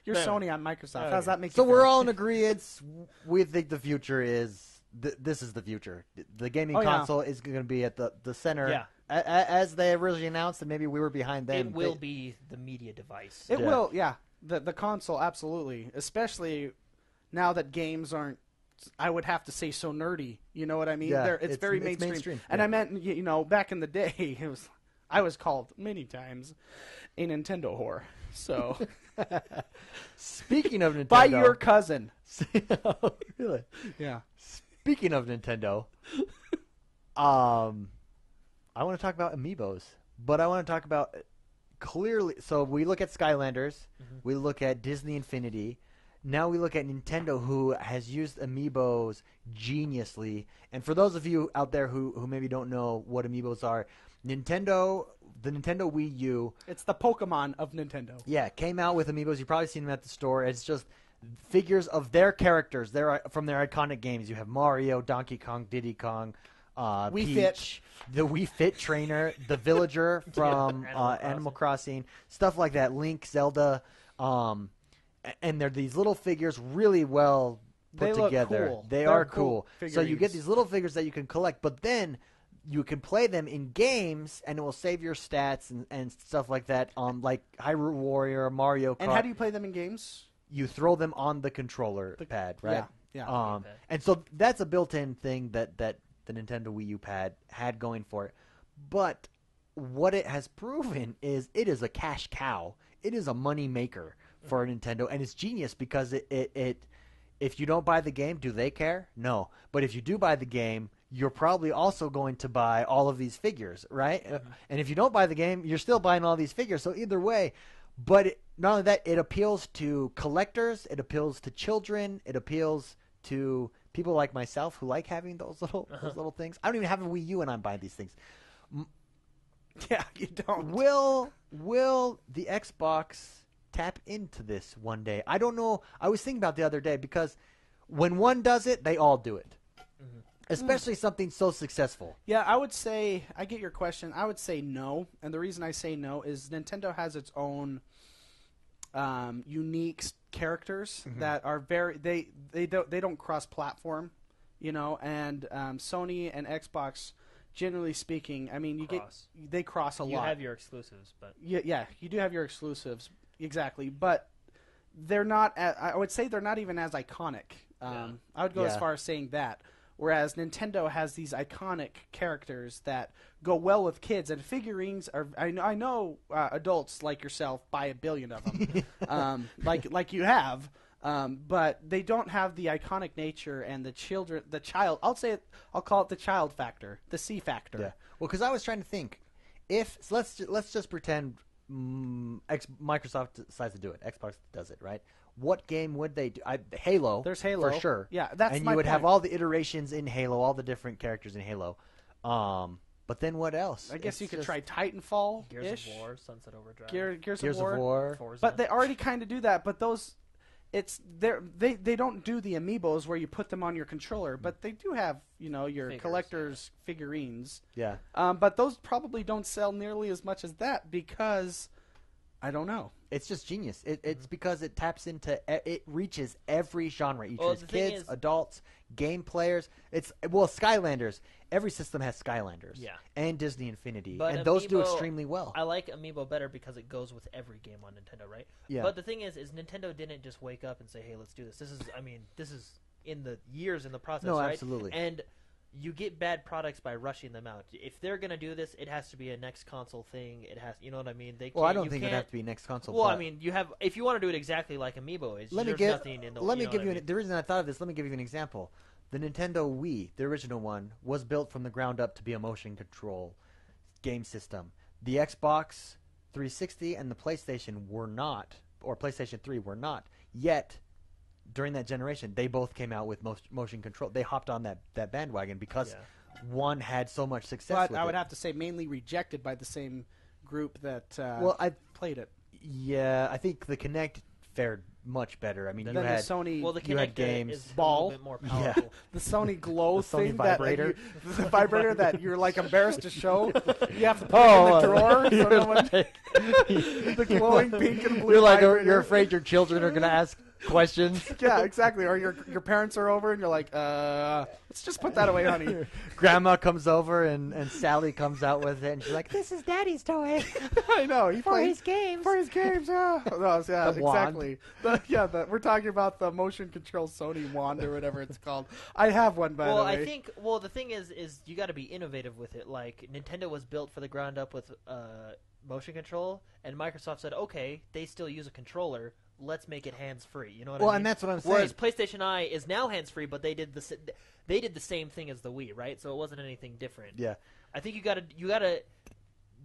Speaker 3: you're Sony on Microsoft. How's that make you
Speaker 2: So
Speaker 3: feel?
Speaker 2: we're all in agreement. We think the future is this is the future. The gaming console is going to be at the center.
Speaker 4: Yeah.
Speaker 2: As they originally announced, and maybe we were behind them.
Speaker 4: It will be the media device.
Speaker 3: It will. Yeah. The console absolutely, especially now that games aren't. I would have to say so nerdy. You know what I mean?
Speaker 2: Yeah,
Speaker 3: it's very mainstream.
Speaker 2: It's mainstream.
Speaker 3: And I meant back in the day I was called many times a Nintendo whore. So,
Speaker 2: speaking of Nintendo,
Speaker 3: by your cousin.
Speaker 2: Really?
Speaker 3: Yeah.
Speaker 2: Speaking of Nintendo, I want to talk about Amiibos, but I want to talk about clearly. So we look at Skylanders, we look at Disney Infinity. Now we look at Nintendo, who has used Amiibos geniusly. And for those of you out there who maybe don't know what Amiibos are, the Nintendo Wii U.
Speaker 3: It's the Pokemon of Nintendo.
Speaker 2: Yeah, came out with Amiibos. You've probably seen them at the store. It's just figures of their characters from their iconic games. You have Mario, Donkey Kong, Diddy Kong, Peach, the Wii Fit trainer, the villager from Animal Crossing, stuff like that. Link, Zelda, and they're these little figures really well put together.
Speaker 3: Cool.
Speaker 2: They are cool. So you get these little figures that you can collect, but then you can play them in games, and it will save your stats and stuff like that. Like Hyrule Warrior, Mario Kart.
Speaker 3: And how do you play them in games?
Speaker 2: You throw them on the controller pad, right?
Speaker 3: Yeah.
Speaker 2: And so that's a built-in thing that the Nintendo Wii U pad had going for it. But what it has proven is it is a cash cow. It is a money maker for Nintendo, and it's genius because it if you don't buy the game, do they care? No. But if you do buy the game, you're probably also going to buy all of these figures, right? And if you don't buy the game, you're still buying all these figures. So either way, but not only that, it appeals to collectors, it appeals to children, it appeals to people like myself who like having those little things. I don't even have a Wii U, and I'm buying these things.
Speaker 3: Yeah, you don't.
Speaker 2: Will the Xbox tap into this one day? I don't know. I was thinking about the other day because when one does it, they all do it. Especially something so successful.
Speaker 3: Yeah, I would say, I get your question. I would say no. And the reason I say no is Nintendo has its own unique characters that are very, they don't cross-platform, and Sony and Xbox, generally speaking, I mean, they cross a lot.
Speaker 4: You have your exclusives, but.
Speaker 3: Yeah, you do have your exclusives, exactly. But they're not, I would say they're not even as iconic. I would go as far as saying that. Whereas Nintendo has these iconic characters that go well with kids, and figurines are. I know adults like yourself buy 1 billion of them, like you have, but they don't have the iconic nature and the child. I'll call it the child factor, the C factor.
Speaker 2: Yeah. Well, because I was trying to think, let's just pretend Microsoft decides to do it. Xbox does it, right? What game would they do? Halo.
Speaker 3: There's Halo
Speaker 2: for sure.
Speaker 3: Yeah, that's
Speaker 2: and
Speaker 3: my
Speaker 2: you would
Speaker 3: point.
Speaker 2: have all the iterations in Halo, all the different characters in Halo. But then what else?
Speaker 3: I guess
Speaker 2: It's
Speaker 3: you could
Speaker 2: just
Speaker 3: try Titanfall.
Speaker 4: Gears of War, Sunset Overdrive,
Speaker 3: Gears
Speaker 2: Gears
Speaker 3: of War.
Speaker 4: Forza.
Speaker 3: But they already kind of do that. But those, they don't do the amiibos where you put them on your controller. But they do have your
Speaker 4: Figures,
Speaker 3: collector's figurines.
Speaker 2: Yeah.
Speaker 3: But those probably don't sell nearly as much as that because I don't know.
Speaker 2: It's just genius. It's because it taps into it reaches every genre. It reaches
Speaker 4: the thing
Speaker 2: kids,
Speaker 4: is-
Speaker 2: adults, game players. Skylanders. Every system has Skylanders.
Speaker 4: Yeah.
Speaker 2: And Disney Infinity,
Speaker 4: But
Speaker 2: and those do
Speaker 4: Amiibo-
Speaker 2: extremely well.
Speaker 4: I like Amiibo better because it goes with every game on Nintendo, right?
Speaker 2: Yeah.
Speaker 4: But the thing is Nintendo didn't just wake up and say, "Hey, let's do this." This is in the years in the process,
Speaker 2: No,
Speaker 4: right?
Speaker 2: absolutely.
Speaker 4: And you get bad products by rushing them out. If they're gonna do this, it has to be a next console thing. It has, you know what I mean?
Speaker 2: Well, I don't think it'd have to be next console.
Speaker 4: Well,
Speaker 2: but
Speaker 4: I mean, if you want to do it exactly like Amiibo is,
Speaker 2: let me
Speaker 4: there's
Speaker 2: give
Speaker 4: nothing in the.
Speaker 2: let me
Speaker 4: you know
Speaker 2: give
Speaker 4: what
Speaker 2: you
Speaker 4: I mean?
Speaker 2: the reason I thought of this. Let me give you an example. The Nintendo Wii, the original one, was built from the ground up to be a motion control game system. The Xbox 360 and the PlayStation were not, or PlayStation 3 were not. Yet, during that generation, they both came out with motion control. They hopped on that bandwagon because one had so much success with
Speaker 3: I would
Speaker 2: it.
Speaker 3: have to say mainly rejected by the same group that
Speaker 2: I
Speaker 3: played it.
Speaker 2: Yeah, I think the Kinect fared much better. I mean,
Speaker 3: Then
Speaker 2: you
Speaker 3: the
Speaker 2: had
Speaker 3: Sony
Speaker 4: Well, the
Speaker 2: you had
Speaker 4: Kinect
Speaker 2: games.
Speaker 4: is
Speaker 3: Ball.
Speaker 4: a little bit more
Speaker 2: Yeah.
Speaker 4: powerful.
Speaker 3: The Sony Glow
Speaker 2: The Sony
Speaker 3: thing
Speaker 2: vibrator.
Speaker 3: the vibrator that you're like embarrassed to show. You have to put
Speaker 2: Oh,
Speaker 3: it in the drawer.
Speaker 2: you're
Speaker 3: So no one,
Speaker 2: like-
Speaker 3: the glowing pink and blue.
Speaker 2: You're like
Speaker 3: vibrator.
Speaker 2: you're afraid your children are gonna ask questions.
Speaker 3: Yeah, exactly. Or your parents are over and you're like, let's just put that away, honey.
Speaker 2: Grandma comes over and Sally comes out with it and she's like, "This is Daddy's toy
Speaker 3: I know. He
Speaker 2: for
Speaker 3: plays
Speaker 2: his games."
Speaker 3: for his games. Yeah, no, yeah,
Speaker 2: The wand.
Speaker 3: exactly. We're talking about the motion control Sony wand or whatever it's called. I have one by the way.
Speaker 4: I think. Well, the thing is you got to be innovative with it. Like Nintendo was built for the ground up with motion control, and Microsoft said, "Okay, they still use a controller. Let's make it hands free." You know what I
Speaker 2: Well,
Speaker 4: mean?
Speaker 2: and that's what I'm saying.
Speaker 4: Whereas PlayStation Eye is now hands free, but they did the same thing as the Wii, right? So it wasn't anything different.
Speaker 2: Yeah,
Speaker 4: I think you gotta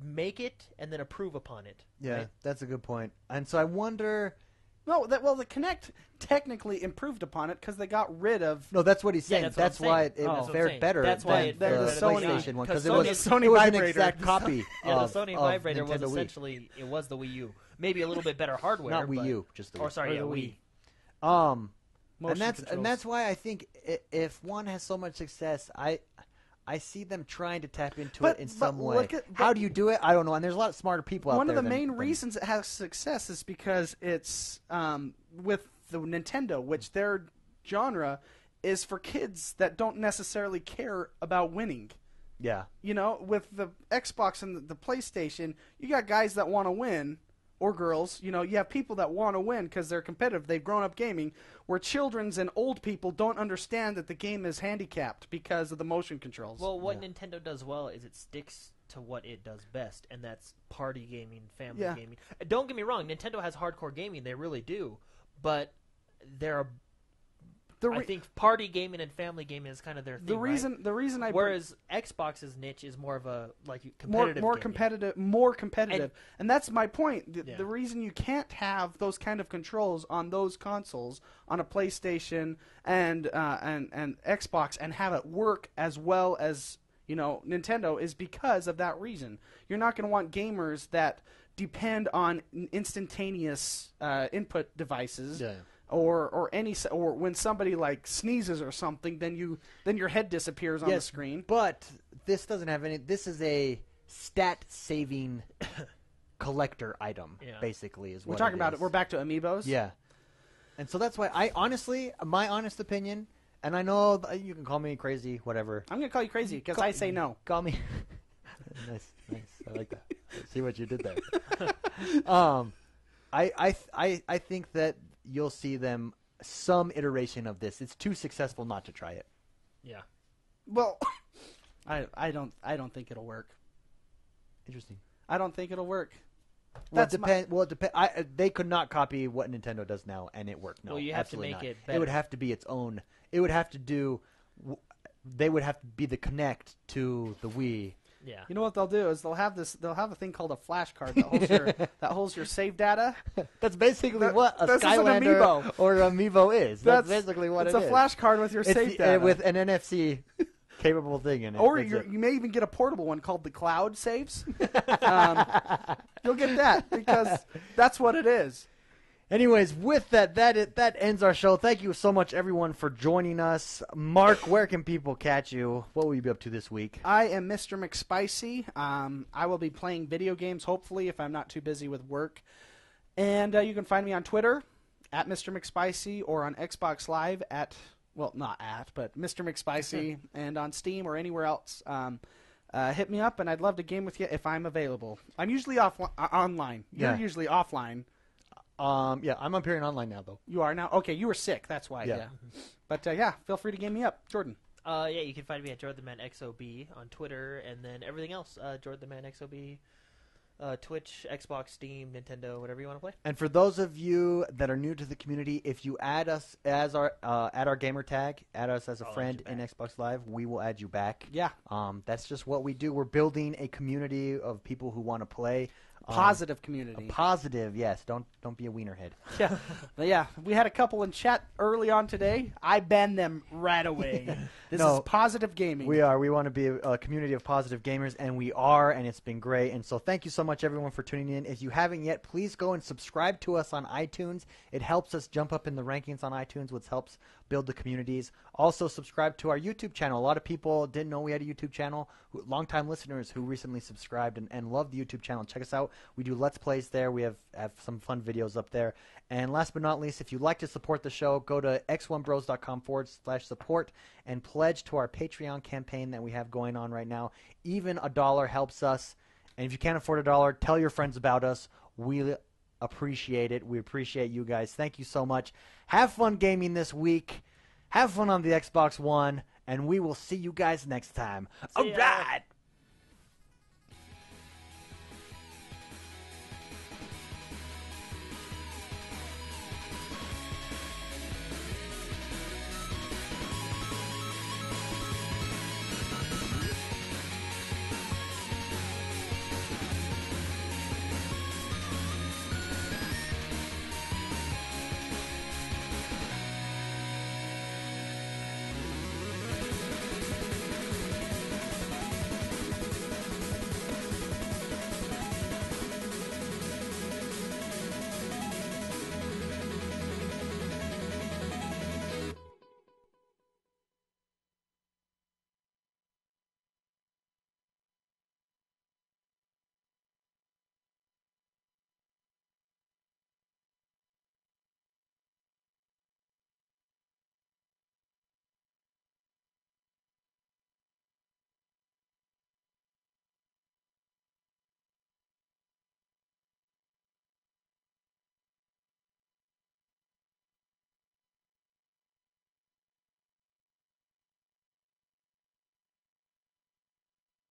Speaker 4: make it and then approve upon it.
Speaker 2: yeah,
Speaker 4: right?
Speaker 2: that's a good point. And so I wonder.
Speaker 3: No, the Kinect technically improved upon it because they got rid of.
Speaker 2: No, that's what he's saying.
Speaker 4: that's
Speaker 2: that's
Speaker 4: what I'm
Speaker 2: why
Speaker 4: saying.
Speaker 2: it
Speaker 4: That's what I'm
Speaker 2: fared
Speaker 4: saying.
Speaker 2: better
Speaker 4: That's why
Speaker 2: than
Speaker 4: it
Speaker 2: the
Speaker 4: fared better than the
Speaker 2: PlayStation
Speaker 4: Wii.
Speaker 2: one
Speaker 4: Because
Speaker 2: because it was
Speaker 3: Sony
Speaker 2: it was an
Speaker 3: vibrator.
Speaker 2: exact copy.
Speaker 4: Yeah,
Speaker 2: of,
Speaker 4: the Sony
Speaker 2: of
Speaker 4: vibrator
Speaker 2: Nintendo
Speaker 4: was
Speaker 2: Wii.
Speaker 4: essentially it was the Wii U. Maybe a little bit better hardware.
Speaker 2: Not Wii
Speaker 4: but-
Speaker 2: U, just the Wii.
Speaker 4: Or sorry,
Speaker 3: Or
Speaker 4: yeah,
Speaker 3: the
Speaker 4: Wii.
Speaker 3: Motion
Speaker 2: And
Speaker 3: controls.
Speaker 2: that's why I think if one has so much success, I see them trying to tap into
Speaker 3: But-
Speaker 2: it in
Speaker 3: but
Speaker 2: some way.
Speaker 3: look at-
Speaker 2: How do you do it? I don't know. And there's a lot of smarter people out
Speaker 3: One
Speaker 2: there.
Speaker 3: of the
Speaker 2: than-
Speaker 3: main
Speaker 2: than-
Speaker 3: reasons it has success is because it's with the Nintendo, which their genre is for kids that don't necessarily care about winning.
Speaker 2: Yeah.
Speaker 3: You know, with the Xbox and the PlayStation, you got guys that want to win, or girls. You know, you have people that want to win because they're competitive. They've grown up gaming. Where children's and old people don't understand that the game is handicapped because of the motion controls.
Speaker 4: Well, what Nintendo does well is it sticks to what it does best, and that's party gaming, family
Speaker 3: Yeah.
Speaker 4: gaming. Don't get me wrong, Nintendo has hardcore gaming, they really do, but there are. I think party gaming and family gaming is kind of their thing.
Speaker 3: the reason I
Speaker 4: Whereas Xbox's niche is more of a competitive
Speaker 3: more
Speaker 4: gaming.
Speaker 3: competitive, and that's my point.
Speaker 4: Yeah.
Speaker 3: The reason you can't have those kind of controls on those consoles on a PlayStation and Xbox and have it work as well as Nintendo is because of that reason. You're not going to want gamers that depend on instantaneous input devices.
Speaker 2: Yeah.
Speaker 3: Or when somebody like sneezes or something, then your head disappears on the screen.
Speaker 2: But this doesn't have any. This is a stat-saving collector item, basically. Is what
Speaker 3: We're talking about
Speaker 2: is.
Speaker 3: it. We're back to amiibos.
Speaker 2: Yeah. And so that's why my honest opinion, and I know you can call me crazy, whatever.
Speaker 3: I'm gonna call you crazy because I say no.
Speaker 2: Call me. nice. I like that. See what you did there. I think that you'll see them some iteration of this. It's too successful not to try it.
Speaker 4: Yeah.
Speaker 3: Well, I don't think it'll work.
Speaker 2: Interesting.
Speaker 3: I don't think it'll work.
Speaker 2: Well, it depends. They could not copy what Nintendo does now, and it worked. No,
Speaker 4: Well, you have to
Speaker 2: absolutely
Speaker 4: make
Speaker 2: not.
Speaker 4: it better.
Speaker 2: It would have to be its own. It would have to do. They would have to be the Kinect to the Wii.
Speaker 4: Yeah.
Speaker 3: You know what they'll do is they'll have a thing called a flash card that holds your save data.
Speaker 2: That's basically what a
Speaker 3: this is an
Speaker 2: Skylander
Speaker 3: amiibo.
Speaker 2: or an amiibo is. That's basically what it is.
Speaker 3: It's a flash card with your save data.
Speaker 2: With an NFC capable thing in it.
Speaker 3: Or you may even get a portable one called the Cloud Saves. You'll get that because that's what it is.
Speaker 2: Anyways, with that ends our show. Thank you so much, everyone, for joining us. Mark, where can people catch you? What will you be up to this week?
Speaker 3: I am Mr. McSpicy. I will be playing video games, hopefully, if I'm not too busy with work. And you can find me on Twitter, at Mr. McSpicy, or on Xbox Live but Mr. McSpicy, and on Steam or anywhere else. Hit me up, and I'd love to game with you if I'm available. I'm usually online. You're usually offline.
Speaker 2: Yeah, I'm appearing online now, though.
Speaker 3: You are now? Okay, you were sick. That's why. Yeah. But, feel free to game me up. Jordan.
Speaker 4: You can find me at Jordtheman XOB on Twitter, and then everything else, Jordtheman XOB, Twitch, Xbox, Steam, Nintendo, whatever you want to play.
Speaker 2: And for those of you that are new to the community, if you add us as our gamer tag, add us as a friend in Xbox Live, we will add you back.
Speaker 3: Yeah.
Speaker 2: That's just what we do. We're building a community of people who want to play.
Speaker 3: Positive community.
Speaker 2: Positive, yes. Don't be a wienerhead.
Speaker 3: Yeah. Yeah. We had a couple in chat early on today. I banned them right away. This is positive gaming.
Speaker 2: We are. We want to be a community of positive gamers, and we are, and it's been great. And so thank you so much, everyone, for tuning in. If you haven't yet, please go and subscribe to us on iTunes. It helps us jump up in the rankings on iTunes, which helps build the communities. Also, subscribe to our YouTube channel. A lot of people didn't know we had a YouTube channel. Longtime listeners who recently subscribed and love the YouTube channel. Check us out. We do Let's Plays there. We have some fun videos up there. And last but not least, if you'd like to support the show, go to x1bros.com/support and pledge to our Patreon campaign that we have going on right now. Even $1 helps us. And if you can't afford $1, tell your friends about us. We appreciate it. We appreciate you guys. Thank you so much. Have fun gaming this week. Have fun on the Xbox One. And we will see you guys next time. All right.